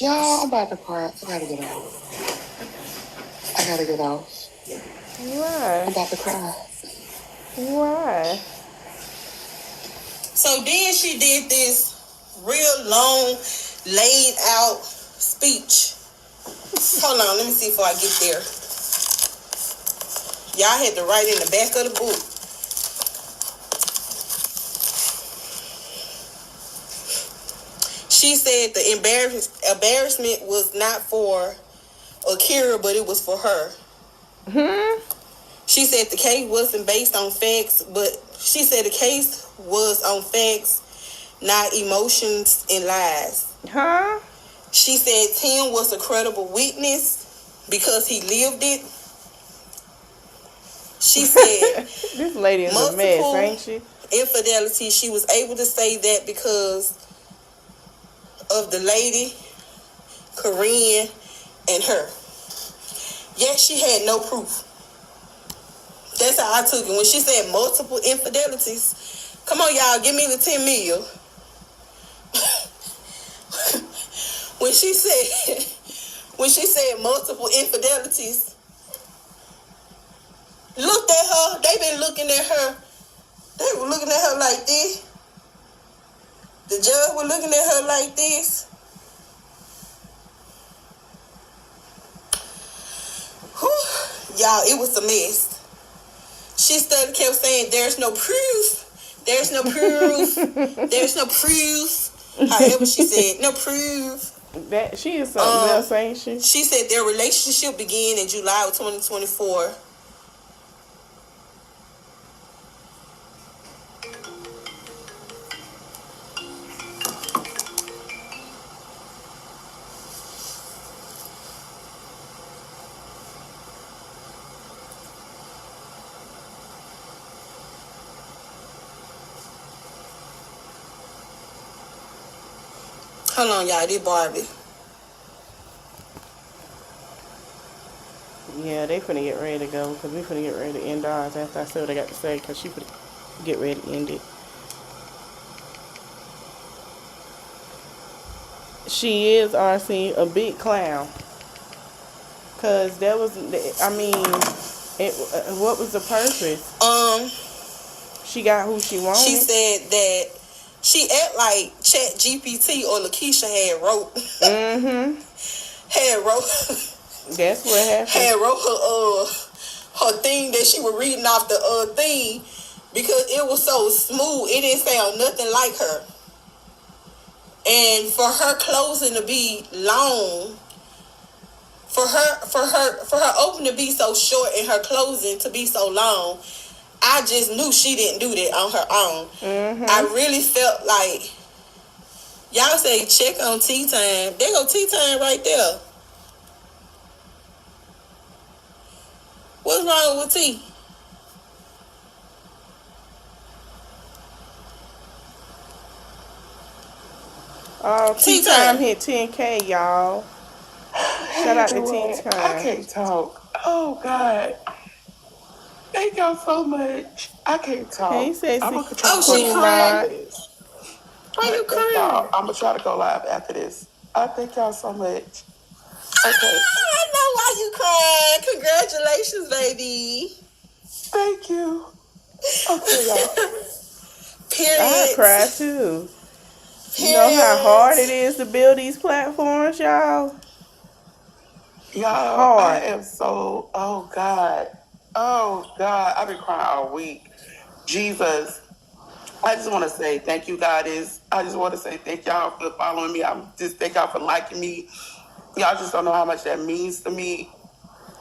Y'all, I'm about to cry. I gotta get out. Why? I'm about to cry. Why? So then she did this real long, laid out speech. Hold on, let me see before I get there. Y'all had to write in the back of the book. She said the embarrassment was not for Akira, but it was for her. She said the case wasn't based on facts, but she said the case was on facts, not emotions and lies. She said Tim was a credible witness because he lived it. She said this lady is a mess, ain't she? Infidelity. She was able to say that because of the lady, Korean, and her. Yet she had no proof. That's how I took it. When she said multiple infidelities, come on, y'all, give me the 10 million. When she said multiple infidelities, looked at her. They been looking at her. They were looking at her like this. The judge was looking at her like this. Whew. Y'all, it was a mess. She kept saying, there's no proof. There's no proof. There's no proof. However she said, no proof. That she is something else, ain't she? She said their relationship began in July of 2024. Hold on, y'all. This Barbie. Yeah, they finna get ready to go because we finna get ready to end ours after I say what I got to say because she finna get ready to end it. She is, RC, a big clown. Because that was, I mean, what was the purpose? She got who she wanted. She said that she act like ChatGPT or Lakeisha had wrote. Had wrote. That's what happened. Had wrote her thing that she was reading off the thing because it was so smooth. It didn't sound nothing like her. And for her closing to be long, for her opening to be so short and her closing to be so long, I just knew she didn't do that on her own. I really felt like, y'all say check on tea time. There go tea time right there. What's wrong with tea? Oh, tea time hit 10K, y'all. Shout out to tea time. I can't talk. Oh, God. Thank y'all so much. I can't talk. Hey, Ceci. I'm gonna try Oh, she cried. Why you crying? I'm gonna try to go live after this. I thank y'all so much. Okay. I know why you crying. Congratulations, baby. Thank you. Okay, y'all. Period. I cry too. You know how hard it is to build these platforms, y'all? Y'all, hard. I am so, oh God, I've been crying all week. Jesus, I just want to say thank you, Goddess. I just want to say thank y'all for following me. Thank y'all for liking me. Y'all just don't know how much that means to me.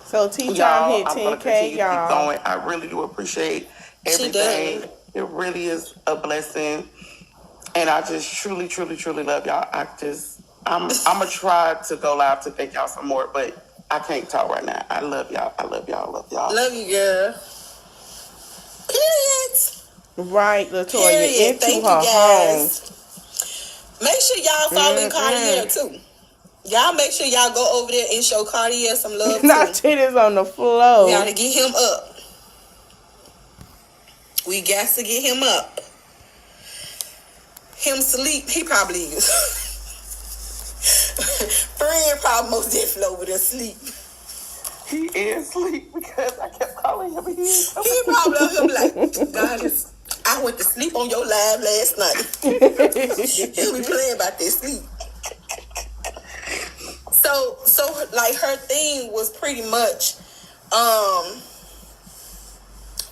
So T-Time Y'all, hit I'm gonna 10K, continue to keep y'all. going. I really do appreciate She everything. does. It really is a blessing. And I just truly, truly, truly love y'all. I'm gonna try to go live to thank y'all some more, but I can't talk right now. I love y'all. I love y'all. I love y'all. Love you, girl. Period. Right, Latoya. Period. Into Thank her you, home. guys. Make sure y'all following Cartier too. Y'all make sure y'all go over there and show Cartier some love Not too. titties on the floor. We gotta get him up. We got to get him up. Him sleep, he probably is. Friend probably most definitely over there sleep. He is asleep because I kept calling him. He probably up here like, God, I went to sleep on your live last night. He'll be playing about that sleep. So like her thing was pretty much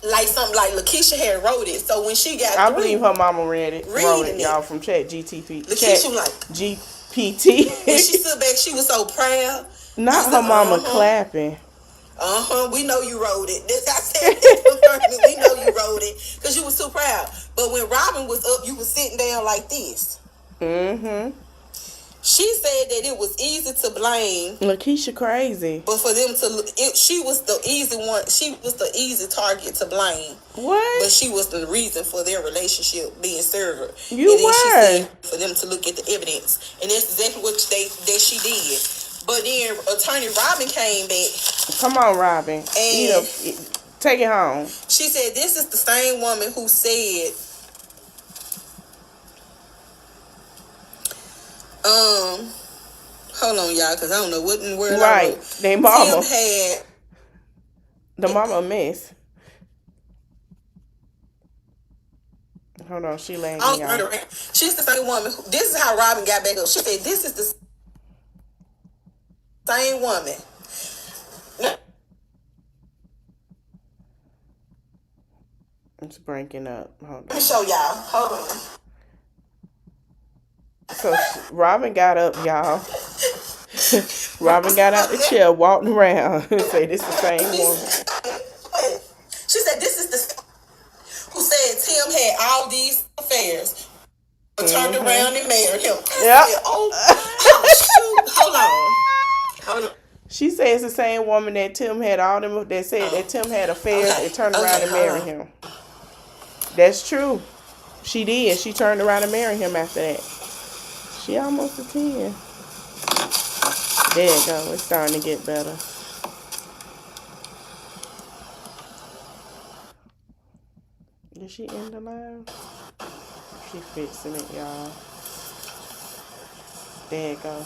like something like Lakeisha had wrote it. So when she got I believe her mama wrote it, reading y'all, it from Chat GTP. Lakeisha was like GPT. when she stood back, she was so proud. Not her mama clapping. We know you wrote it. I said that. We know you wrote it because you was too proud. But when Robin was up, you was sitting down like this. Mm-hmm. She said that it was easy to blame Lakeisha crazy. but for them to she was the easy one. She was the easy target to blame. What? But she was the reason for their relationship being severed. You and then were. She said for them to look at the evidence, and that's exactly what she did. But then Attorney Robin came back. Come on, Robin. And take it home. She said this is the same woman who said, hold on, y'all, because I don't know what in the world I wrote. They mama. Tim had the mama miss. Hold on, she laying y'all. She's the same woman. This is how Robin got back up. She said this is the same woman. It's breaking up. Hold on. Let me show y'all. Hold on. So Robin got up, y'all. Robin got out the chair, walked around, and say this is the same woman. She said this is the who said Tim had all these affairs, but turned around and married him. I said, oh, shoot. Hold on. She said it's the same woman that Tim had all them that said that Tim had affairs and turned around and married him. That's true. She did. She turned around and married him after that. She almost a 10. There you go. It's starting to get better. Did she end the live? She fixing it, y'all. There you go.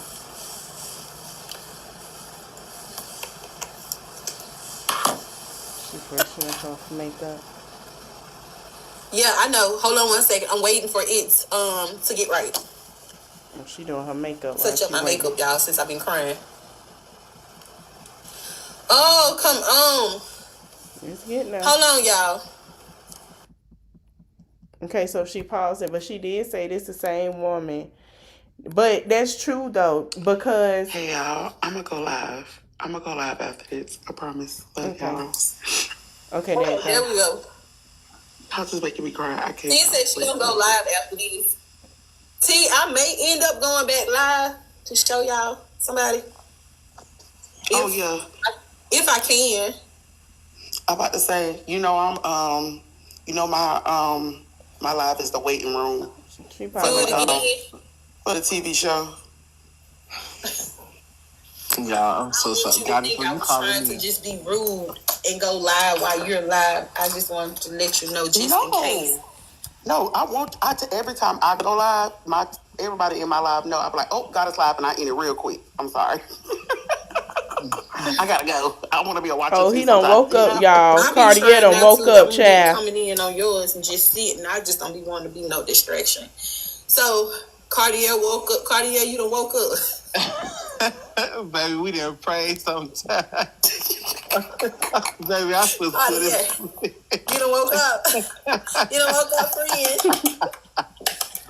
She freshening up her makeup. Yeah, I know. Hold on one second. I'm waiting for it to get right. She doing her makeup. Touch up my makeup, y'all, since I've been crying. Oh, come on. It's getting there. Hold on, y'all. Okay, so she paused it, but she did say this the same woman. But that's true, though, because... Hey, y'all. I'm going to go live. I'm going to go live after this. I promise. Love y'all. Okay, there we go. Y'all just making me cry. I can't. T said she gonna go live after this. T, I may end up going back live to show y'all somebody. If I can. I'm about to say, I'm my live is the waiting room. She probably for the TV show. Yeah, I'm so sorry. God, I was trying to just be rude and go live while you're live. I just wanted to let you know just in case. No, every time I go live, everybody in my live know. I'm like, oh, God is live, and I end it real quick. I'm sorry. I gotta go. I want to be a watcher. Oh, he done woke up, y'all. Cartier done woke up, child. Coming in on yours and just sitting. I just don't be wanting to be no distraction. So Cartier woke up. Cartier, you done woke up. Baby, we didn't pray sometimes. Baby, I feel good. You done woke up. You done woke up, friend.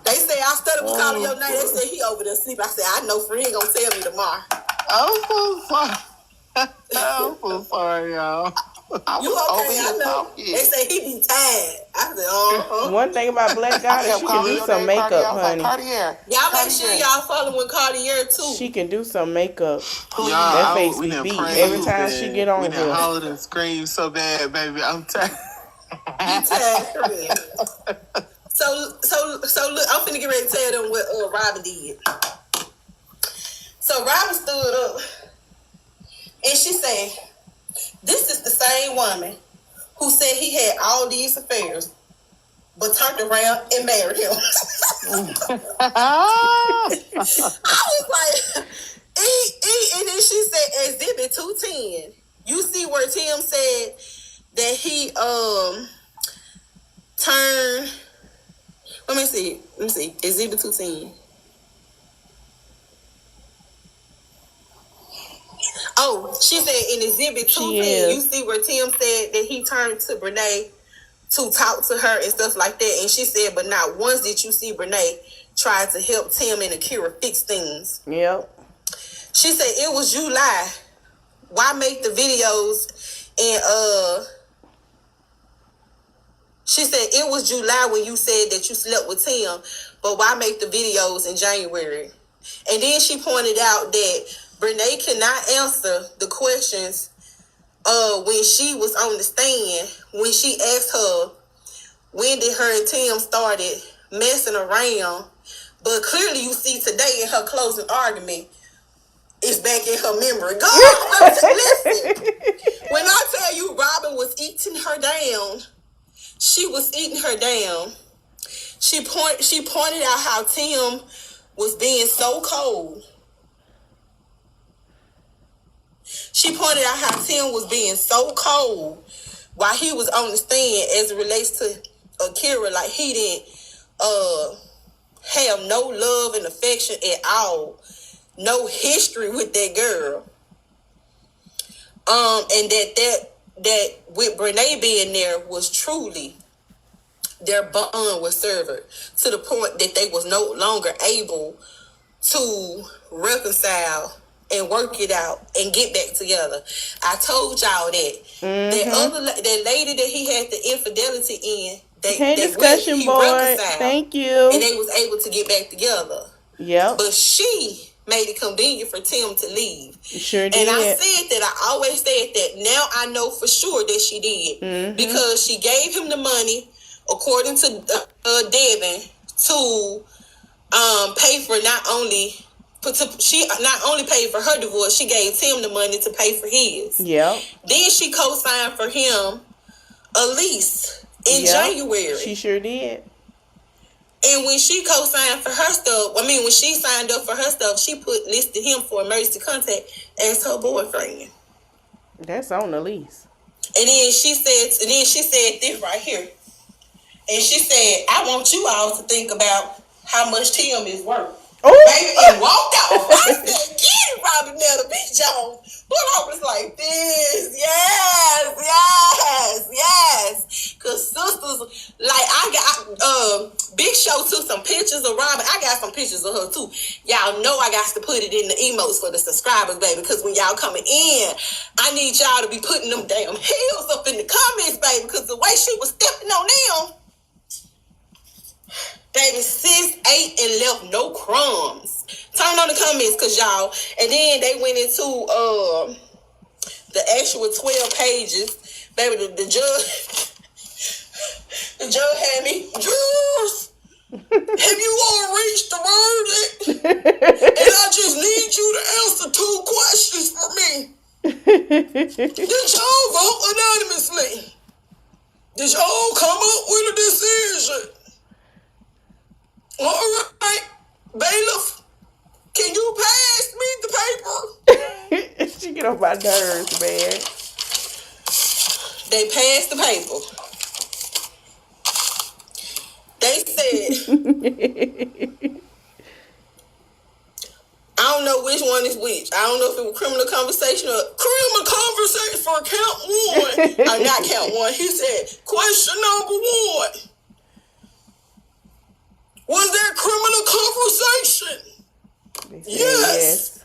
They say I started with calling your name. They said he over there sleep. I said, I know friend gonna tell me tomorrow. I'm so sorry. I'm so sorry, y'all. You okay? I know. They say he be tired. I said, One thing about Black Goddess, she can do some makeup, honey. Cartier. Y'all make sure y'all following Cartier too. She can do some makeup. Y'all, That face we be done beat prayed, every time she get on we here. done hollered and screamed so bad, baby. I'm tired. You tired, Korean. So look, I'm finna get ready to tell them what Robin did. So Robin stood up and she said, "This is the same woman who said he had all these affairs, but turned around and married him." I was like, and then she said, Exhibit 210. You see where Tim said that he turned. Let me see. Exhibit 210. Oh, she said in Exhibit 210, you see where Tim said that he turned to Brene to talk to her and stuff like that. And she said, but not once did you see Brene try to help Tim and Akira fix things. Yep. She said, it was July. Why make the videos? And she said, it was July when you said that you slept with Tim, but why make the videos in January? And then she pointed out that Brene cannot answer the questions when she was on the stand, when she asked her, when did her and Tim started messing around? But clearly you see today in her closing argument, it's back in her memory. God, listen. When I tell you Robin was eating her down, she was eating her down. She pointed out how Tim was being so cold. She pointed out how Tim was being so cold while he was on the stand as it relates to Akira. Like he didn't have no love and affection at all. No history with that girl. And that with Brene being there was truly their bond was severed to the point that they was no longer able to reconcile and work it out and get back together. I told y'all that that lady that he had the infidelity in, discussion board. Thank you. And they was able to get back together. Yep. But she made it convenient for Tim to leave. Sure did. And I said that, I always said that. Now I know for sure that she did. Because she gave him the money, according to Devin, to pay for she not only paid for her divorce, she gave Tim the money to pay for his. Yep. Then she co-signed for him a lease in January. She sure did. And when she co-signed for her stuff, when she signed up for her stuff, she listed him for emergency contact as her boyfriend. That's on the lease. And then she said this right here. And she said, I want you all to think about how much Tim is worth. Baby, and walked off. I said, get it, Robinetta B. Jones. But I was like, this, yes. Because sisters, like I got, Big Show took some pictures of Robin. I got some pictures of her too. Y'all know I got to put it in the emotes for the subscribers, baby. Because when y'all coming in, I need y'all to be putting them damn heels up in the comments, baby. Because the way she was stepping on them, baby, sis ate and left no crumbs. Turn on the comments, cause y'all. And then they went into the actual 12 pages. Baby, the judge had me. Judge, have you all reached the verdict? And I just need you to answer 2 questions for me. Did y'all vote anonymously? Did y'all come up with a decision? All right, bailiff, can you pass me the paper? She get on my nerves, man. They passed the paper. They said, I don't know which one is which. I don't know if it was criminal conversation or criminal conversation for count 1. Not count 1. He said, question number 1. Was there criminal conversation? Yes.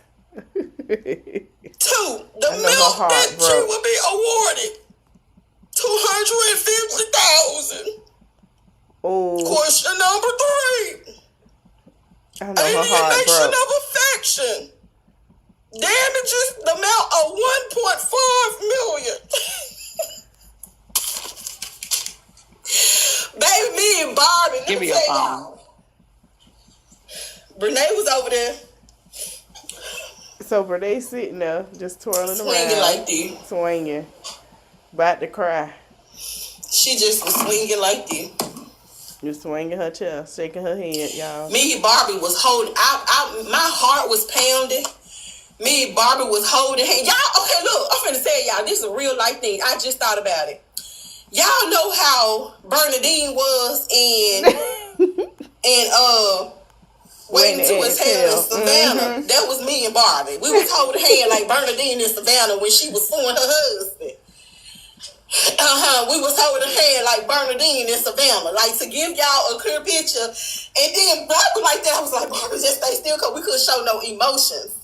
Tell Two, the I know her amount heart that she broke. would be awarded $250,000. Oh, Question number 3. I know her heart Alienation broke. of affection. Damages the amount of $1.5 million. Baby, me and Barbie. Give me your phone. Renee was over there So Renee sitting there, just twirling swinging around, like this. swinging, about to cry. She just was swinging like this. Just swinging her chest, shaking her head, y'all. Me and Barbie was holding. My heart was pounding. Me and Barbie was holding hands. Y'all, okay, look, I'm finna tell y'all, this is a real life thing. I just thought about it. Y'all know how Bernadine was in Waiting to Exhale in Savannah. That was me and Barbie. We was holding hands like Bernadine in Savannah when she was suing her husband. We was holding hand like Bernadine in Savannah, like to give y'all a clear picture. And then Barbie like that, I was like, Barbie, just stay still, because we couldn't show no emotions.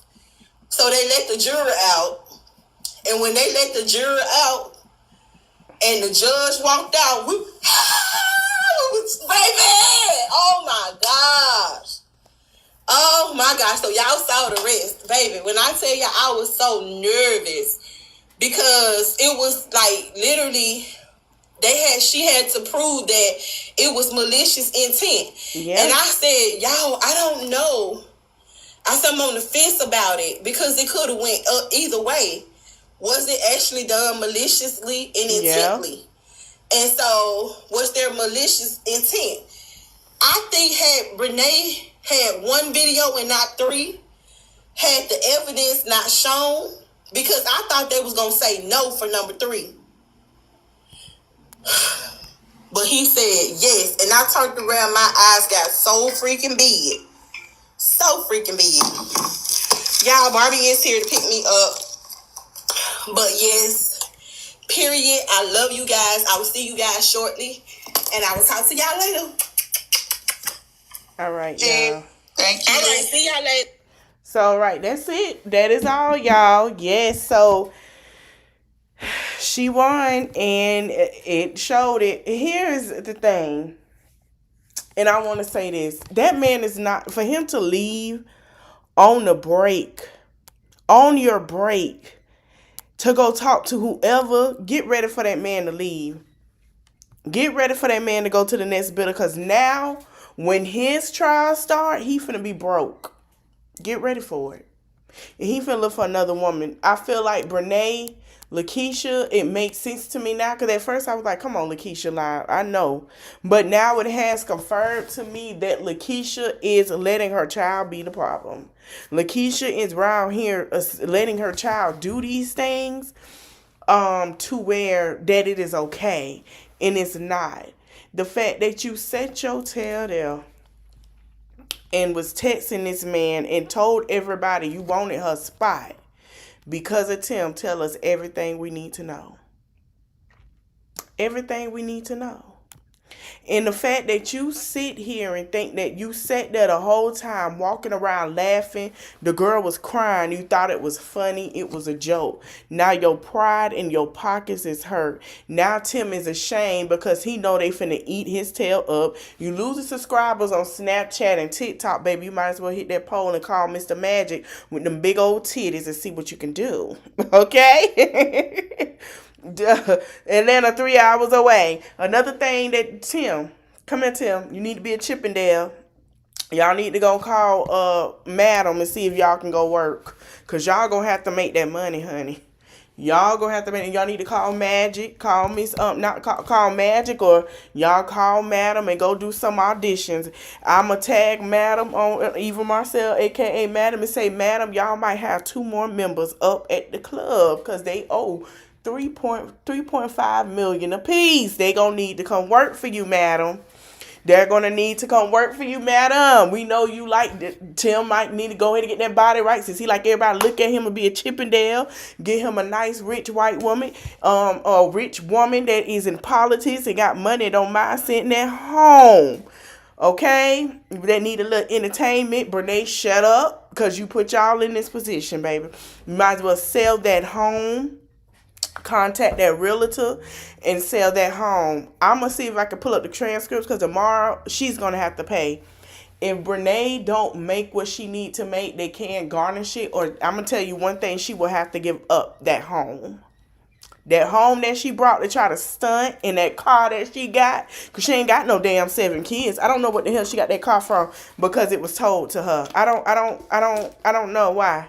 So they let the juror out. And when they let the juror out and the judge walked out, we was, baby, oh my gosh. Oh my gosh. So y'all saw the rest. Baby, when I tell y'all, I was so nervous. Because it was like literally, she had to prove that it was malicious intent. Yeah. And I said, y'all, I don't know. I said, I'm on the fence about it because it could have went either way. Was it actually done maliciously and intently? Yeah. And so, was there malicious intent? I think had Renee had one video and not 3, had the evidence not shown, because I thought they was going to say no for number 3. But he said yes. And I turned around, my eyes got so freaking big. So freaking big. Y'all, Barbie is here to pick me up. But yes, period. I love you guys. I will see you guys shortly. And I will talk to y'all later. All right, y'all. Thank you. All right, see y'all later. So, right, that's it. That is all, y'all. Yes, so she won, and it showed it. Here's the thing, and I want to say this. That man is not, for him to leave on the break, on your break, to go talk to whoever, get ready for that man to leave. Get ready for that man to go to the next bidder, because now, when his trial start, he finna be broke. Get ready for it. And he finna look for another woman. I feel like Brene, Lakeisha, it makes sense to me now. Because at first I was like, come on, Lakeisha, lie. I know. But now it has confirmed to me that Lakeisha is letting her child be the problem. Lakeisha is around here letting her child do these things to where that it is okay. And it's not. The fact that you set your tail there and was texting this man and told everybody you wanted her spot because of Tim, tell us everything we need to know. Everything we need to know. And the fact that you sit here and think that you sat there the whole time walking around laughing, the girl was crying, you thought it was funny, it was a joke. Now your pride in your pockets is hurt. Now Tim is ashamed because he know they finna eat his tail up. You losing subscribers on Snapchat and TikTok, baby. You might as well hit that poll and call Mr. Magic with them big old titties and see what you can do. Okay? Atlanta 3 hours away. Another thing that Tim, come here, Tim. You need to be a Chippendale. Y'all need to go call Madam and see if y'all can go work, cause y'all gonna have to make that money, honey. Y'all gonna have to make. Y'all need to call Magic, call Miss not call Magic, or y'all call Madam and go do some auditions. I'ma tag Madam on Eva Marcel, aka Madam, and say, Madam, y'all might have 2 more members up at the club, cause they owe $3.5 million apiece. They gonna need to come work for you, Madam. They're gonna need to come work for you, Madam. We know you like it. Tim might need to go ahead and get that body right, since he like everybody look at him and be a Chippendale. Get him a nice rich white woman, a rich woman that is in politics and got money, don't mind sitting at home. Okay? That need a little entertainment. Brene, shut up. Because you put y'all in this position, baby. You might as well sell that home. Contact that realtor and sell that home. I'm going to see if I can pull up the transcripts because tomorrow she's going to have to pay. If Brene don't make what she need to make, they can't garnish it. Or I'm going to tell you one thing, she will have to give up that home. That home that she brought to try to stunt, and that car that she got, because she ain't got no damn 7 kids. I don't know what the hell she got that car from because it was told to her. I don't know why.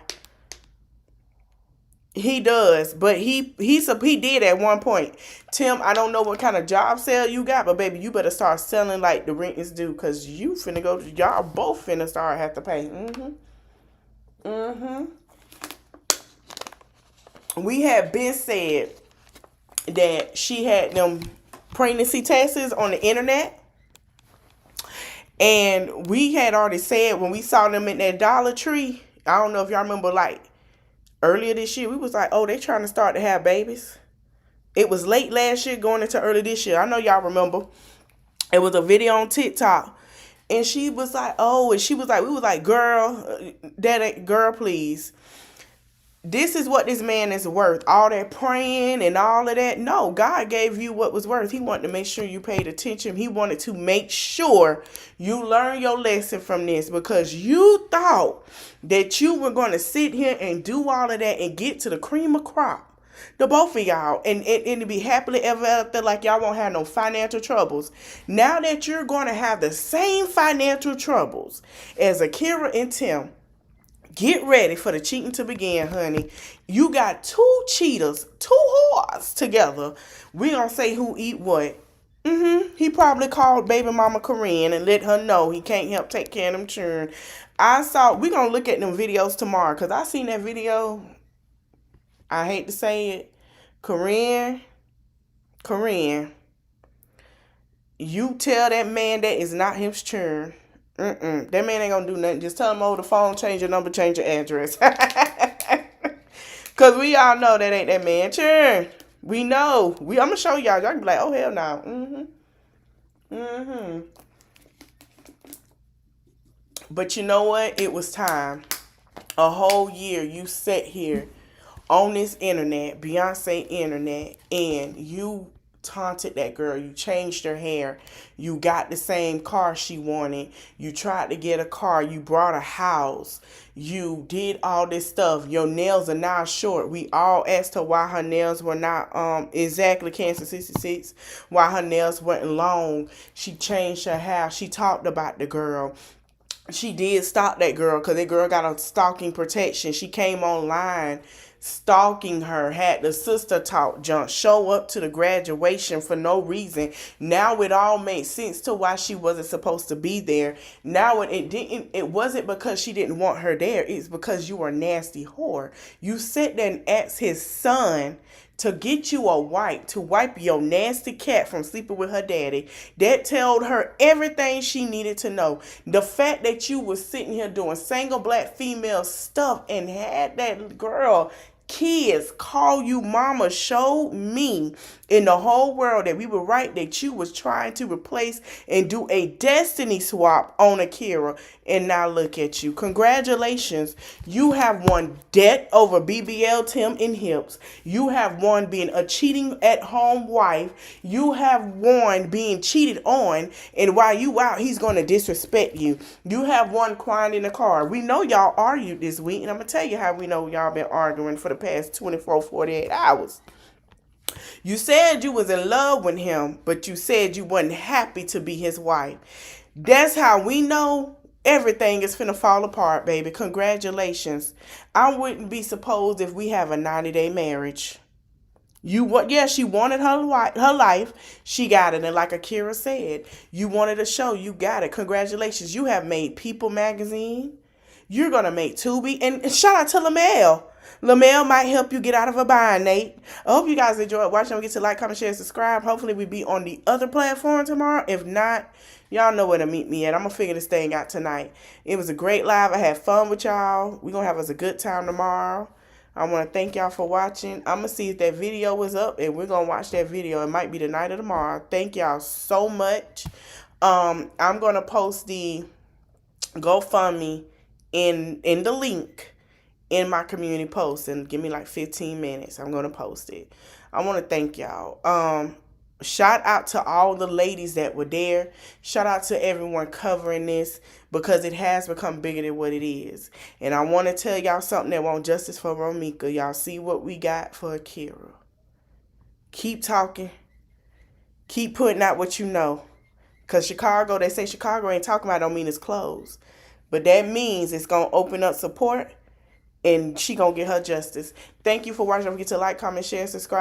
He does, but he did at one point. Tim, I don't know what kind of job sale you got, but baby, you better start selling like the rent is due, because you finna go, y'all both finna start have to pay. We had been said that she had them pregnancy tests on the internet. And we had already said when we saw them in that Dollar Tree, I don't know if y'all remember, like, earlier this year, we was like, oh, they trying to start to have babies. It was late last year going into early this year. I know y'all remember. It was a video on TikTok. And she was like, oh, and she was like, we was like, girl, girl, please. This is what this man is worth. All that praying and all of that. No, God gave you what was worth. He wanted to make sure you paid attention. He wanted to make sure you learn your lesson from this, because you thought that you were going to sit here and do all of that and get to the cream of crop. The both of y'all, and to be happily ever after, like y'all won't have no financial troubles. Now that you're going to have the same financial troubles as Akira and Tim, get ready for the cheating to begin, honey. You got 2 cheaters, 2 whores together. We gonna say who eat what. He probably called baby mama Corinne and let her know he can't help take care of them children. We gonna look at them videos tomorrow, because I seen that video. I hate to say it. Corinne, you tell that man that is not his churn. That man ain't gonna do nothing. Just tell him over the phone, change your number, change your address. Because we all know that ain't that man churn. We know. I'm gonna show y'all. Y'all can be like, oh, hell no. But you know what? It was time. A whole year you sat here on this internet, Beyonce internet, and you taunted that girl. You changed her hair. You got the same car she wanted. You tried to get a car. You brought a house. You did all this stuff. Your nails are now short. We all asked her why her nails were not exactly Cancer 66, why her nails weren't long. She changed her hair. She talked about the girl. She did stalk that girl, because that girl got a stalking protection. She came online stalking her, had the sister talk junk, show up to the graduation for no reason. Now it all makes sense to why she wasn't supposed to be there. Now it wasn't because she didn't want her there. It's because you were a nasty whore. You sat there and asked his son to get you a wipe, to wipe your nasty cat from sleeping with her daddy. That told her everything she needed to know. The fact that you was sitting here doing single black female stuff and had that girl kids call you mama showed me in the whole world that we were right, that you was trying to replace and do a destiny swap on Akira. And now look at you. Congratulations. You have won debt over BBL, Tim, and hips. You have won being a cheating at home wife. You have won being cheated on, and while you out, he's going to disrespect you. You have won crying in the car. We know y'all argued this week, and I'm going to tell you how we know y'all been arguing for the past 24, 48 hours. You said you was in love with him, but you said you wasn't happy to be his wife. That's how we know everything is finna fall apart, baby. Congratulations. I wouldn't be surprised if we have a 90-day marriage. She wanted her life. She got it. And like Akira said, you wanted a show. You got it. Congratulations. You have made People magazine. You're going to make Tubi. And shout out to Lamel. Lamel might help you get out of a bind, Nate. I hope you guys enjoyed watching. Don't forget to like, comment, share, subscribe. Hopefully we be on the other platform tomorrow. If not, y'all know where to meet me at. I'm going to figure this thing out tonight. It was a great live. I had fun with y'all. We're going to have us a good time tomorrow. I want to thank y'all for watching. I'm going to see if that video was up, and we're going to watch that video. It might be tonight or tomorrow. Thank y'all so much. I'm gonna post the GoFundMe in the link in my community post, and give me like 15 minutes. I'm gonna post it. I want to thank y'all. Shout out to all the ladies that were there. Shout out to everyone covering this, because it has become bigger than what it is. And I want to tell y'all something that want justice for Romika. Y'all see what we got for Akira. Keep talking. Keep putting out what you know. Because Chicago, they say Chicago ain't talking about, don't mean it's closed. But that means it's going to open up support, and she going to get her justice. Thank you for watching. Don't forget to like, comment, share, subscribe.